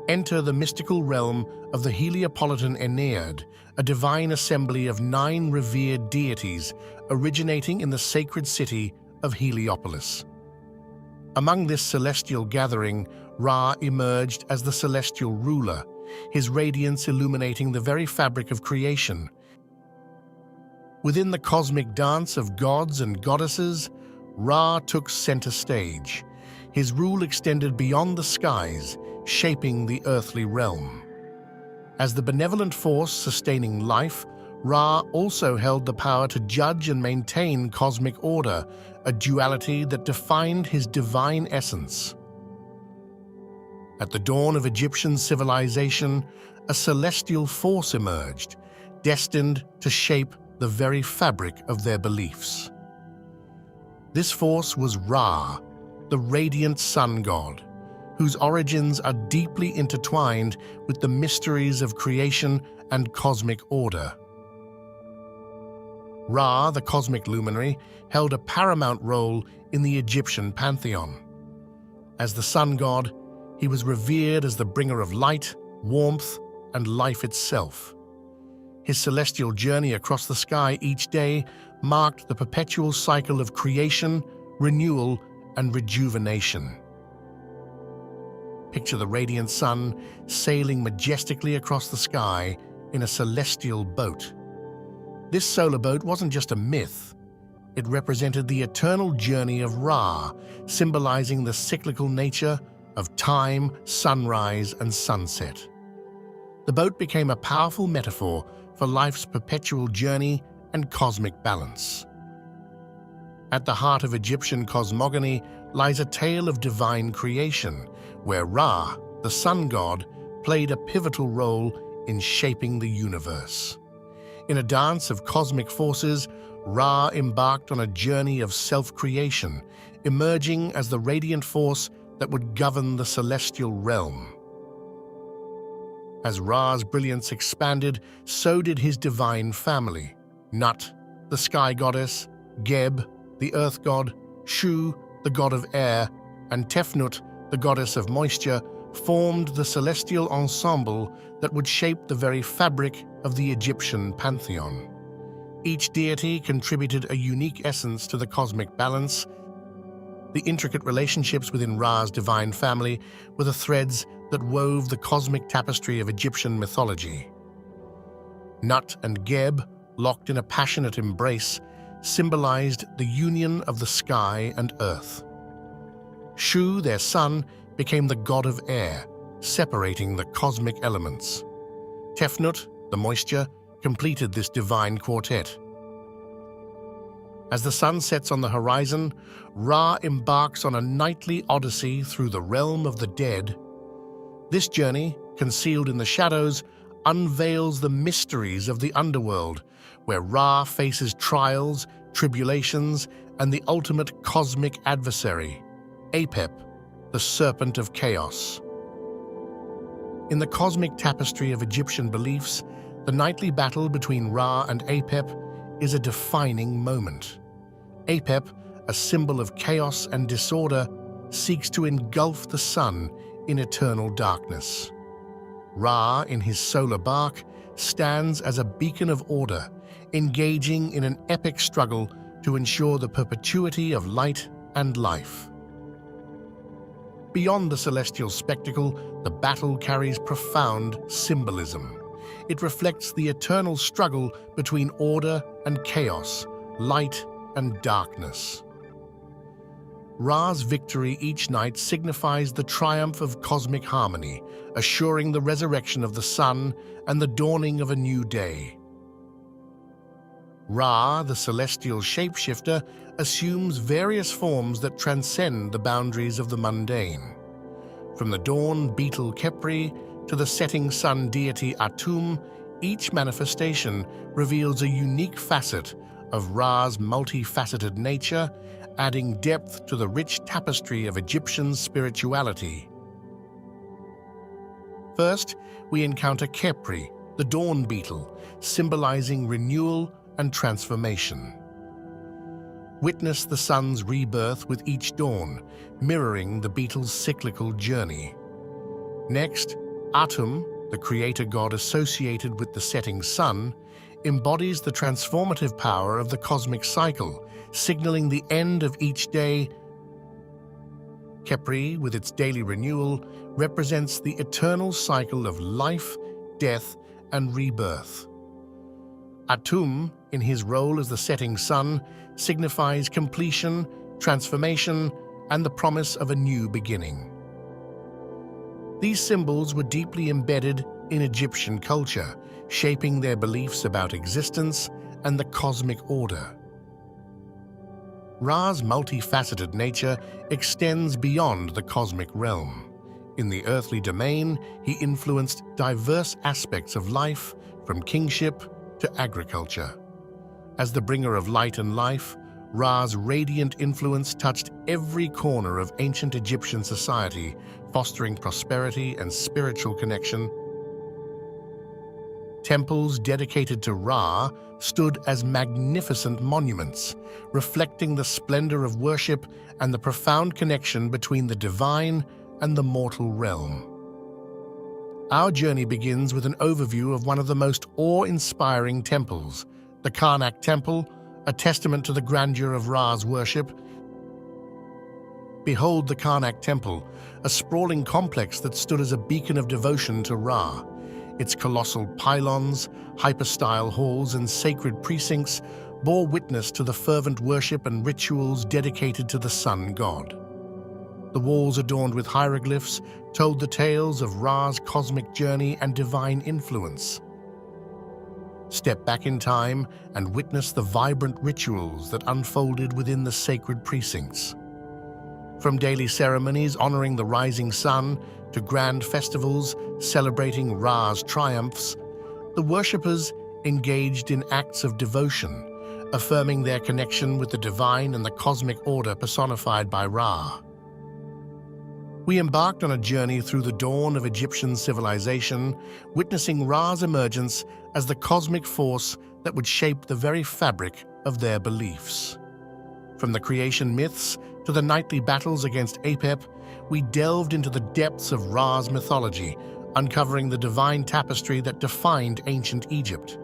Enter the mystical realm of the Heliopolitan Ennead, a divine assembly of 9 revered deities originating in the sacred city of Heliopolis. Among this celestial gathering, Ra emerged as the celestial ruler, his radiance illuminating the very fabric of creation. Within the cosmic dance of gods and goddesses, Ra took center stage. His rule extended beyond the skies, shaping the earthly realm. As the benevolent force sustaining life, Ra also held the power to judge and maintain cosmic order, a duality that defined his divine essence. At the dawn of Egyptian civilization, a celestial force emerged, destined to shape the very fabric of their beliefs. This force was Ra, the radiant sun god, whose origins are deeply intertwined with the mysteries of creation and cosmic order. Ra, the cosmic luminary, held a paramount role in the Egyptian pantheon. As the sun god, he was revered as the bringer of light, warmth, and life itself. His celestial journey across the sky each day marked the perpetual cycle of creation, renewal, and rejuvenation. Picture the radiant sun sailing majestically across the sky in a celestial boat. This solar boat wasn't just a myth. It represented the eternal journey of Ra, symbolizing the cyclical nature of time, sunrise, and sunset. The boat became a powerful metaphor for life's perpetual journey and cosmic balance. At the heart of Egyptian cosmogony lies a tale of divine creation, where Ra, the sun god, played a pivotal role in shaping the universe. In a dance of cosmic forces, Ra embarked on a journey of self-creation, emerging as the radiant force that would govern the celestial realm. As Ra's brilliance expanded, so did his divine family. Nut, the sky goddess, Geb, the earth god, Shu, the god of air, and Tefnut, the goddess of moisture, formed the celestial ensemble that would shape the very fabric of the Egyptian pantheon. Each deity contributed a unique essence to the cosmic balance. The intricate relationships within Ra's divine family were the threads that wove the cosmic tapestry of Egyptian mythology. Nut and Geb, locked in a passionate embrace, symbolized the union of the sky and earth. Shu, their son, became the god of air, separating the cosmic elements. Tefnut, the moisture, completed this divine quartet. As the sun sets on the horizon, Ra embarks on a nightly odyssey through the realm of the dead. This journey, concealed in the shadows, unveils the mysteries of the underworld, where Ra faces trials, tribulations, and the ultimate cosmic adversary, Apep, the serpent of chaos. In the cosmic tapestry of Egyptian beliefs, the nightly battle between Ra and Apep is a defining moment. Apep, a symbol of chaos and disorder, seeks to engulf the sun in eternal darkness. Ra, in his solar bark, stands as a beacon of order, engaging in an epic struggle to ensure the perpetuity of light and life. Beyond the celestial spectacle, the battle carries profound symbolism. It reflects the eternal struggle between order and chaos, light and darkness. Ra's victory each night signifies the triumph of cosmic harmony, assuring the resurrection of the sun and the dawning of a new day. Ra, the celestial shapeshifter, assumes various forms that transcend the boundaries of the mundane. From the dawn beetle Khepri to the setting sun deity Atum, each manifestation reveals a unique facet of Ra's multifaceted nature, adding depth to the rich tapestry of Egyptian spirituality. First, we encounter Khepri, the dawn beetle, symbolizing renewal and transformation. Witness the sun's rebirth with each dawn, mirroring the beetle's cyclical journey. Next, Atum, the creator god associated with the setting sun, embodies the transformative power of the cosmic cycle, signaling the end of each day. Khepri, with its daily renewal, represents the eternal cycle of life, death, and rebirth. Atum, in his role as the setting sun, signifies completion, transformation, and the promise of a new beginning. These symbols were deeply embedded in Egyptian culture, shaping their beliefs about existence and the cosmic order. Ra's multifaceted nature extends beyond the cosmic realm. In the earthly domain, he influenced diverse aspects of life, from kingship to agriculture. As the bringer of light and life, Ra's radiant influence touched every corner of ancient Egyptian society, fostering prosperity and spiritual connection. Temples dedicated to Ra stood as magnificent monuments, reflecting the splendor of worship and the profound connection between the divine and the mortal realm. Our journey begins with an overview of one of the most awe-inspiring temples, the Karnak Temple, a testament to the grandeur of Ra's worship. Behold the Karnak Temple, a sprawling complex that stood as a beacon of devotion to Ra. Its colossal pylons, hypostyle halls, and sacred precincts bore witness to the fervent worship and rituals dedicated to the sun god. The walls adorned with hieroglyphs told the tales of Ra's cosmic journey and divine influence. Step back in time and witness the vibrant rituals that unfolded within the sacred precincts. From daily ceremonies honoring the rising sun to grand festivals celebrating Ra's triumphs, the worshippers engaged in acts of devotion, affirming their connection with the divine and the cosmic order personified by Ra. We embarked on a journey through the dawn of Egyptian civilization, witnessing Ra's emergence as the cosmic force that would shape the very fabric of their beliefs. From the creation myths to the nightly battles against Apep, we delved into the depths of Ra's mythology, uncovering the divine tapestry that defined ancient Egypt.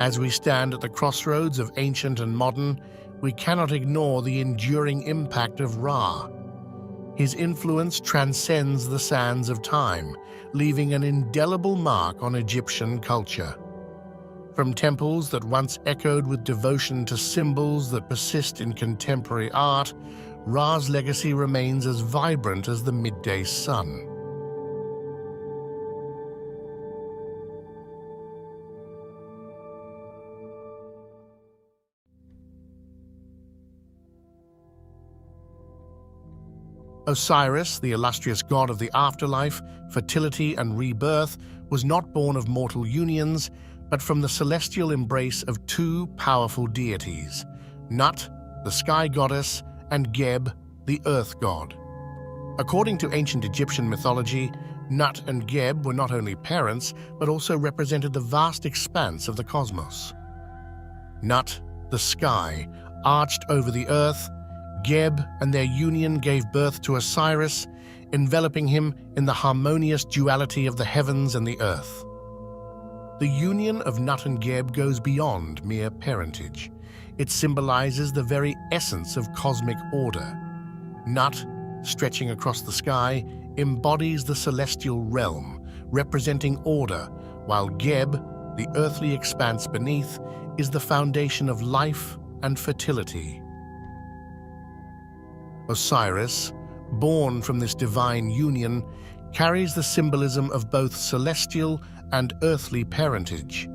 As we stand at the crossroads of ancient and modern, we cannot ignore the enduring impact of Ra. His influence transcends the sands of time, leaving an indelible mark on Egyptian culture. From temples that once echoed with devotion to symbols that persist in contemporary art, Ra's legacy remains as vibrant as the midday sun. Osiris, the illustrious god of the afterlife, fertility, and rebirth, was not born of mortal unions, but from the celestial embrace of two powerful deities, Nut, the sky goddess, and Geb, the earth god. According to ancient Egyptian mythology, Nut and Geb were not only parents, but also represented the vast expanse of the cosmos. Nut, the sky, arched over the earth. Geb and their union gave birth to Osiris, enveloping him in the harmonious duality of the heavens and the earth. The union of Nut and Geb goes beyond mere parentage. It symbolizes the very essence of cosmic order. Nut, stretching across the sky, embodies the celestial realm, representing order, while Geb, the earthly expanse beneath, is the foundation of life and fertility. Osiris, born from this divine union, carries the symbolism of both celestial and earthly parentage.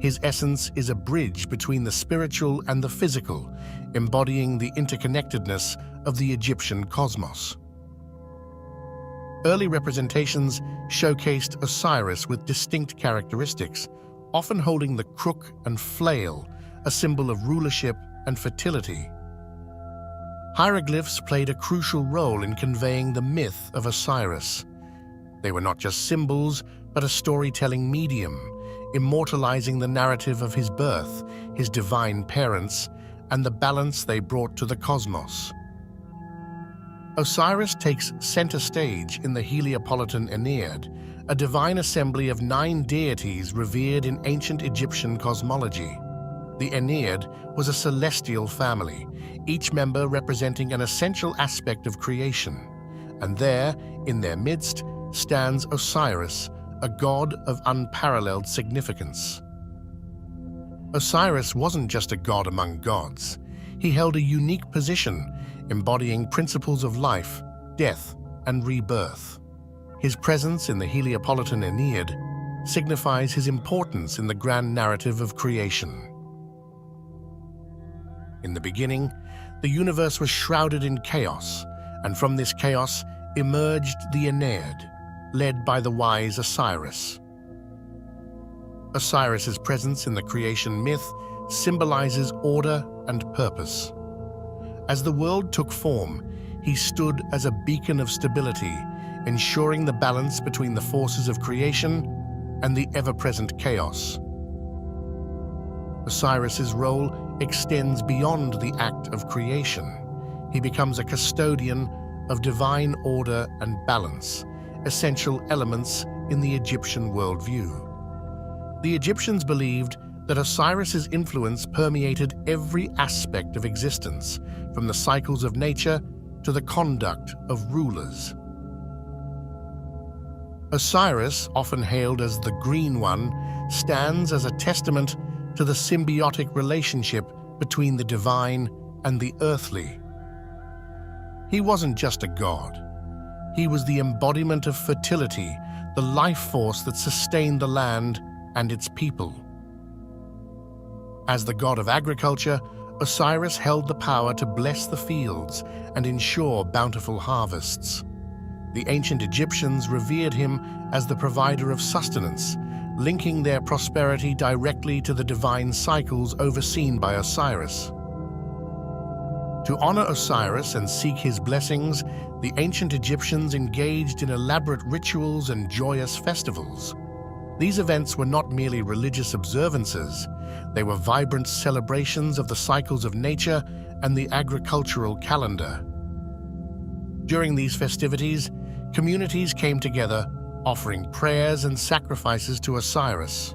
His essence is a bridge between the spiritual and the physical, embodying the interconnectedness of the Egyptian cosmos. Early representations showcased Osiris with distinct characteristics, often holding the crook and flail, a symbol of rulership and fertility. Hieroglyphs played a crucial role in conveying the myth of Osiris. They were not just symbols, but a storytelling medium, immortalizing the narrative of his birth, his divine parents, and the balance they brought to the cosmos. Osiris takes center stage in the Heliopolitan Aeneid, a divine assembly of 9 deities revered in ancient Egyptian cosmology. The Aeneid was a celestial family, each member representing an essential aspect of creation. And there, in their midst, stands Osiris, a god of unparalleled significance. Osiris wasn't just a god among gods. He held a unique position, embodying principles of life, death, and rebirth. His presence in the Heliopolitan Aeneid signifies his importance in the grand narrative of creation. In the beginning, the universe was shrouded in chaos, and from this chaos emerged the Aeneid, led by the wise Osiris. Osiris's presence in the creation myth symbolizes order and purpose. As the world took form, he stood as a beacon of stability, ensuring the balance between the forces of creation and the ever-present chaos. Osiris's role extends beyond the act of creation. He becomes a custodian of divine order and balance, essential elements in the Egyptian worldview. The Egyptians believed that Osiris's influence permeated every aspect of existence, from the cycles of nature to the conduct of rulers. Osiris, often hailed as the Green One, stands as a testament to the symbiotic relationship between the divine and the earthly. He wasn't just a god. He was the embodiment of fertility, the life force that sustained the land and its people. As the god of agriculture, Osiris held the power to bless the fields and ensure bountiful harvests. The ancient Egyptians revered him as the provider of sustenance, linking their prosperity directly to the divine cycles overseen by Osiris. To honor Osiris and seek his blessings, the ancient Egyptians engaged in elaborate rituals and joyous festivals. These events were not merely religious observances, they were vibrant celebrations of the cycles of nature and the agricultural calendar. During these festivities, communities came together, offering prayers and sacrifices to Osiris.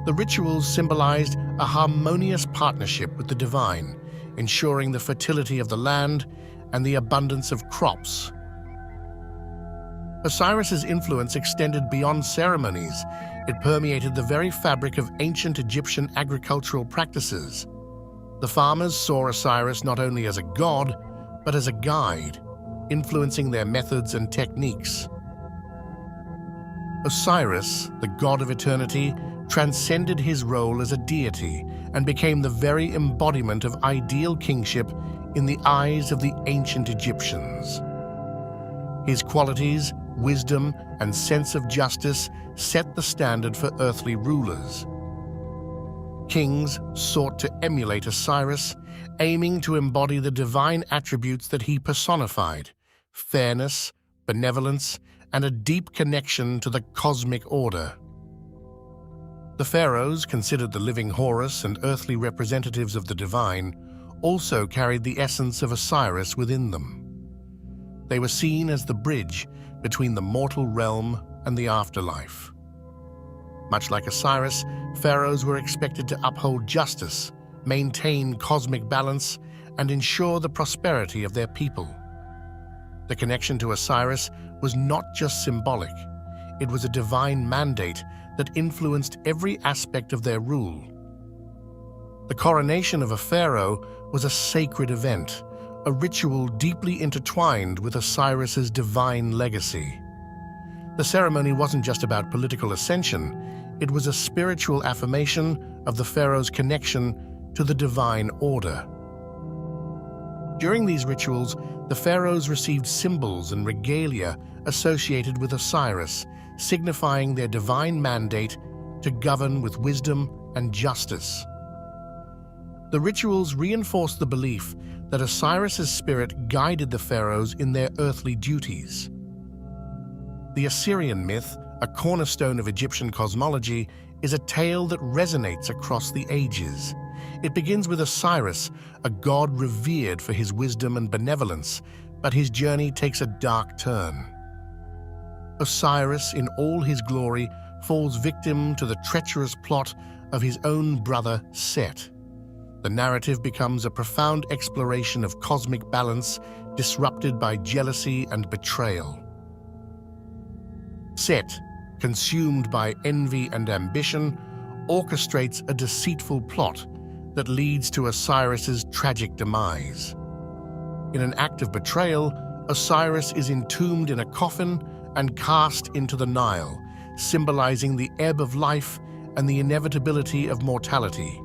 The rituals symbolized a harmonious partnership with the divine, ensuring the fertility of the land and the abundance of crops. Osiris's influence extended beyond ceremonies. It permeated the very fabric of ancient Egyptian agricultural practices. The farmers saw Osiris not only as a god, but as a guide, influencing their methods and techniques. Osiris, the god of eternity, transcended his role as a deity and became the very embodiment of ideal kingship in the eyes of the ancient Egyptians. His qualities, wisdom, and sense of justice set the standard for earthly rulers. Kings sought to emulate Osiris, aiming to embody the divine attributes that he personified: fairness, benevolence, and a deep connection to the cosmic order. The pharaohs, considered the living Horus and earthly representatives of the divine, also carried the essence of Osiris within them. They were seen as the bridge between the mortal realm and the afterlife. Much like Osiris, pharaohs were expected to uphold justice, maintain cosmic balance, and ensure the prosperity of their people. The connection to Osiris was not just symbolic, it was a divine mandate that influenced every aspect of their rule. The coronation of a pharaoh was a sacred event, a ritual deeply intertwined with Osiris's divine legacy. The ceremony wasn't just about political ascension, it was a spiritual affirmation of the pharaoh's connection to the divine order. During these rituals, the pharaohs received symbols and regalia associated with Osiris, signifying their divine mandate to govern with wisdom and justice. The rituals reinforced the belief that Osiris's spirit guided the pharaohs in their earthly duties. The Assyrian myth, a cornerstone of Egyptian cosmology, is a tale that resonates across the ages. It begins with Osiris, a god revered for his wisdom and benevolence, but his journey takes a dark turn. Osiris, in all his glory, falls victim to the treacherous plot of his own brother Set. The narrative becomes a profound exploration of cosmic balance, disrupted by jealousy and betrayal. Set, consumed by envy and ambition, orchestrates a deceitful plot that leads to Osiris's tragic demise. In an act of betrayal, Osiris is entombed in a coffin and cast into the Nile, symbolizing the ebb of life and the inevitability of mortality.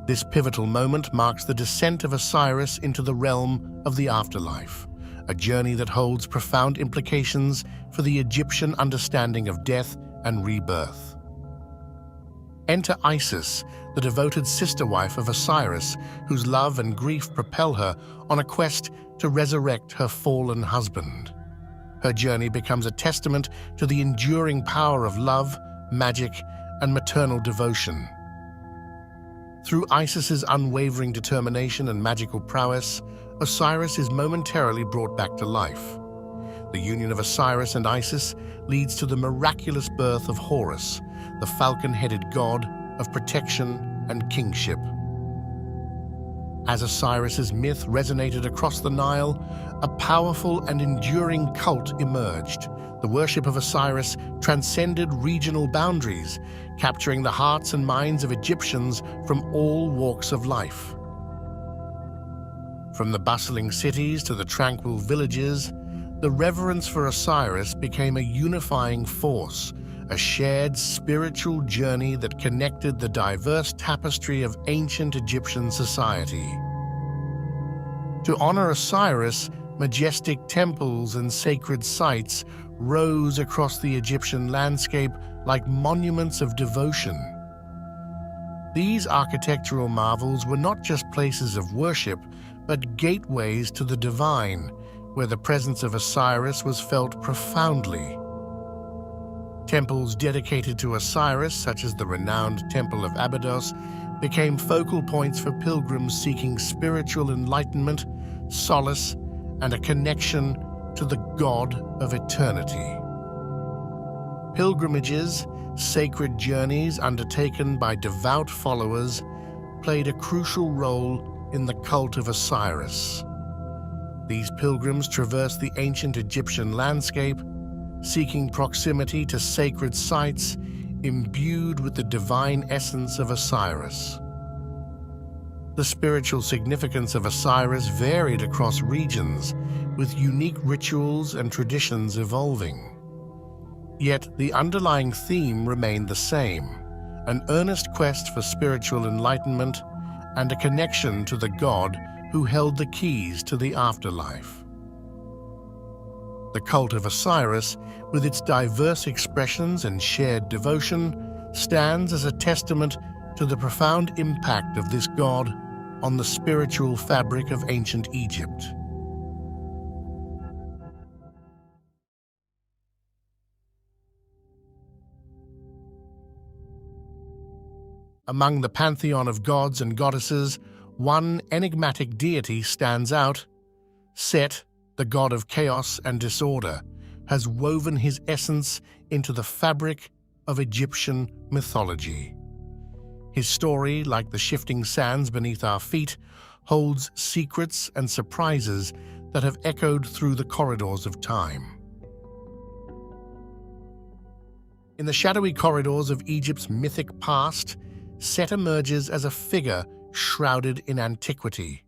This pivotal moment marks the descent of Osiris into the realm of the afterlife, a journey that holds profound implications for the Egyptian understanding of death and rebirth. Enter Isis, the devoted sister-wife of Osiris, whose love and grief propel her on a quest to resurrect her fallen husband. Her journey becomes a testament to the enduring power of love, magic, and maternal devotion. Through Isis's unwavering determination and magical prowess, Osiris is momentarily brought back to life. The union of Osiris and Isis leads to the miraculous birth of Horus, the falcon-headed god of protection and kingship. As Osiris's myth resonated across the Nile, a powerful and enduring cult emerged. The worship of Osiris transcended regional boundaries, capturing the hearts and minds of Egyptians from all walks of life. From the bustling cities to the tranquil villages, the reverence for Osiris became a unifying force, a shared spiritual journey that connected the diverse tapestry of ancient Egyptian society. To honor Osiris, majestic temples and sacred sites rose across the Egyptian landscape, like monuments of devotion. These architectural marvels were not just places of worship, but gateways to the divine, where the presence of Osiris was felt profoundly. Temples dedicated to Osiris, such as the renowned Temple of Abydos, became focal points for pilgrims seeking spiritual enlightenment, solace, and a connection to the God of eternity. Pilgrimages, sacred journeys undertaken by devout followers, played a crucial role in the cult of Osiris. These pilgrims traversed the ancient Egyptian landscape, seeking proximity to sacred sites imbued with the divine essence of Osiris. The spiritual significance of Osiris varied across regions, with unique rituals and traditions evolving. Yet the underlying theme remained the same: an earnest quest for spiritual enlightenment and a connection to the God who held the keys to the afterlife. The cult of Osiris, with its diverse expressions and shared devotion, stands as a testament to the profound impact of this god on the spiritual fabric of ancient Egypt. Among the pantheon of gods and goddesses, one enigmatic deity stands out. Set, the god of chaos and disorder, has woven his essence into the fabric of Egyptian mythology. His story, like the shifting sands beneath our feet, holds secrets and surprises that have echoed through the corridors of time. In the shadowy corridors of Egypt's mythic past, Set emerges as a figure shrouded in antiquity.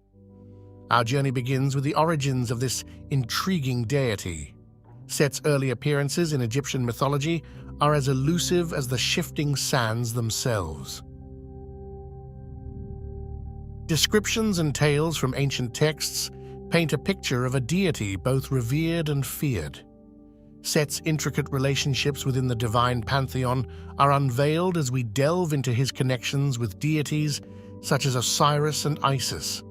Our journey begins with the origins of this intriguing deity. Set's early appearances in Egyptian mythology are as elusive as the shifting sands themselves. Descriptions and tales from ancient texts paint a picture of a deity both revered and feared. Set's intricate relationships within the divine pantheon are unveiled as we delve into his connections with deities such as Osiris and Isis.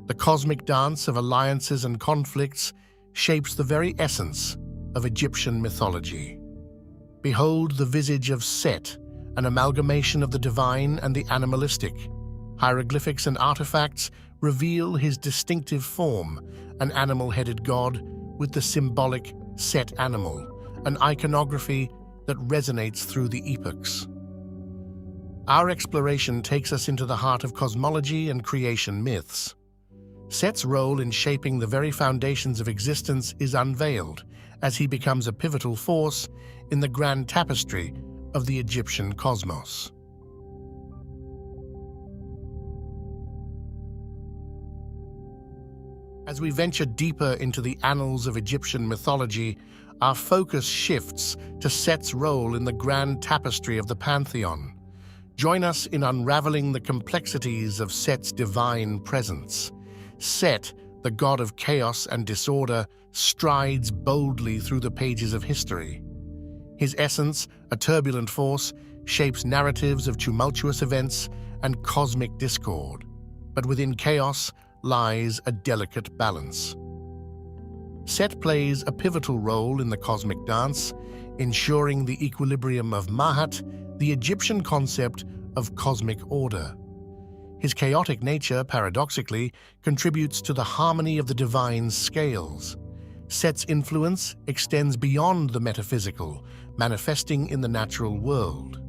The cosmic dance of alliances and conflicts shapes the very essence of Egyptian mythology. Behold the visage of Set, an amalgamation of the divine and the animalistic. Hieroglyphics and artifacts reveal his distinctive form, an animal-headed god with the symbolic Set animal, an iconography that resonates through the epochs. Our exploration takes us into the heart of cosmology and creation myths. Set's role in shaping the very foundations of existence is unveiled as he becomes a pivotal force in the grand tapestry of the Egyptian cosmos. As we venture deeper into the annals of Egyptian mythology, our focus shifts to Set's role in the grand tapestry of the pantheon. Join us in unraveling the complexities of Set's divine presence. Set, the god of chaos and disorder, strides boldly through the pages of history. His essence, a turbulent force, shapes narratives of tumultuous events and cosmic discord. But within chaos lies a delicate balance. Set plays a pivotal role in the cosmic dance, ensuring the equilibrium of Mahat, the Egyptian concept of cosmic order. His chaotic nature, paradoxically, contributes to the harmony of the divine scales. Set's influence extends beyond the metaphysical, manifesting in the natural world.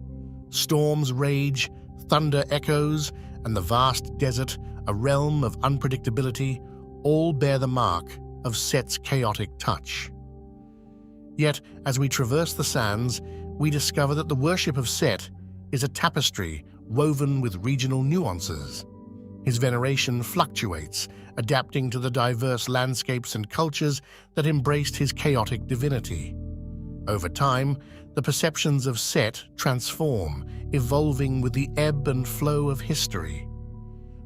Storms rage, thunder echoes, and the vast desert, a realm of unpredictability, all bear the mark of Set's chaotic touch. Yet, as we traverse the sands, we discover that the worship of Set is a tapestry woven with regional nuances. His veneration fluctuates, adapting to the diverse landscapes and cultures that embraced his chaotic divinity. Over time, the perceptions of Set transform, evolving with the ebb and flow of history.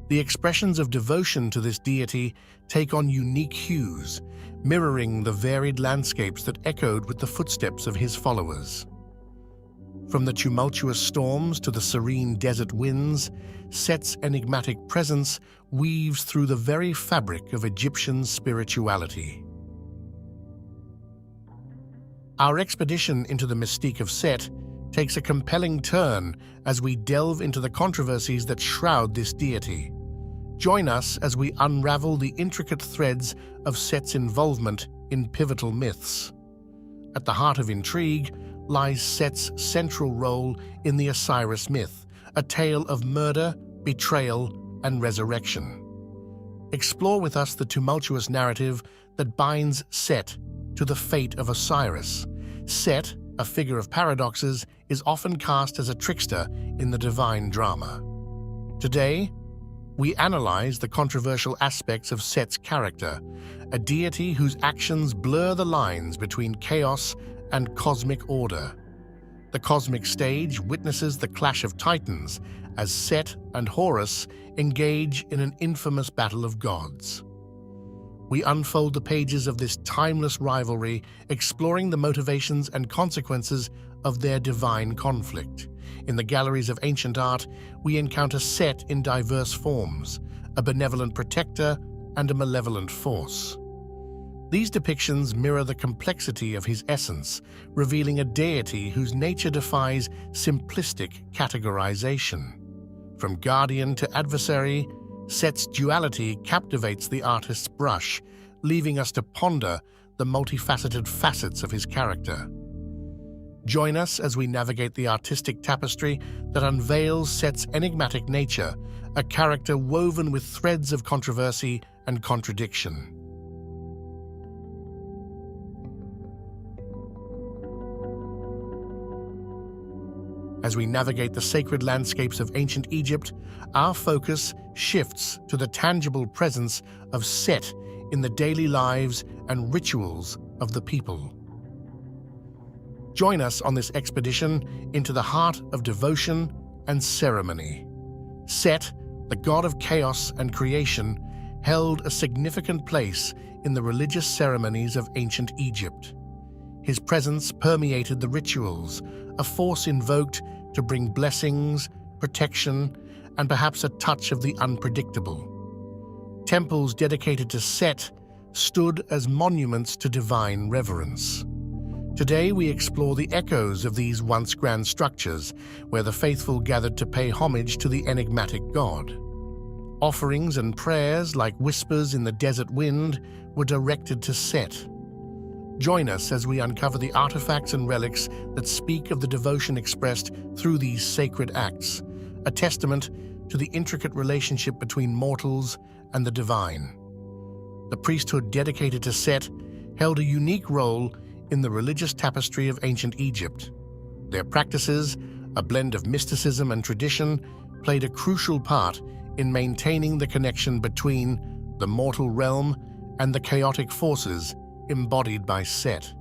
The expressions of devotion to this deity take on unique hues, mirroring the varied landscapes that echoed with the footsteps of his followers. From the tumultuous storms to the serene desert winds, Set's enigmatic presence weaves through the very fabric of Egyptian spirituality. Our expedition into the mystique of Set takes a compelling turn as we delve into the controversies that shroud this deity. Join us as we unravel the intricate threads of Set's involvement in pivotal myths. At the heart of intrigue lies Set's central role in the Osiris myth, a tale of murder, betrayal, and resurrection. Explore with us the tumultuous narrative that binds Set to the fate of Osiris. Set, a figure of paradoxes, is often cast as a trickster in the divine drama. Today, we analyze the controversial aspects of Set's character, a deity whose actions blur the lines between chaos and cosmic order. The cosmic stage witnesses the clash of titans as Set and Horus engage in an infamous battle of gods. We unfold the pages of this timeless rivalry, exploring the motivations and consequences of their divine conflict. In the galleries of ancient art, we encounter Set in diverse forms, a benevolent protector and a malevolent force. These depictions mirror the complexity of his essence, revealing a deity whose nature defies simplistic categorization. From guardian to adversary, Set's duality captivates the artist's brush, leaving us to ponder the multifaceted facets of his character. Join us as we navigate the artistic tapestry that unveils Set's enigmatic nature, a character woven with threads of controversy and contradiction. As we navigate the sacred landscapes of ancient Egypt, our focus shifts to the tangible presence of Set in the daily lives and rituals of the people. Join us on this expedition into the heart of devotion and ceremony. Set, the god of chaos and creation, held a significant place in the religious ceremonies of ancient Egypt. His presence permeated the rituals, a force invoked to bring blessings, protection, and perhaps a touch of the unpredictable. Temples dedicated to Set stood as monuments to divine reverence. Today we explore the echoes of these once grand structures, where the faithful gathered to pay homage to the enigmatic god. Offerings and prayers, like whispers in the desert wind, were directed to Set. Join us as we uncover the artifacts and relics that speak of the devotion expressed through these sacred acts, a testament to the intricate relationship between mortals and the divine. The priesthood dedicated to Set held a unique role in the religious tapestry of ancient Egypt. Their practices, a blend of mysticism and tradition, played a crucial part in maintaining the connection between the mortal realm and the chaotic forces embodied by Set.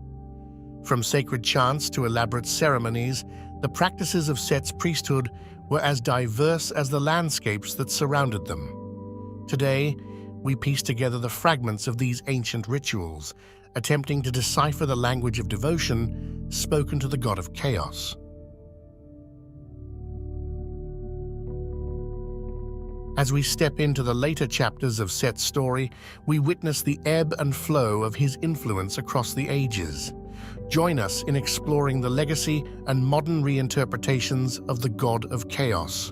From sacred chants to elaborate ceremonies, the practices of Set's priesthood were as diverse as the landscapes that surrounded them. Today, we piece together the fragments of these ancient rituals, attempting to decipher the language of devotion spoken to the god of chaos. As we step into the later chapters of Set's story, we witness the ebb and flow of his influence across the ages. Join us in exploring the legacy and modern reinterpretations of the god of chaos.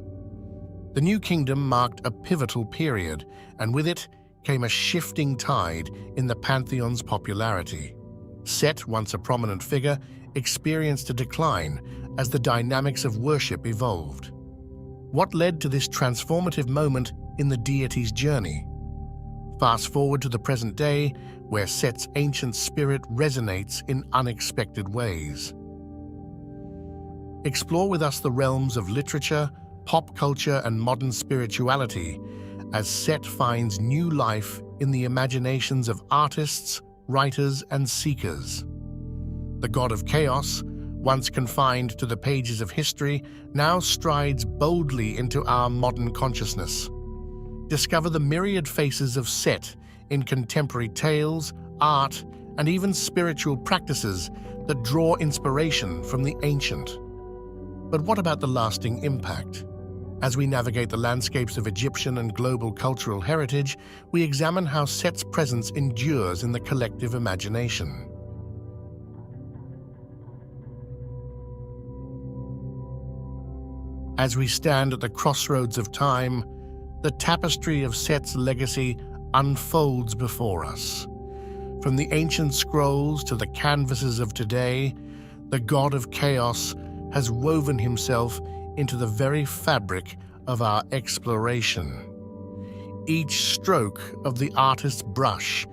The New Kingdom marked a pivotal period, and with it came a shifting tide in the pantheon's popularity. Set, once a prominent figure, experienced a decline as the dynamics of worship evolved. What led to this transformative moment in the deity's journey? Fast forward to the present day, where Set's ancient spirit resonates in unexpected ways. Explore with us the realms of literature, pop culture, and modern spirituality as Set finds new life in the imaginations of artists, writers, and seekers. The god of chaos, once confined to the pages of history, now strides boldly into our modern consciousness. Discover the myriad faces of Set in contemporary tales, art, and even spiritual practices that draw inspiration from the ancient. But what about the lasting impact? As we navigate the landscapes of Egyptian and global cultural heritage, we examine how Set's presence endures in the collective imagination. As we stand at the crossroads of time, the tapestry of Set's legacy unfolds before us. From the ancient scrolls to the canvases of today, the god of chaos has woven himself into the very fabric of our exploration. Each stroke of the artist's brush,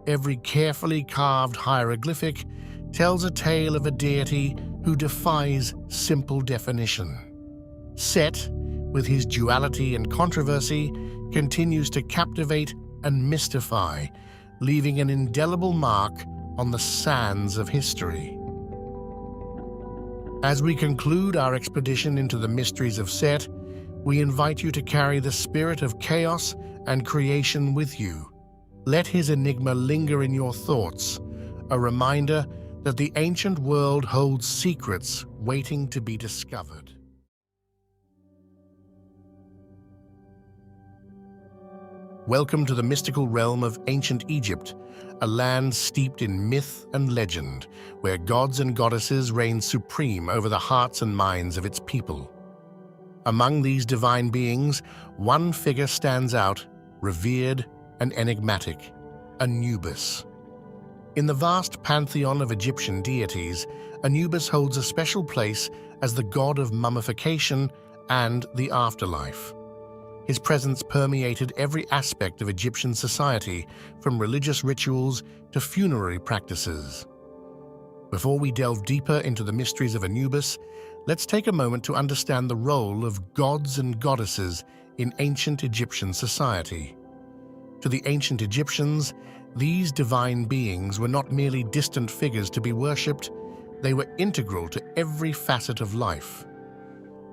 every carefully carved hieroglyphic, tells a tale of a deity who defies simple definition. Set, with his duality and controversy, continues to captivate and mystify, leaving an indelible mark on the sands of history. As we conclude our expedition into the mysteries of Set, we invite you to carry the spirit of chaos and creation with you. Let his enigma linger in your thoughts, a reminder that the ancient world holds secrets waiting to be discovered. Welcome to the mystical realm of ancient Egypt, a land steeped in myth and legend, where gods and goddesses reign supreme over the hearts and minds of its people. Among these divine beings, one figure stands out, revered and enigmatic: Anubis. In the vast pantheon of Egyptian deities, Anubis holds a special place as the god of mummification and the afterlife. His presence permeated every aspect of Egyptian society, from religious rituals to funerary practices. Before we delve deeper into the mysteries of Anubis, let's take a moment to understand the role of gods and goddesses in ancient Egyptian society. To the ancient Egyptians, these divine beings were not merely distant figures to be worshipped, they were integral to every facet of life.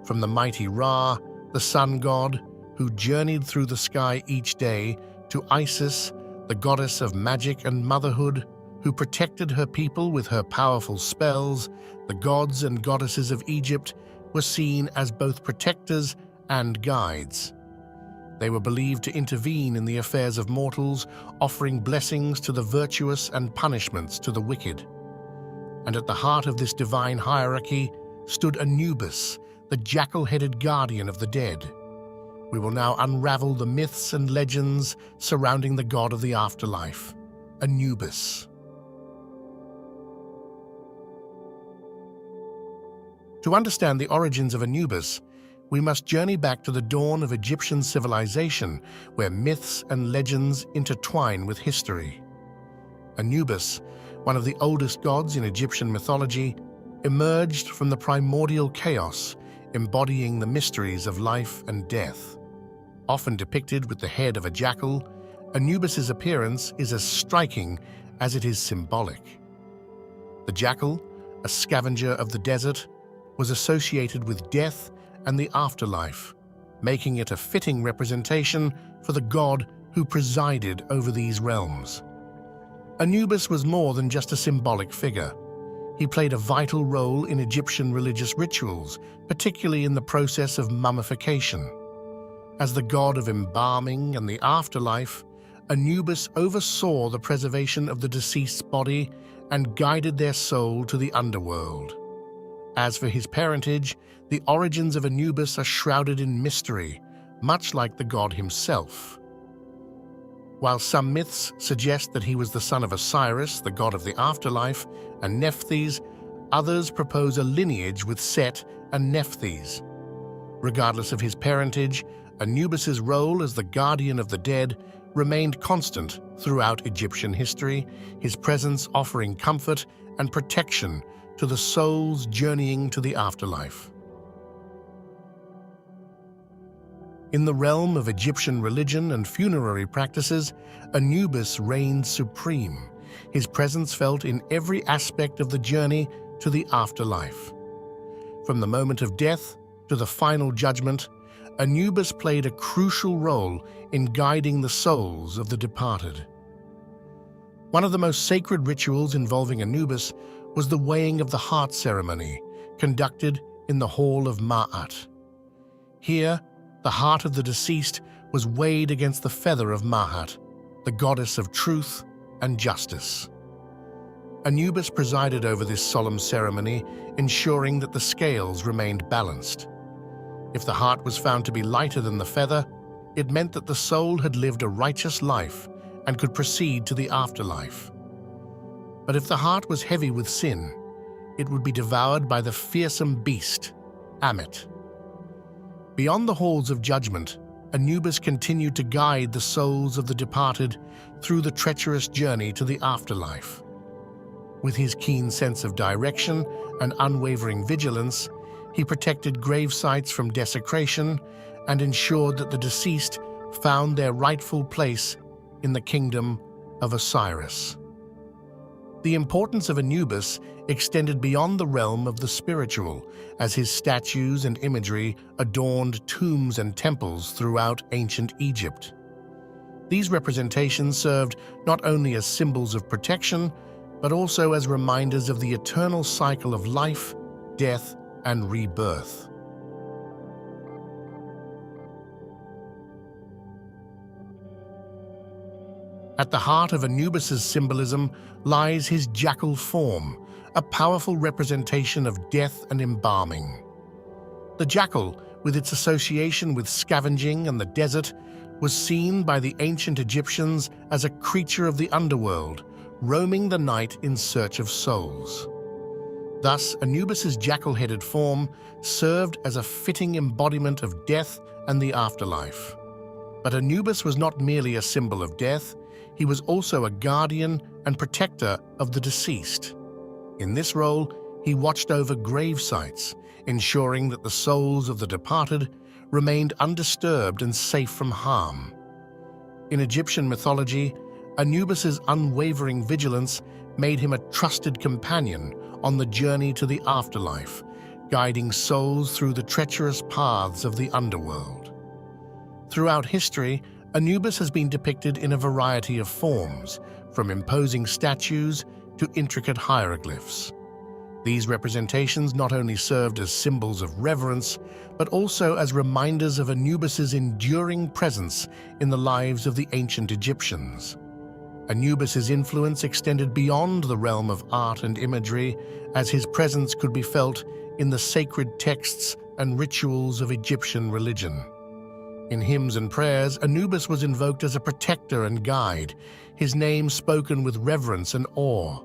From the mighty Ra, the sun god, who journeyed through the sky each day, to Isis, the goddess of magic and motherhood, who protected her people with her powerful spells, the gods and goddesses of Egypt were seen as both protectors and guides. They were believed to intervene in the affairs of mortals, offering blessings to the virtuous and punishments to the wicked. And at the heart of this divine hierarchy stood Anubis, the jackal-headed guardian of the dead. We will now unravel the myths and legends surrounding the god of the afterlife, Anubis. To understand the origins of Anubis, we must journey back to the dawn of Egyptian civilization, where myths and legends intertwine with history. Anubis, one of the oldest gods in Egyptian mythology, emerged from the primordial chaos, embodying the mysteries of life and death. Often depicted with the head of a jackal, Anubis's appearance is as striking as it is symbolic. The jackal, a scavenger of the desert, was associated with death and the afterlife, making it a fitting representation for the god who presided over these realms. Anubis was more than just a symbolic figure. He played a vital role in Egyptian religious rituals, particularly in the process of mummification. As the god of embalming and the afterlife, Anubis oversaw the preservation of the deceased's body and guided their soul to the underworld. As for his parentage, the origins of Anubis are shrouded in mystery, much like the god himself. While some myths suggest that he was the son of Osiris, the god of the afterlife, and Nephthys, others propose a lineage with Set and Nephthys. Regardless of his parentage, Anubis's role as the guardian of the dead remained constant throughout Egyptian history, his presence offering comfort and protection to the souls journeying to the afterlife. In the realm of Egyptian religion and funerary practices, Anubis reigned supreme, his presence felt in every aspect of the journey to the afterlife. From the moment of death to the final judgment, Anubis played a crucial role in guiding the souls of the departed. One of the most sacred rituals involving Anubis was the weighing of the heart ceremony, conducted in the Hall of Ma'at. Here, the heart of the deceased was weighed against the feather of Ma'at, the goddess of truth and justice. Anubis presided over this solemn ceremony, ensuring that the scales remained balanced. If the heart was found to be lighter than the feather, it meant that the soul had lived a righteous life and could proceed to the afterlife. But if the heart was heavy with sin, it would be devoured by the fearsome beast, Ammit. Beyond the halls of judgment, Anubis continued to guide the souls of the departed through the treacherous journey to the afterlife. With his keen sense of direction and unwavering vigilance, he protected grave sites from desecration and ensured that the deceased found their rightful place in the kingdom of Osiris. The importance of Anubis extended beyond the realm of the spiritual, as his statues and imagery adorned tombs and temples throughout ancient Egypt. These representations served not only as symbols of protection, but also as reminders of the eternal cycle of life, death, and rebirth. At the heart of Anubis's symbolism lies his jackal form, a powerful representation of death and embalming. The jackal, with its association with scavenging and the desert, was seen by the ancient Egyptians as a creature of the underworld, roaming the night in search of souls. Thus, Anubis's jackal-headed form served as a fitting embodiment of death and the afterlife. But Anubis was not merely a symbol of death, he was also a guardian and protector of the deceased. In this role, he watched over grave sites, ensuring that the souls of the departed remained undisturbed and safe from harm. In Egyptian mythology, Anubis's unwavering vigilance made him a trusted companion on the journey to the afterlife, guiding souls through the treacherous paths of the underworld. Throughout history, Anubis has been depicted in a variety of forms, from imposing statues to intricate hieroglyphs. These representations not only served as symbols of reverence, but also as reminders of Anubis's enduring presence in the lives of the ancient Egyptians. Anubis's influence extended beyond the realm of art and imagery, as his presence could be felt in the sacred texts and rituals of Egyptian religion. In hymns and prayers, Anubis was invoked as a protector and guide, his name spoken with reverence and awe.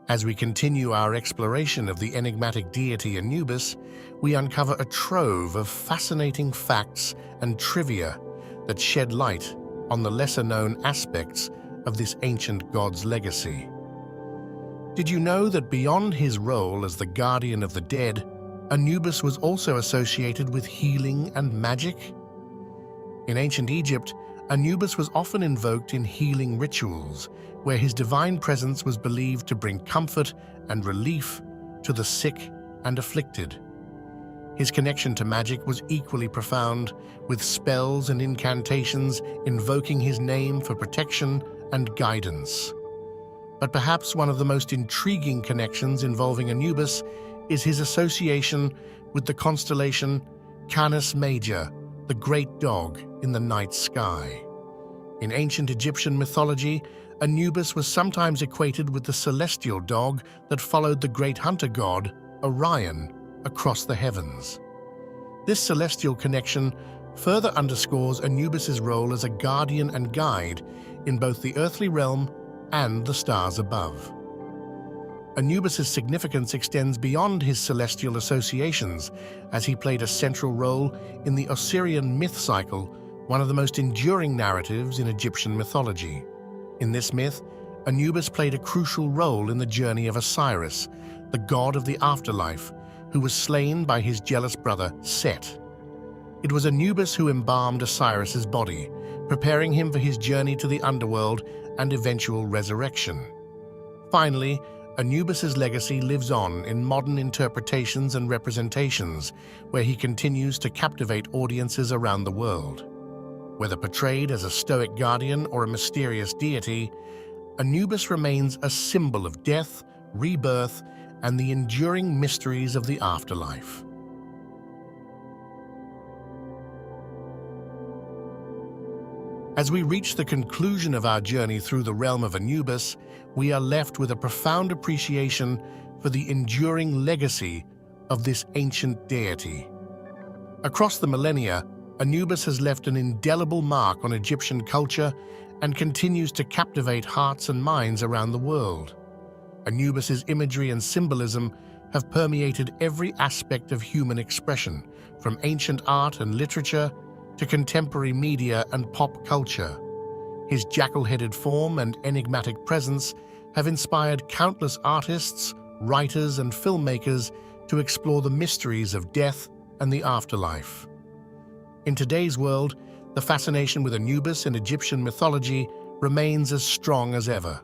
As we continue our exploration of the enigmatic deity Anubis, we uncover a trove of fascinating facts and trivia that shed light on the lesser-known aspects of this ancient god's legacy. Did you know that beyond his role as the guardian of the dead, Anubis was also associated with healing and magic? In ancient Egypt, Anubis was often invoked in healing rituals, where his divine presence was believed to bring comfort and relief to the sick and afflicted. His connection to magic was equally profound, with spells and incantations invoking his name for protection and guidance. But perhaps one of the most intriguing connections involving Anubis is his association with the constellation Canis Major, the great dog in the night sky. In ancient Egyptian mythology, Anubis was sometimes equated with the celestial dog that followed the great hunter god, Orion, across the heavens. This celestial connection further underscores Anubis's role as a guardian and guide in both the earthly realm and the stars above. Anubis's significance extends beyond his celestial associations, as he played a central role in the Osirian myth cycle, one of the most enduring narratives in Egyptian mythology. In this myth, Anubis played a crucial role in the journey of Osiris, the god of the afterlife, who was slain by his jealous brother Set. It was Anubis who embalmed Osiris's body, preparing him for his journey to the underworld and eventual resurrection. Finally, Anubis's legacy lives on in modern interpretations and representations, where he continues to captivate audiences around the world. Whether portrayed as a stoic guardian or a mysterious deity, Anubis remains a symbol of death, rebirth, and the enduring mysteries of the afterlife. As we reach the conclusion of our journey through the realm of Anubis, we are left with a profound appreciation for the enduring legacy of this ancient deity. Across the millennia, Anubis has left an indelible mark on Egyptian culture and continues to captivate hearts and minds around the world. Anubis's imagery and symbolism have permeated every aspect of human expression, from ancient art and literature to contemporary media and pop culture. His jackal-headed form and enigmatic presence have inspired countless artists, writers, and filmmakers to explore the mysteries of death and the afterlife. In today's world, the fascination with Anubis in Egyptian mythology remains as strong as ever.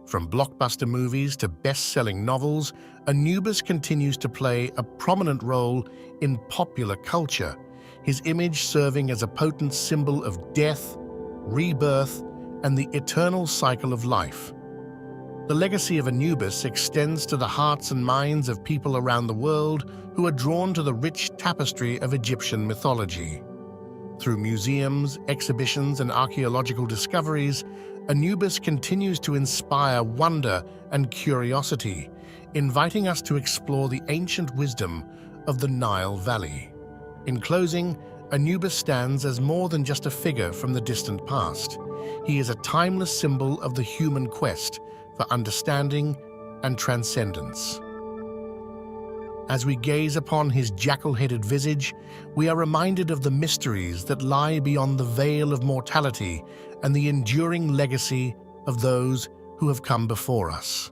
From blockbuster movies to best-selling novels, Anubis continues to play a prominent role in popular culture, his image serving as a potent symbol of death, rebirth, and the eternal cycle of life. The legacy of Anubis extends to the hearts and minds of people around the world who are drawn to the rich tapestry of Egyptian mythology. Through museums, exhibitions, and archaeological discoveries, Anubis continues to inspire wonder and curiosity, inviting us to explore the ancient wisdom of the Nile Valley. In closing, Anubis stands as more than just a figure from the distant past. He is a timeless symbol of the human quest for understanding and transcendence. As we gaze upon his jackal-headed visage, we are reminded of the mysteries that lie beyond the veil of mortality and the enduring legacy of those who have come before us.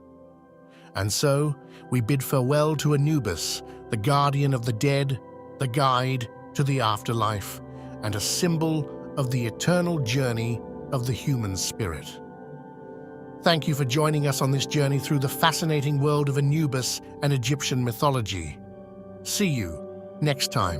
And so, we bid farewell to Anubis, the guardian of the dead, the guide to the afterlife, and a symbol of the eternal journey of the human spirit. Thank you for joining us on this journey through the fascinating world of Anubis and Egyptian mythology. See you next time.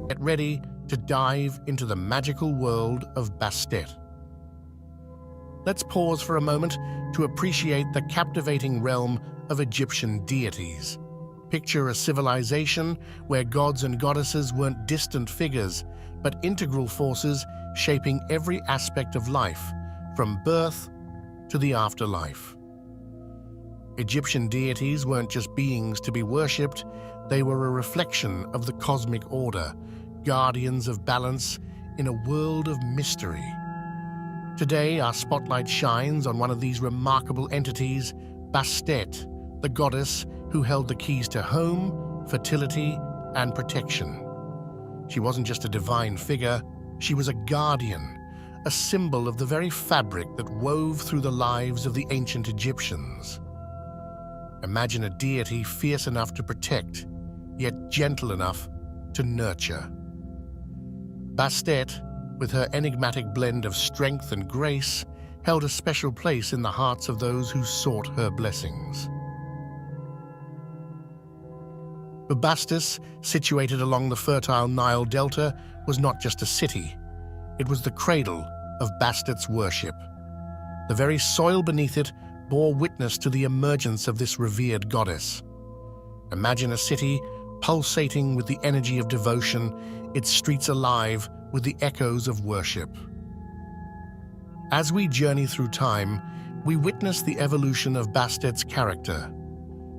Get ready to dive into the magical world of Bastet. Let's pause for a moment to appreciate the captivating realm of Egyptian deities. Picture a civilization where gods and goddesses weren't distant figures, but integral forces shaping every aspect of life, from birth to the afterlife. Egyptian deities weren't just beings to be worshipped, they were a reflection of the cosmic order, guardians of balance in a world of mystery. Today, our spotlight shines on one of these remarkable entities, Bastet, the goddess who held the keys to home, fertility, and protection. She wasn't just a divine figure, she was a guardian, a symbol of the very fabric that wove through the lives of the ancient Egyptians. Imagine a deity fierce enough to protect, yet gentle enough to nurture. Bastet, with her enigmatic blend of strength and grace, held a special place in the hearts of those who sought her blessings. Bubastis, situated along the fertile Nile Delta, was not just a city. It was the cradle of Bastet's worship. The very soil beneath it bore witness to the emergence of this revered goddess. Imagine a city pulsating with the energy of devotion, its streets alive with the echoes of worship. As we journey through time, we witness the evolution of Bastet's character.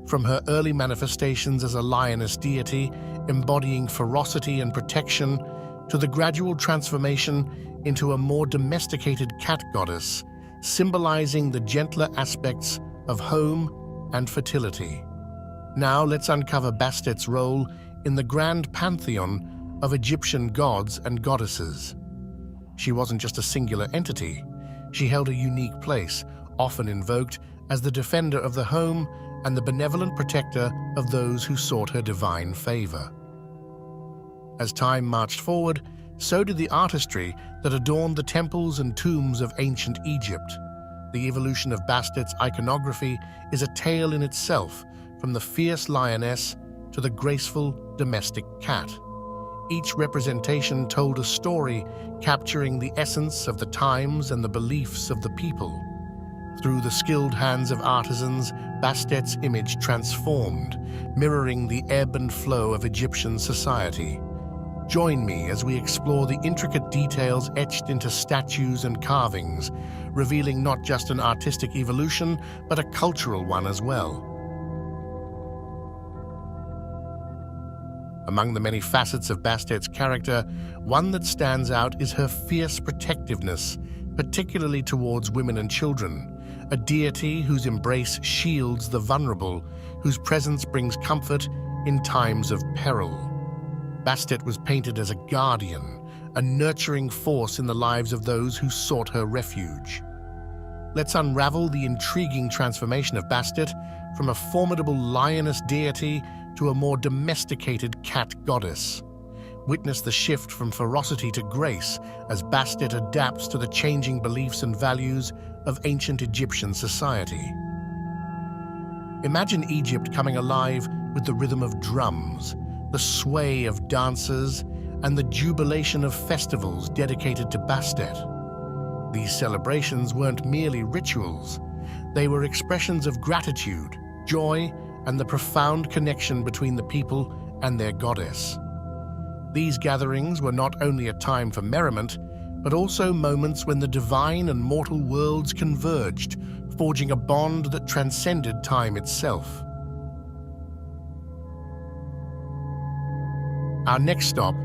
From her early manifestations as a lioness deity, embodying ferocity and protection, to the gradual transformation into a more domesticated cat goddess, symbolizing the gentler aspects of home and fertility. Now let's uncover Bastet's role in the grand pantheon of Egyptian gods and goddesses. She wasn't just a singular entity. She held a unique place, often invoked as the defender of the home and the benevolent protector of those who sought her divine favor. As time marched forward, so did the artistry that adorned the temples and tombs of ancient Egypt. The evolution of Bastet's iconography is a tale in itself, from the fierce lioness to the graceful domestic cat. Each representation told a story capturing the essence of the times and the beliefs of the people. Through the skilled hands of artisans, Bastet's image transformed, mirroring the ebb and flow of Egyptian society. Join me as we explore the intricate details etched into statues and carvings, revealing not just an artistic evolution, but a cultural one as well. Among the many facets of Bastet's character, one that stands out is her fierce protectiveness, particularly towards women and children, a deity whose embrace shields the vulnerable, whose presence brings comfort in times of peril. Bastet was painted as a guardian, a nurturing force in the lives of those who sought her refuge. Let's unravel the intriguing transformation of Bastet from a formidable lioness deity to a more domesticated cat goddess. Witness the shift from ferocity to grace as Bastet adapts to the changing beliefs and values of ancient Egyptian society. Imagine Egypt coming alive with the rhythm of drums, the sway of dancers, and the jubilation of festivals dedicated to Bastet. These celebrations weren't merely rituals. They were expressions of gratitude, joy, and the profound connection between the people and their goddess. These gatherings were not only a time for merriment, but also moments when the divine and mortal worlds converged, forging a bond that transcended time itself. Our next stop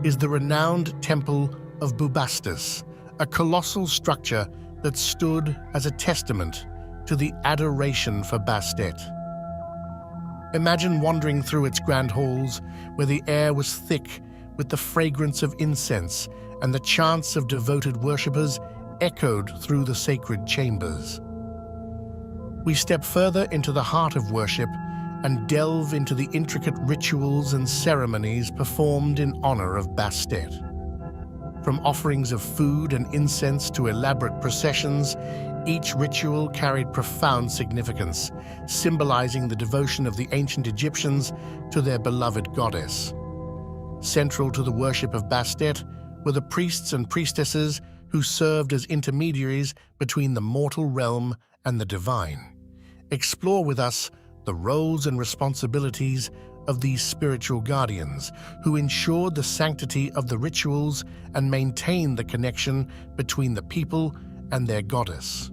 is the renowned Temple of Bubastis, a colossal structure that stood as a testament to the adoration for Bastet. Imagine wandering through its grand halls, where the air was thick with the fragrance of incense and the chants of devoted worshippers echoed through the sacred chambers. We step further into the heart of worship and delve into the intricate rituals and ceremonies performed in honor of Bastet. From offerings of food and incense to elaborate processions, each ritual carried profound significance, symbolizing the devotion of the ancient Egyptians to their beloved goddess. Central to the worship of Bastet were the priests and priestesses who served as intermediaries between the mortal realm and the divine. Explore with us the roles and responsibilities of these spiritual guardians, who ensured the sanctity of the rituals and maintained the connection between the people and their goddess.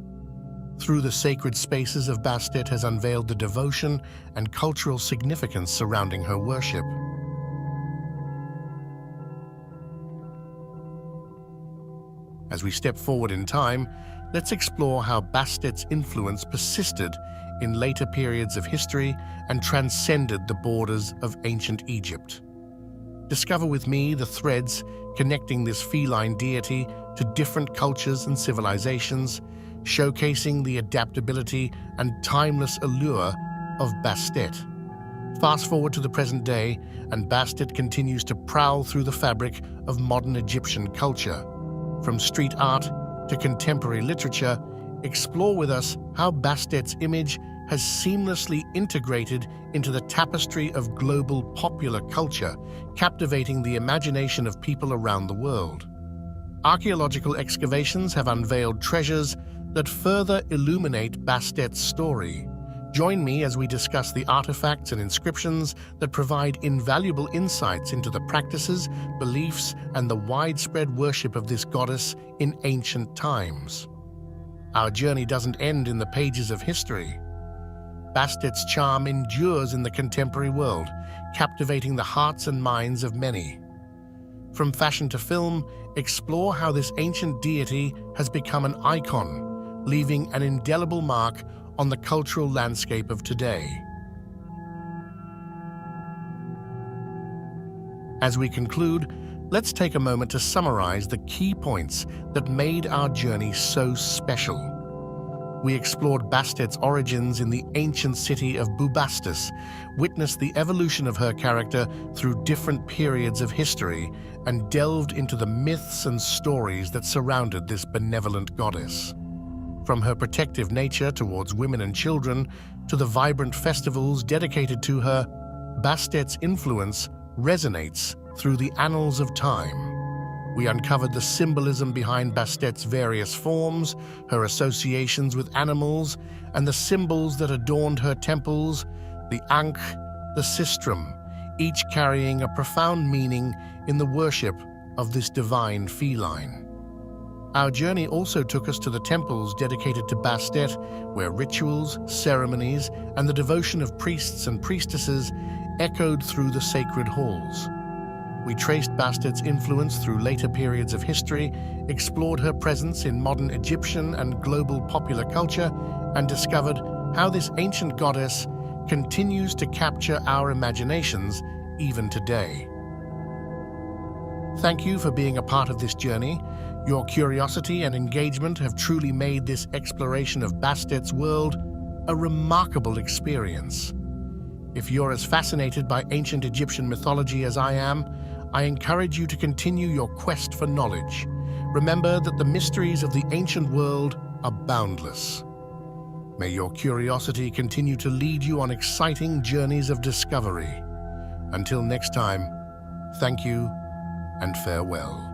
Through the sacred spaces of Bastet has unveiled the devotion and cultural significance surrounding her worship. As we step forward in time, let's explore how Bastet's influence persisted in later periods of history and transcended the borders of ancient Egypt. Discover with me the threads connecting this feline deity to different cultures and civilizations, showcasing the adaptability and timeless allure of Bastet. Fast forward to the present day, and Bastet continues to prowl through the fabric of modern Egyptian culture. From street art to contemporary literature, explore with us how Bastet's image has seamlessly integrated into the tapestry of global popular culture, captivating the imagination of people around the world. Archaeological excavations have unveiled treasures that further illuminate Bastet's story. Join me as we discuss the artifacts and inscriptions that provide invaluable insights into the practices, beliefs, and the widespread worship of this goddess in ancient times. Our journey doesn't end in the pages of history. Bastet's charm endures in the contemporary world, captivating the hearts and minds of many. From fashion to film, explore how this ancient deity has become an icon, leaving an indelible mark on the cultural landscape of today. As we conclude, let's take a moment to summarize the key points that made our journey so special. We explored Bastet's origins in the ancient city of Bubastis, witnessed the evolution of her character through different periods of history, and delved into the myths and stories that surrounded this benevolent goddess. From her protective nature towards women and children to the vibrant festivals dedicated to her, Bastet's influence resonates through the annals of time. We uncovered the symbolism behind Bastet's various forms, her associations with animals, and the symbols that adorned her temples, the Ankh, the Sistrum, each carrying a profound meaning in the worship of this divine feline. Our journey also took us to the temples dedicated to Bastet, where rituals, ceremonies, and the devotion of priests and priestesses echoed through the sacred halls. We traced Bastet's influence through later periods of history, explored her presence in modern Egyptian and global popular culture, and discovered how this ancient goddess continues to capture our imaginations even today. Thank you for being a part of this journey. Your curiosity and engagement have truly made this exploration of Bastet's world a remarkable experience. If you're as fascinated by ancient Egyptian mythology as I am, I encourage you to continue your quest for knowledge. Remember that the mysteries of the ancient world are boundless. May your curiosity continue to lead you on exciting journeys of discovery. Until next time, thank you and farewell.